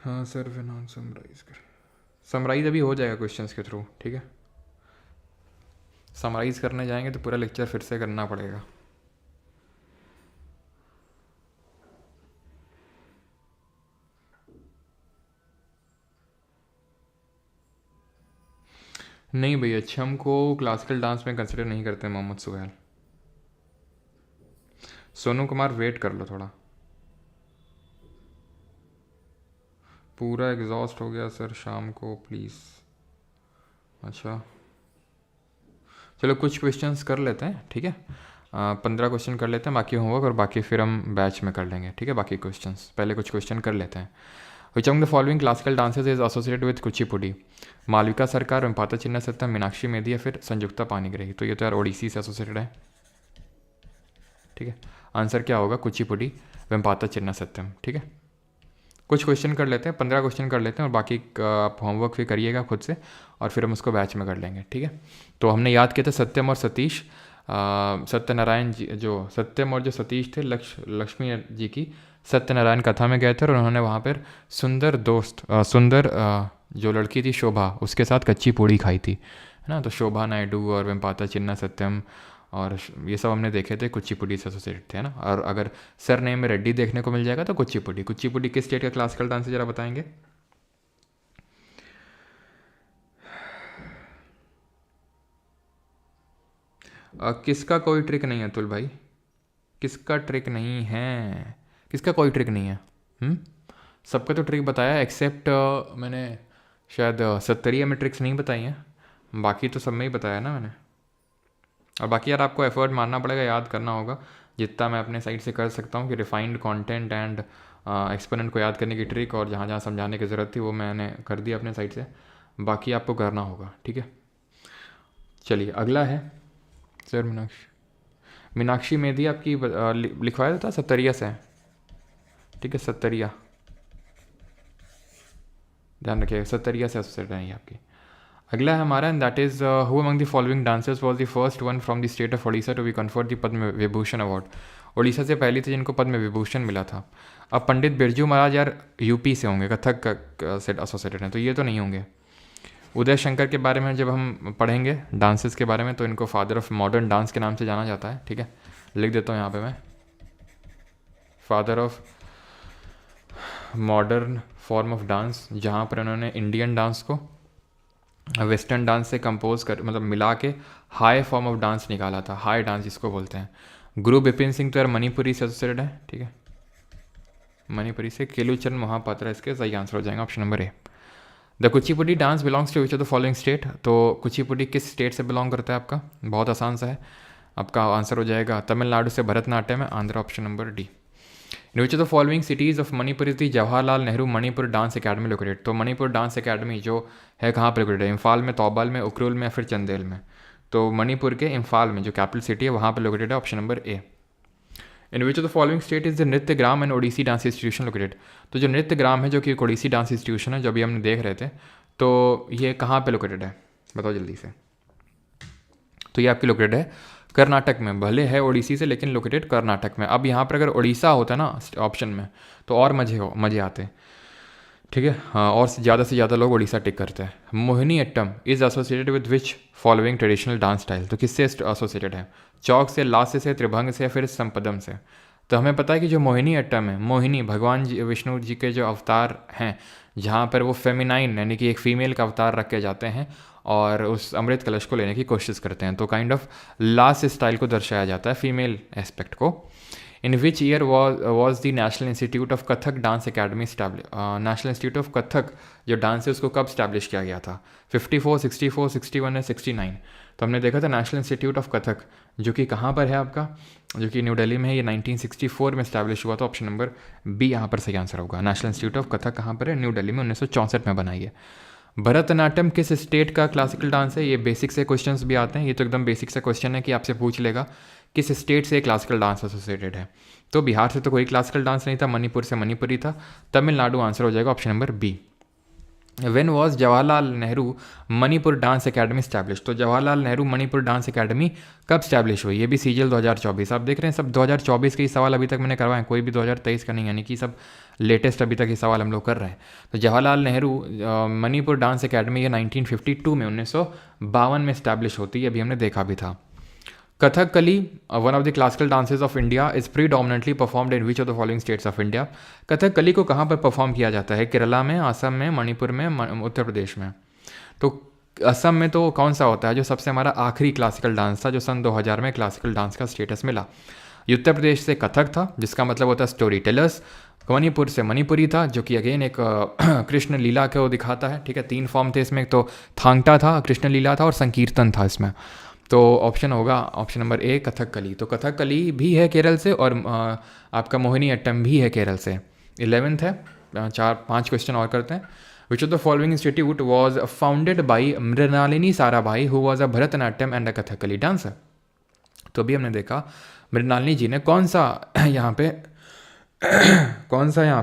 हाँ सर, फिर समराइज कर, समराइज अभी हो जाएगा क्वेश्चंस के थ्रू। ठीक है, समराइज करने जाएंगे तो पूरा लेक्चर फिर से करना पड़ेगा। नहीं भैया, छम को क्लासिकल डांस में कंसिडर नहीं करते मोहम्मद सुहैल। सोनू कुमार, वेट कर लो थोड़ा, पूरा एग्जॉस्ट हो गया सर शाम को, प्लीज़। अच्छा, चलो कुछ क्वेश्चंस कर लेते हैं। ठीक है, 15 क्वेश्चन कर लेते हैं, बाकी होमवर्क, और बाकी फिर हम बैच में कर लेंगे। ठीक है, बाकी क्वेश्चंस पहले कुछ क्वेश्चन कर लेते हैं। Which among the following classical dances is associated with Kuchipudi. Malavika Sarkar, Vempati चिन्ना सत्यम, मीनाक्षी मेदी, या फिर संयुक्ता पानीग्राही। तो ये तो यार ओडिसी से एसोसिएटेड है। ठीक है, आंसर क्या होगा, कुचिपुड़ी, वेम्पाता चिन्ना सत्यम। ठीक है, कुछ क्वेश्चन कर लेते हैं, 15 क्वेश्चन कर लेते हैं, और बाकी आप होमवर्क भी करिएगा खुद से, और फिर हम उसको बैच में कर लेंगे। ठीक है, तो हमने याद किया था सत्यम और सतीश, सत्यनारायण जी, जो सत्यम और जो सतीश थे लक्ष्मी जी की सत्यनारायण कथा में गए थे, और उन्होंने वहाँ पर सुंदर दोस्त, सुंदर जो लड़की थी शोभा, उसके साथ कच्ची पूड़ी खाई थी, है ना। तो शोभा नायडू और वेम्पाता चिन्ना सत्यम और ये सब हमने देखे थे, कुचिपुड़ी से एसोसिएटेड थे, ना। और अगर सर नेम में रेड्डी देखने को मिल जाएगा तो कुचिपुड़ी। कुचिपुड़ी किस स्टेट का क्लासिकल डांस है, जरा बताएंगे। किसका कोई ट्रिक नहीं है अतुल भाई, किसका ट्रिक नहीं है, किसका कोई ट्रिक नहीं है। सबका तो ट्रिक बताया, एक्सेप्ट मैंने शायद सत्तरिया में ट्रिक्स नहीं बताई हैं, बाकी तो सब में ही बताया ना मैंने। और बाकी यार आपको एफर्ट मारना पड़ेगा, याद करना होगा जितना मैं अपने साइड से कर सकता हूँ, कि रिफाइंड कंटेंट एंड एक्सपोनेंट को याद करने की ट्रिक, और जहाँ जहाँ समझाने की ज़रूरत थी वो मैंने कर दिया अपने साइड से, बाकी आपको करना होगा। ठीक है, चलिए अगला है सर मीनाक्षी मेदी आपकी लिखवाया था सत्तरिया से। ठीक है, सत्तरिया। ध्यान रखिएगा, सत्तरिया से एसोसिएटेड है ये आपकी। अगला है हमारा, and that is who among the following dancers was the first one from the state of Odisha to be conferred the Padma Vibhushan award. Odisha से पहली थी जिनको पद्म विभूषण मिला था। अब पंडित बिरजू महाराज यार यूपी से होंगे, कथक से एसोसिएटेड हैं, तो ये तो नहीं होंगे। उदय शंकर के बारे में जब हम पढ़ेंगे डांसेस के बारे में, तो इनको फादर ऑफ मॉडर्न डांस के नाम से जाना जाता है, ठीक है। लिख देता हूँ यहाँ पे मैं, father of modern form of dance, जहाँ पर उन्होंने इंडियन डांस को वेस्टर्न डांस से कंपोज कर, मतलब मिला के हाई फॉर्म ऑफ डांस निकाला था, हाई डांस जिसको बोलते हैं। गुरु बिपिन सिंह तो यार मणिपुरी से एसोसिएटेड है, ठीक है, मणिपुरी से। केलुचरण महापात्रा इसके सही आंसर हो जाएगा, option number A. The Kuchipudi dance belongs to which of the following state. तो कुचिपुड़ी किस स्टेट से बिलोंग करता है आपका, बहुत आसान सा है, आपका आंसर हो जाएगा तमिलनाडु से भरतनाट्यम है, Andhra, option number D. In which of the following cities of Manipur is the Jawaharlal Nehru Manipur dance academy located. तो मणिपुर डांस अकेडमी जो है कहाँ पर लोकेटेड है, इम्फाल में, तौबाल में, उकरूल में या फिर चंदेल में। तो मणिपुर के इम्फाल में जो कैपिटल सिटी है वहाँ पर लोकेटेड है, option number A. In which of the following state is the Nritya Gram and Odissi dance institution located. तो जो नृत्य ग्राम है जो कि एक ओडिसी डांस इंस्टीट्यूशन है, जो अभी हमने देख रहे थे, तो ये कहाँ पे लोकेटेड है, बताओ जल्दी से। तो ये आपकी लोकेटेड है कर्नाटक में, भले है ओडिसी से लेकिन लोकेटेड कर्नाटक में। अब यहाँ पर अगर उड़ीसा होता ना ऑप्शन में तो और मजे आते, ठीक है। हाँ, और ज़्यादा से ज़्यादा लोग उड़ीसा टिक करते हैं। Mohini Attam is associated with which following traditional dance style. तो किससे एसोसिएटेड है, चौक से, लास्य से, त्रिभंग से या फिर संपदम से। तो हमें पता है कि जो मोहिनी अट्टम है, मोहिनी भगवान विष्णु जी के जो अवतार हैं, जहाँ पर वो फेमिनाइन यानी कि एक फीमेल का अवतार रखे जाते हैं और उस अमृत कलश को लेने की कोशिश करते हैं, तो काइंड ऑफ लास्ट स्टाइल को दर्शाया जाता है, फीमेल एस्पेक्ट को। In which year was the national institute of Kathak dance academy establish. National institute of Kathak जो डांस है उसको कब स्टैब्लिश किया गया था, 54, 64, 61 या 69। तो हमने देखा था नेशनल इंस्टीट्यूट ऑफ कथक जो कि कहाँ पर है आपका, जो कि न्यू दिल्ली में है, ये 1964 में स्टैब्लिश हुआ था, ऑप्शन नंबर बी यहाँ पर सही आंसर होगा। नेशनल इंस्टीट्यूट ऑफ कथक कहाँ पर है, न्यू दिल्ली में, 1964 में बनाई है। भरतनाट्यम किस स्टेट का क्लासिकल डांस है, ये बेसिक से क्वेश्चंस भी आते हैं, ये तो एकदम बेसिक से क्वेश्चन है कि आपसे पूछ लेगा किस स्टेट से क्लासिकल डांस एसोसिएटेड है। तो बिहार से तो कोई क्लासिकल डांस नहीं था, मणिपुर से मणिपुरी था, तमिलनाडु आंसर हो जाएगा, option number B. When was Jawaharlal Nehru Manipur dance academy establish. तो जवाहरलाल नेहरू मणिपुर डांस अकेडमी कब स्टैब्लिश हुई, ये भी सीजीएल 2024। आप देख रहे हैं सब 2024 के ही सवाल अभी तक मैंने करवाए, कोई भी 2023 का नहीं, यानी कि सब लेटेस्ट अभी तक ये सवाल हम लोग कर रहे हैं। तो जवाहरलाल नेहरू मणिपुर डांस अकेडमी ये 1952 में 1952 में स्टैब्लिश होती है, अभी हमने देखा भी था। Kathakali one of the classical dances of India is predominantly performed in which of the following states of India. Kathakali को कहाँ पर परफॉर्म किया जाता है, केरला में, असम में, मणिपुर में, उत्तर प्रदेश में। तो असम में तो कौन सा होता है, जो सबसे हमारा आखिरी क्लासिकल डांस था, जो सन 2000 में क्लासिकल डांस का स्टेटस मिला। उत्तर प्रदेश से कथक था, जिसका मतलब होता है स्टोरी टेलर्स। मणिपुर से मणिपुरी था, जो कि अगेन एक कृष्ण लीला को दिखाता है, ठीक है। 3 फॉर्म थे इसमें, एक तो थांगटा था, कृष्ण लीला था और संकीर्तन था इसमें। तो ऑप्शन होगा ऑप्शन नंबर ए कथकली। तो कथकली भी है केरल से और आपका मोहिनी अट्टम भी है केरल से। 11th है, 4-5 क्वेश्चन और करते हैं। विच of the following institute was founded by Mrinalini Sarabhai who was a Bharatanatyam and a Kathakali dancer. तो अभी हमने देखा मृणालिनी जी ने कौन सा यहाँ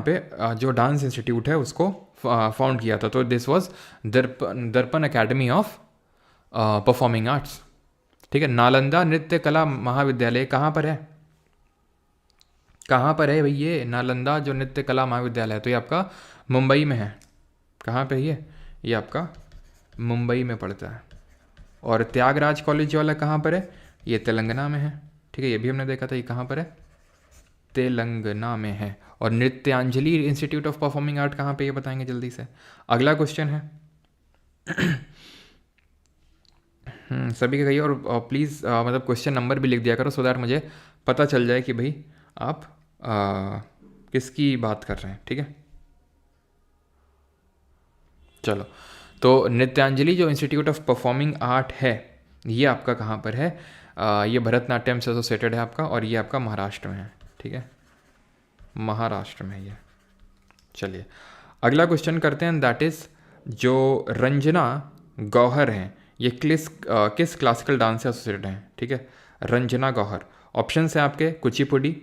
पे जो डांस इंस्टीट्यूट है उसको फाउंड किया था। तो दिस वॉज दर्पण अकेडमी ऑफ परफॉर्मिंग आर्ट्स, ठीक है। नालंदा नृत्य कला महाविद्यालय कहाँ पर है, कहाँ पर है भाई ये नालंदा जो नृत्य कला महाविद्यालय है, तो ये आपका मुंबई में है। कहाँ पे ये आपका मुंबई में पड़ता है। और त्यागराज कॉलेज वाला कहाँ पर है, ये तेलंगाना में है, ठीक है। ये भी हमने देखा था, ये कहाँ पर है, तेलंगाना में है। और Nrityanjali institute of performing art कहाँ पे, ये बताएंगे जल्दी से। अगला क्वेश्चन है सभी का कहिए, और प्लीज़ मतलब क्वेश्चन नंबर भी लिख दिया करो, सो दैट मुझे पता चल जाए कि भाई आप किसकी बात कर रहे हैं, ठीक है। चलो, तो नृत्यांजलि जो इंस्टीट्यूट ऑफ परफॉर्मिंग आर्ट है ये आपका कहाँ पर है, ये भरतनाट्यम से एसोसिएटेड है आपका, और ये आपका महाराष्ट्र में है, ठीक है, महाराष्ट्र में ये। चलिए अगला क्वेश्चन करते हैं, दैट इज़ जो रंजना गौहर हैं ये किस क्लासिकल डांस से एसोसिएटेड हैं, ठीक है। रंजना गौहर, ऑप्शन है आपके कुचिपुड़ी,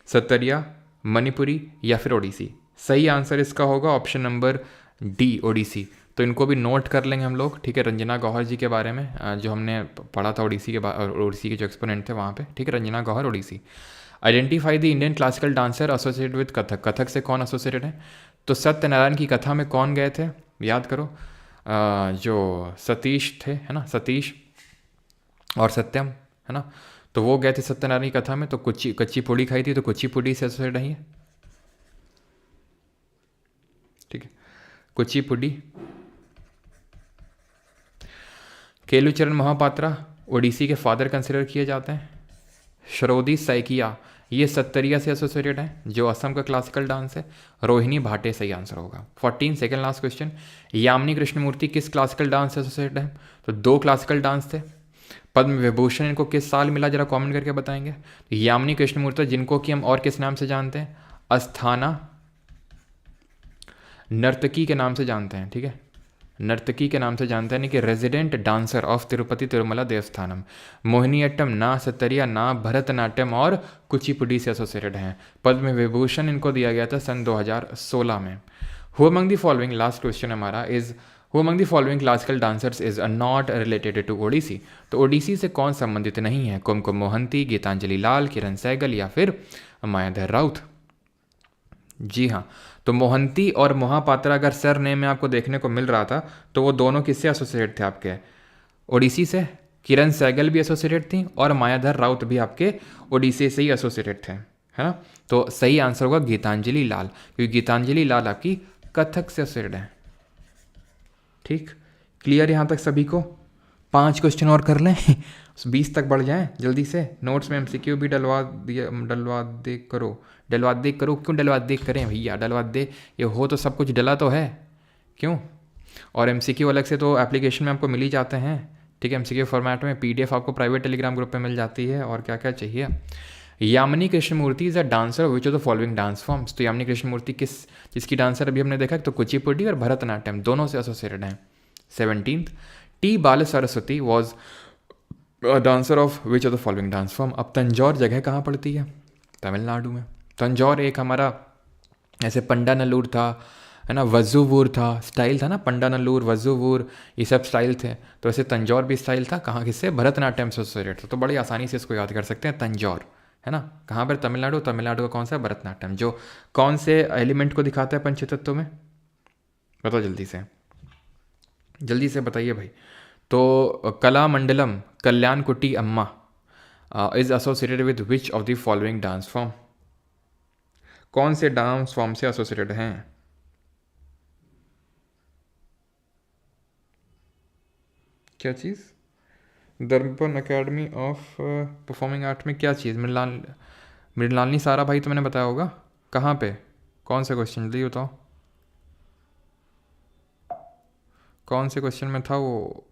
सत्तरिया, मणिपुरी या फिर ओडिसी। सही आंसर इसका होगा ऑप्शन नंबर डी ओडिसी। तो इनको भी नोट कर लेंगे हम लोग, ठीक है, रंजना गौहर जी के बारे में, जो हमने पढ़ा था ओडिसी के ओडिसी के जो एक्सपोनेंट थे वहाँ पे, ठीक है, Ranjana Gauhar Odissi. Identify the Indian classical dancer associated with Kathak. Kathak से कौन एसोसिएटेड है? तो सत्यनारायण की कथा में कौन गए थे, याद करो, जो सतीश थे, है ना, सतीश और सत्यम, है ना, तो वो गए थे सत्यनारायण की कथा में। तो कच्ची पूड़ी खाई थी, तो कुचिपुड़ी से एसोसिएटेड है, ठीक है, कुचिपुड़ी। केलुचरण महापात्रा ओडिसी के फादर कंसिडर किए जाते हैं। शरोदी सैकिया ये सत्तरिया से एसोसिएटेड है, जो असम का क्लासिकल डांस है। रोहिणी भाटे सही आंसर होगा। 14 second last question, Yamini Krishnamurthy किस क्लासिकल डांस से एसोसिएटेड है? तो 2 क्लासिकल डांस थे। पद्म विभूषण इनको किस साल मिला, जरा कमेंट करके बताएंगे। तो यामिनी कृष्णमूर्ति जिनको कि हम और किस नाम से जानते हैं, अस्थाना नर्तकी के नाम से जानते हैं, ठीक है, नर्तकी के नाम से जानते हैं, यानी कि resident dancer of Tirupati Tirumala Devasthanam. Mohiniyattam ना सत्तरिया ना भरतनाट्यम और कुचिपुड़ी से एसोसिएटेड हैं। पद्म विभूषण इनको दिया गया था सन 2016 में। Who among the following, last question हमारा is who among the following classical dancers is not related to Odissi. तो ओडिसी से कौन संबंधित नहीं है? कुमकुम मोहंती, गीतांजलि लाल, किरण सहगल या फिर मायाधर राउत। जी हाँ, तो मोहंती और महापात्रा अगर सर नेम में आपको देखने को मिल रहा था तो वो दोनों किससे एसोसिएटेड थे आपके? ओडिसी से। किरण सहगल भी एसोसिएटेड थी और मायाधर राउत भी आपके ओडिसी से ही एसोसिएटेड थे, है ना। तो सही आंसर होगा गीतांजलि लाल, क्योंकि गीतांजलि लाल आपकी कथक से एसोसिएटेड है। ठीक, क्लियर यहाँ तक सभी को? 5 क्वेश्चन और कर लें 20 तक बढ़ जाएं जल्दी से। नोट्स में एमसीक्यू भी डलवा दे करो। क्यों डलवा दे करें भैया, डलवा दे, ये हो तो सब कुछ डला तो है, क्यों? और एमसीक्यू अलग से तो एप्लीकेशन में आपको मिल ही जाते हैं, ठीक है, एमसीक्यू फॉर्मेट में। पीडीएफ आपको प्राइवेट टेलीग्राम ग्रुप पे मिल जाती है, और क्या क्या चाहिए। Yamini Krishnamurthy is a dancer which of the following dance forms. तो यामिनी कृष्णमूर्ति जिसकी डांसर अभी हमने देखा, तो कुचिपुड़ी और भरतनाट्यम दोनों से एसोसिएटेड हैं। 17th, टी बाल Saraswati was dancer of which of the following dance form. अब तंजौर जगह कहाँ पड़ती है? तमिलनाडु में। तंजौर एक हमारा ऐसे पंडानल्लूर था, है ना, वज्जुवूर था, स्टाइल था ना, पंडानल्लूर वज्जुवूर ये सब स्टाइल थे। तो ऐसे तंजौर भी स्टाइल था, कहाँ, किससे? भरतनाट्यम से एसोसिएटेड था। तो बड़ी आसानी से इसको याद कर सकते हैं, तंजौर, है ना, कहाँ पर? तमिलनाडु। तमिलनाडु का कौन सा? भरतनाट्यम, जो कौन से एलिमेंट को दिखाता है पंचतत्व में? बताओ जल्दी से बताइए भाई। तो कलामंडलम कल्याणकुटी अम्मा is associated with which of the following dance form? कौन से डांस फॉर्म से एसोसिएटेड हैं? क्या चीज़? दर्पण अकेडमी ऑफ परफॉर्मिंग आर्ट में क्या चीज़? मृणालिनी सारा भाई तो मैंने बताया होगा। कहाँ पे? कौन सा क्वेश्चन, जल्दी बताओ, कौन से क्वेश्चन में था वो?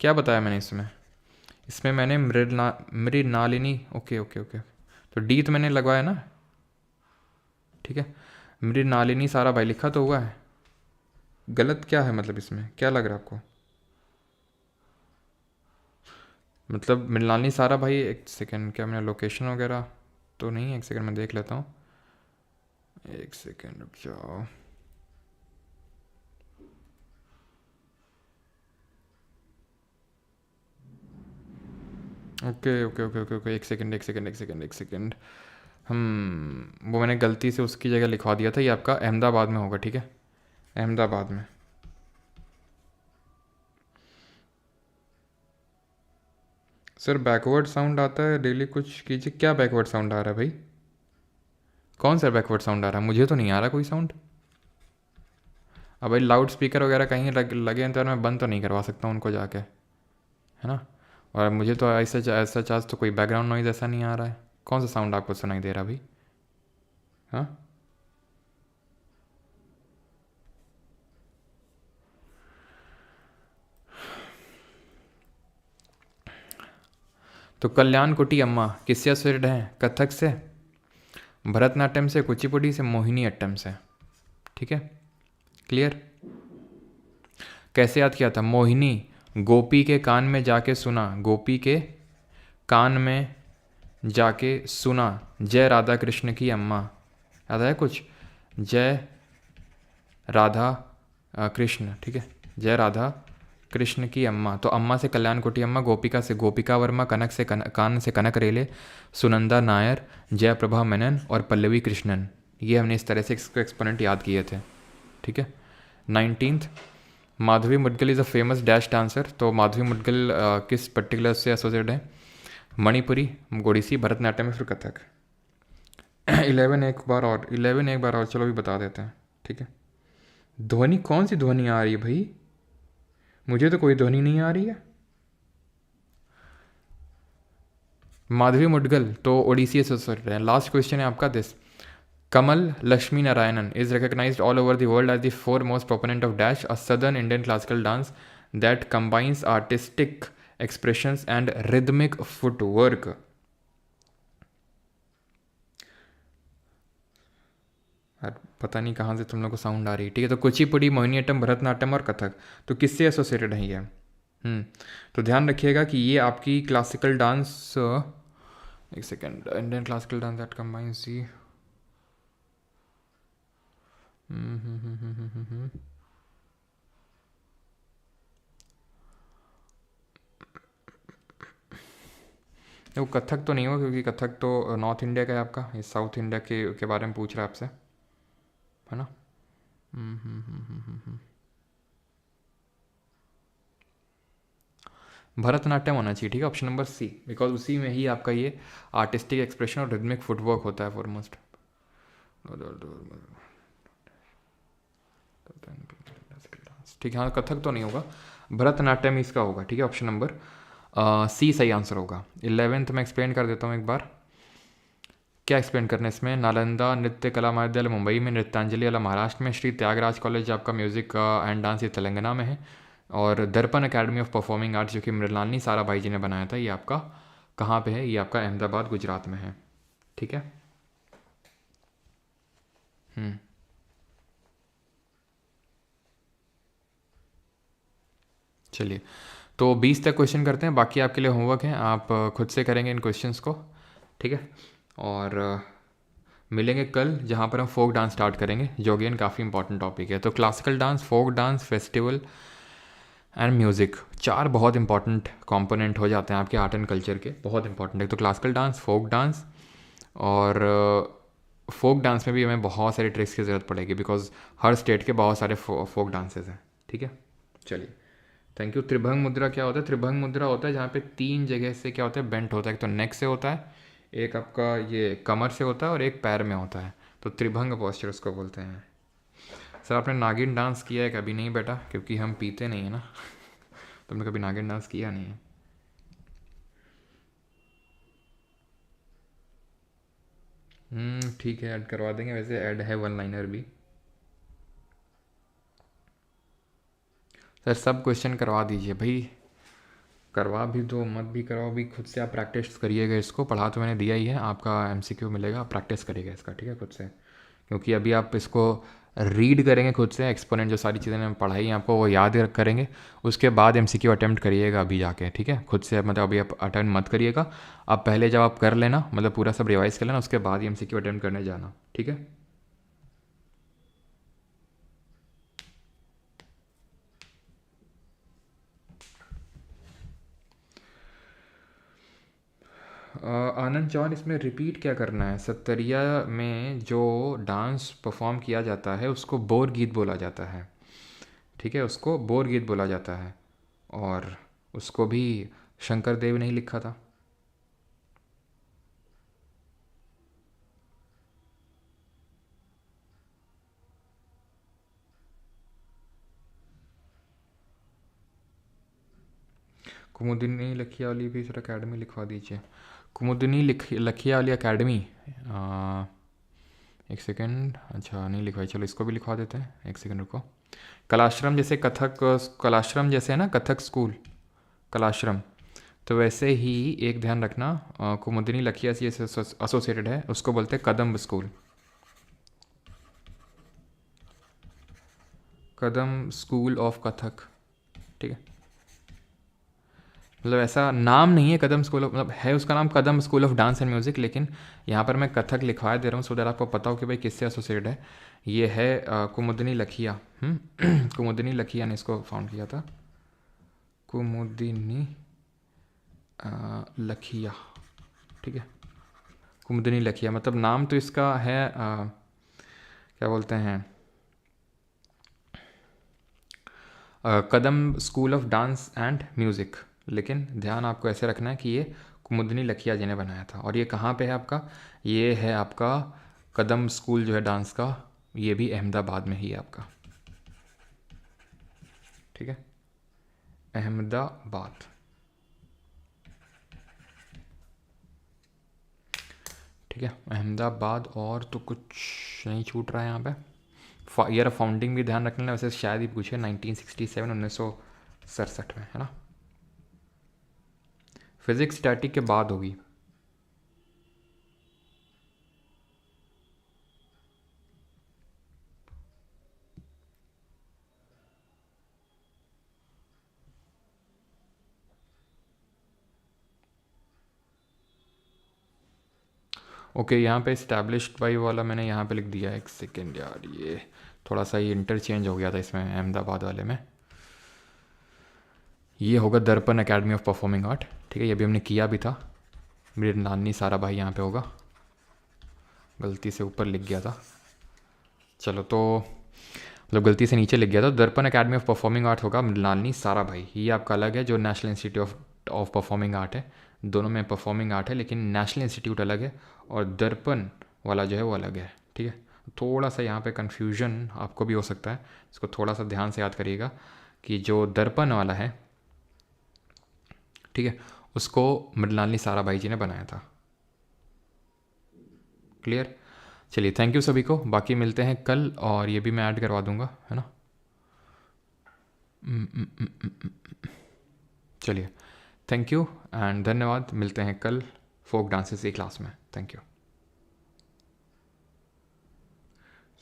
क्या बताया मैंने इसमें मैंने मृणालिनी, ओके ओके ओके, तो डी तो मैंने लगवाया ना, ठीक है। मृणालिनी सारा भाई लिखा तो हुआ है, गलत क्या है मतलब इसमें, क्या लग रहा है आपको? मतलब मृणालिनी सारा भाई, एक सेकेंड, क्या मैंने लोकेशन वगैरह तो नहीं है? एक सेकेंड मैं देख लेता हूँ, एक सेकेंड रुक जाओ। Okay okay okay okay okay, एक सेकेंड। वो मैंने गलती से उसकी जगह लिखवा दिया था, ये आपका अहमदाबाद में होगा, ठीक है, अहमदाबाद में। सर बैकवर्ड साउंड आता है डेली, कुछ कीजिए। क्या बैकवर्ड साउंड आ रहा है भाई? कौन सा बैकवर्ड साउंड आ रहा है? मुझे तो नहीं आ रहा कोई साउंड। अब भाई लाउड स्पीकर वगैरह कहीं लगे हैं तो मैं बंद तो नहीं करवा सकता हूँ उनको जाके, है ना। और मुझे तो ऐसा चार्ज तो कोई बैकग्राउंड नॉइज़ ऐसा नहीं आ रहा है। कौन सा साउंड आपको सुनाई दे रहा भाई? हाँ, तो कल्याणकुटी अम्मा किससे एसोसिएटेड हैं? कथक से, भरतनाट्यम से, कुचिपुड़ी से, मोहिनी अट्टम से, ठीक है, क्लियर। कैसे याद किया था? मोहिनी गोपी के कान में जाके सुना, गोपी के कान में जाके सुना, जय राधा कृष्ण की अम्मा, याद है कुछ? जय राधा कृष्ण, ठीक है, जय राधा कृष्ण की अम्मा, तो अम्मा से कल्याण कोटी अम्मा, गोपिका से गोपिका वर्मा, कनक से कान से कनक रेले, सुनंदा नायर, जयप्रभा मेनन और पल्लवी कृष्णन। ये हमने इस तरह से इसको एक्सपोनेंट याद किए थे, ठीक है। 19th, Madhavi Mudgal is a famous dash dancer, तो माधवी मुदगल किस पर्टिकुलर से एसोसिएट है? मणिपुरी, ओडिसी, भरतनाट्यम या फिर कथक। 11 एक बार और चलो भी बता देते हैं, ठीक है। ध्वनि कौन सी ध्वनि आ रही है भाई? मुझे तो कोई ध्वनि नहीं आ रही है। माधवी मुदगल तो ओडिसी एसोसिएट है। लास्ट क्वेश्चन है आपका this, Kamal Lakshmi Narayanan is recognized all over the world as the foremost proponent of Dash, a southern Indian classical dance that combines artistic expressions and rhythmic footwork. यार पता नहीं कहाँ से तुम लोग को साउंड आ रही है, ठीक है। तो कुचिपुड़ी, मोहिनीअट्टम, भरतनाट्यम और कथक, तो किससे एसोसिएटेड है ये? तो ध्यान रखिएगा कि ये आपकी क्लासिकल डांस, एक second, Indian classical dance that combines the, वो कथक तो नहीं होगा क्योंकि कथक तो नॉर्थ इंडिया का है आपका, ये साउथ इंडिया के बारे में पूछ रहा है आपसे, है ना। भरतनाट्यम होना चाहिए, ठीक है, ऑप्शन नंबर सी, बिकॉज उसी में ही आपका ये आर्टिस्टिक एक्सप्रेशन और रिदमिक फुटवर्क होता है फॉरमोस्ट। ठीक है, हाँ कथक तो नहीं होगा, भरतनाट्यम इसका होगा, ठीक है, ऑप्शन नंबर सी सही आंसर होगा। 11th में एक्सप्लेन कर देता हूँ एक बार, क्या एक्सप्लेन करना है इसमें। नालंदा नृत्य कला महाविद्यालय मुंबई में, नृत्यांजलि वाला महाराष्ट्र में, श्री त्यागराज कॉलेज आपका म्यूज़िक एंड डांस ये तेलंगाना में है, और दर्पण एकेडमी ऑफ परफॉर्मिंग आर्ट्स जो कि मृणालिनी साराभाई जी ने बनाया था, ये आपका कहाँ पे है? ये आपका अहमदाबाद गुजरात में है, ठीक है। चलिए, तो 20 तक क्वेश्चन करते हैं, बाकी आपके लिए होमवर्क है, आप खुद से करेंगे इन क्वेश्चंस को, ठीक है। और मिलेंगे कल जहाँ पर हम फोक डांस स्टार्ट करेंगे, जो अगेन काफ़ी इंपॉर्टेंट टॉपिक है। तो classical dance, folk dance, festival and music, 4 बहुत इंपॉर्टेंट कंपोनेंट हो जाते हैं आपके आर्ट एंड कल्चर के, बहुत इंपॉर्टेंट है। तो क्लासिकल डांस, फोक डांस, और फोक डांस में भी हमें बहुत सारी ट्रिक्स की ज़रूरत पड़ेगी बिकॉज हर स्टेट के बहुत सारे फोक डांसेस हैं, ठीक है। चलिए, थैंक यू। त्रिभंग मुद्रा क्या होता है? त्रिभंग मुद्रा होता है जहाँ पे 3 जगह से क्या होता है, बेंट होता है। एक तो नेक से होता है, एक आपका ये कमर से होता है, और एक पैर में होता है, तो त्रिभंग पोस्चर उसको बोलते हैं। सर आपने नागिन डांस किया है कभी? नहीं बेटा, क्योंकि हम पीते नहीं है ना। तुमने कभी नागिन डांस किया नहीं है। ठीक है, ऐड करवा देंगे, वैसे ऐड है वन लाइनर भी। सर सब क्वेश्चन करवा दीजिए भाई, करवा भी दो, मत भी करवाओ भी, खुद से आप प्रैक्टिस करिएगा इसको। पढ़ा तो मैंने दिया ही है, आपका एमसीक्यू मिलेगा, आप प्रैक्टिस करिएगा इसका, ठीक है, खुद से। क्योंकि अभी आप इसको रीड करेंगे खुद से, एक्सपोनेंट जो सारी चीज़ें मैंने पढ़ाई हैं आपको वो याद करेंगे, उसके बाद एमसीक्यू अटेम्प्ट करिएगा अभी जाके, ठीक है। खुद से मतलब अभी आप अटेम्प्ट मत करिएगा, आप पहले जब आप कर लेना, मतलब पूरा सब रिवाइज कर लेना, उसके बाद ही एमसीक्यू अटेम्प्ट करने जाना, ठीक है। आनंद चौहान, इसमें रिपीट क्या करना है? सत्तरिया में जो डांस परफॉर्म किया जाता है उसको बोर गीत बोला जाता है, ठीक है, उसको बोर गीत बोला जाता है, और उसको भी शंकर देव ने ही लिखा था। कुमुदिनी लखिया वाली भी सर अकेडमी लिखवा दीजिए। कुमुदिनी लखिया वाली अकेडमी, एक सेकेंड, अच्छा नहीं लिखवाई, चलो इसको भी लिखवा देते हैं, एक सेकेंड रुको। कलाश्रम जैसे कथक, कलाश्रम जैसे है ना कथक स्कूल, कलाश्रम, तो वैसे ही एक ध्यान रखना, कुमुदिनी लखिया से एसोसिएटेड है, उसको बोलते हैं Kadamb school, Kadam school of Kathak, ठीक है। मतलब ऐसा नाम नहीं है कदम स्कूल ऑफ, मतलब है उसका नाम Kadam school of dance and music, लेकिन यहाँ पर मैं कथक लिखवा दे रहा हूँ सो दैट आपको पता हो कि भाई किससे एसोसिएट है। ये है कुमुदनी लखिया। कुमुदनी लखिया ने इसको फाउंड किया था। कुमुदिनी लखिया, ठीक है। कुमुदिनी लखिया मतलब नाम तो इसका है क्या बोलते हैं, Kadam school of dance and music, लेकिन ध्यान आपको ऐसे रखना है कि ये कुमुदनी लखिया जी ने बनाया था। और ये कहाँ पे है आपका, ये है आपका कदम स्कूल जो है डांस का, ये भी अहमदाबाद में ही है आपका, ठीक है, अहमदाबाद। ठीक है, अहमदाबाद। और तो कुछ नहीं छूट रहा है यहाँ पे। ईयर ऑफ फाउंडिंग भी ध्यान रखना, वैसे शायद ही पूछे 1967, 1967 में, है ना। फिजिक्स स्टैटिक के बाद होगी। ओके, यहाँ पे इस्टेब्लिश्ड बाई वाला मैंने यहाँ पे लिख दिया। एक सेकेंड यार, ये थोड़ा सा ये इंटरचेंज हो गया था इसमें अहमदाबाद वाले में। ये होगा दर्पण एकेडमी ऑफ परफॉर्मिंग आर्ट, ठीक है, ये भी हमने किया भी था। मेरे नानी सारा भाई यहाँ पे होगा, गलती से ऊपर लिख गया था। चलो तो मतलब गलती से नीचे लिख गया था। दर्पण एकेडमी ऑफ परफॉर्मिंग आर्ट होगा नानी सारा भाई, ये आपका अलग है। जो national institute of performing art है, दोनों में परफॉर्मिंग आर्ट है, लेकिन नेशनल इंस्टीट्यूट अलग है और दर्पण वाला जो है वो अलग है, ठीक है। थोड़ा सा यहाँ पे कन्फ्यूजन आपको भी हो सकता है, इसको थोड़ा सा ध्यान से याद करिएगा कि जो दर्पण वाला है, ठीक है, उसको मृणालिनी साराभाई जी ने बनाया था। क्लियर। चलिए, थैंक यू सभी को। बाकी मिलते हैं कल, और ये भी मैं ऐड करवा दूंगा, है ना। चलिए, थैंक यू एंड धन्यवाद। मिलते हैं कल फोक डांसेस की क्लास में। Thank you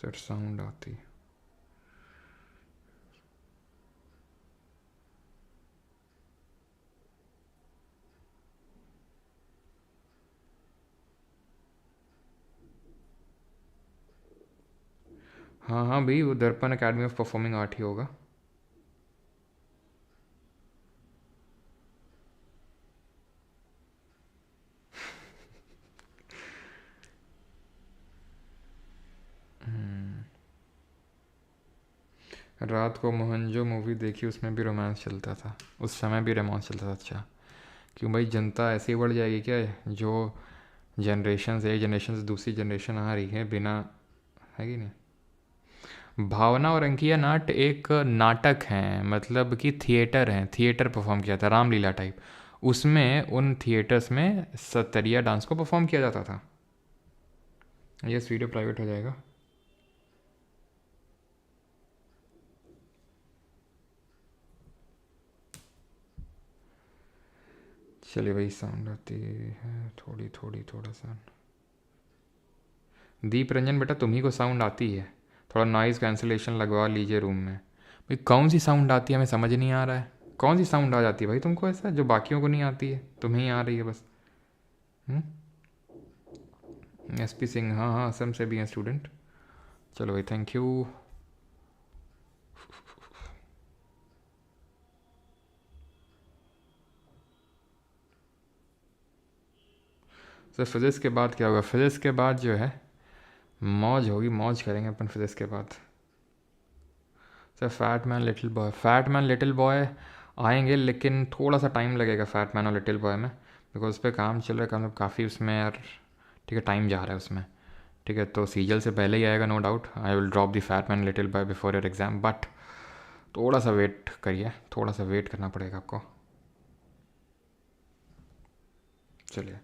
sir. साउंड आती, हाँ हाँ भाई, वो दर्पण एकेडमी ऑफ परफॉर्मिंग आर्ट ही होगा। रात को मोहनजो मूवी देखी, उसमें भी रोमांस चलता था, उस समय भी रोमांस चलता था। अच्छा, क्यों भाई, जनता ऐसे ही बढ़ जाएगी क्या? जो जनरेशन से एक जनरेशन से दूसरी जनरेशन आ रही है बिना, है कि नहीं। भावना और अंकिया नाट एक नाटक हैं, मतलब कि थिएटर हैं, थिएटर परफॉर्म किया था रामलीला टाइप। उसमें उन थिएटर्स में सतरिया डांस को परफॉर्म किया जाता था। ये वीडियो प्राइवेट हो जाएगा। चलिए भाई, साउंड आती है थोड़ी थोड़ी, थोड़ा सा। दीप रंजन बेटा, तुम्ही को साउंड आती है, थोड़ा नॉइज़ कैंसिलेशन लगवा लीजिए रूम में। भाई कौन सी साउंड आती है, हमें समझ नहीं आ रहा है। कौन सी साउंड आ जाती है भाई तुमको ऐसा, जो बाकियों को नहीं आती है, तुम्हें ही आ रही है बस। SP सिंह, हाँ हाँ, असम से भी हैं स्टूडेंट। चलो भाई, थैंक यू। सर फिज़िक्स के बाद क्या होगा? फिज़िक्स के बाद जो है मौज होगी, मौज करेंगे अपन फिज़िक्स के बाद। Sir fat man little boy, fat man little boy आएंगे, लेकिन थोड़ा सा टाइम लगेगा फैट मैन और लिटिल बॉय में, बिकॉज उस पर काम चल रहा है, मतलब काफ़ी उसमें यार, ठीक है, टाइम जा रहा है उसमें। ठीक है, तो सीजल से पहले ही आएगा, no doubt. I will drop the fat man little boy before your exam, but थोड़ा सा वेट करिए, थोड़ा सा वेट करना पड़ेगा आपको। चलिए।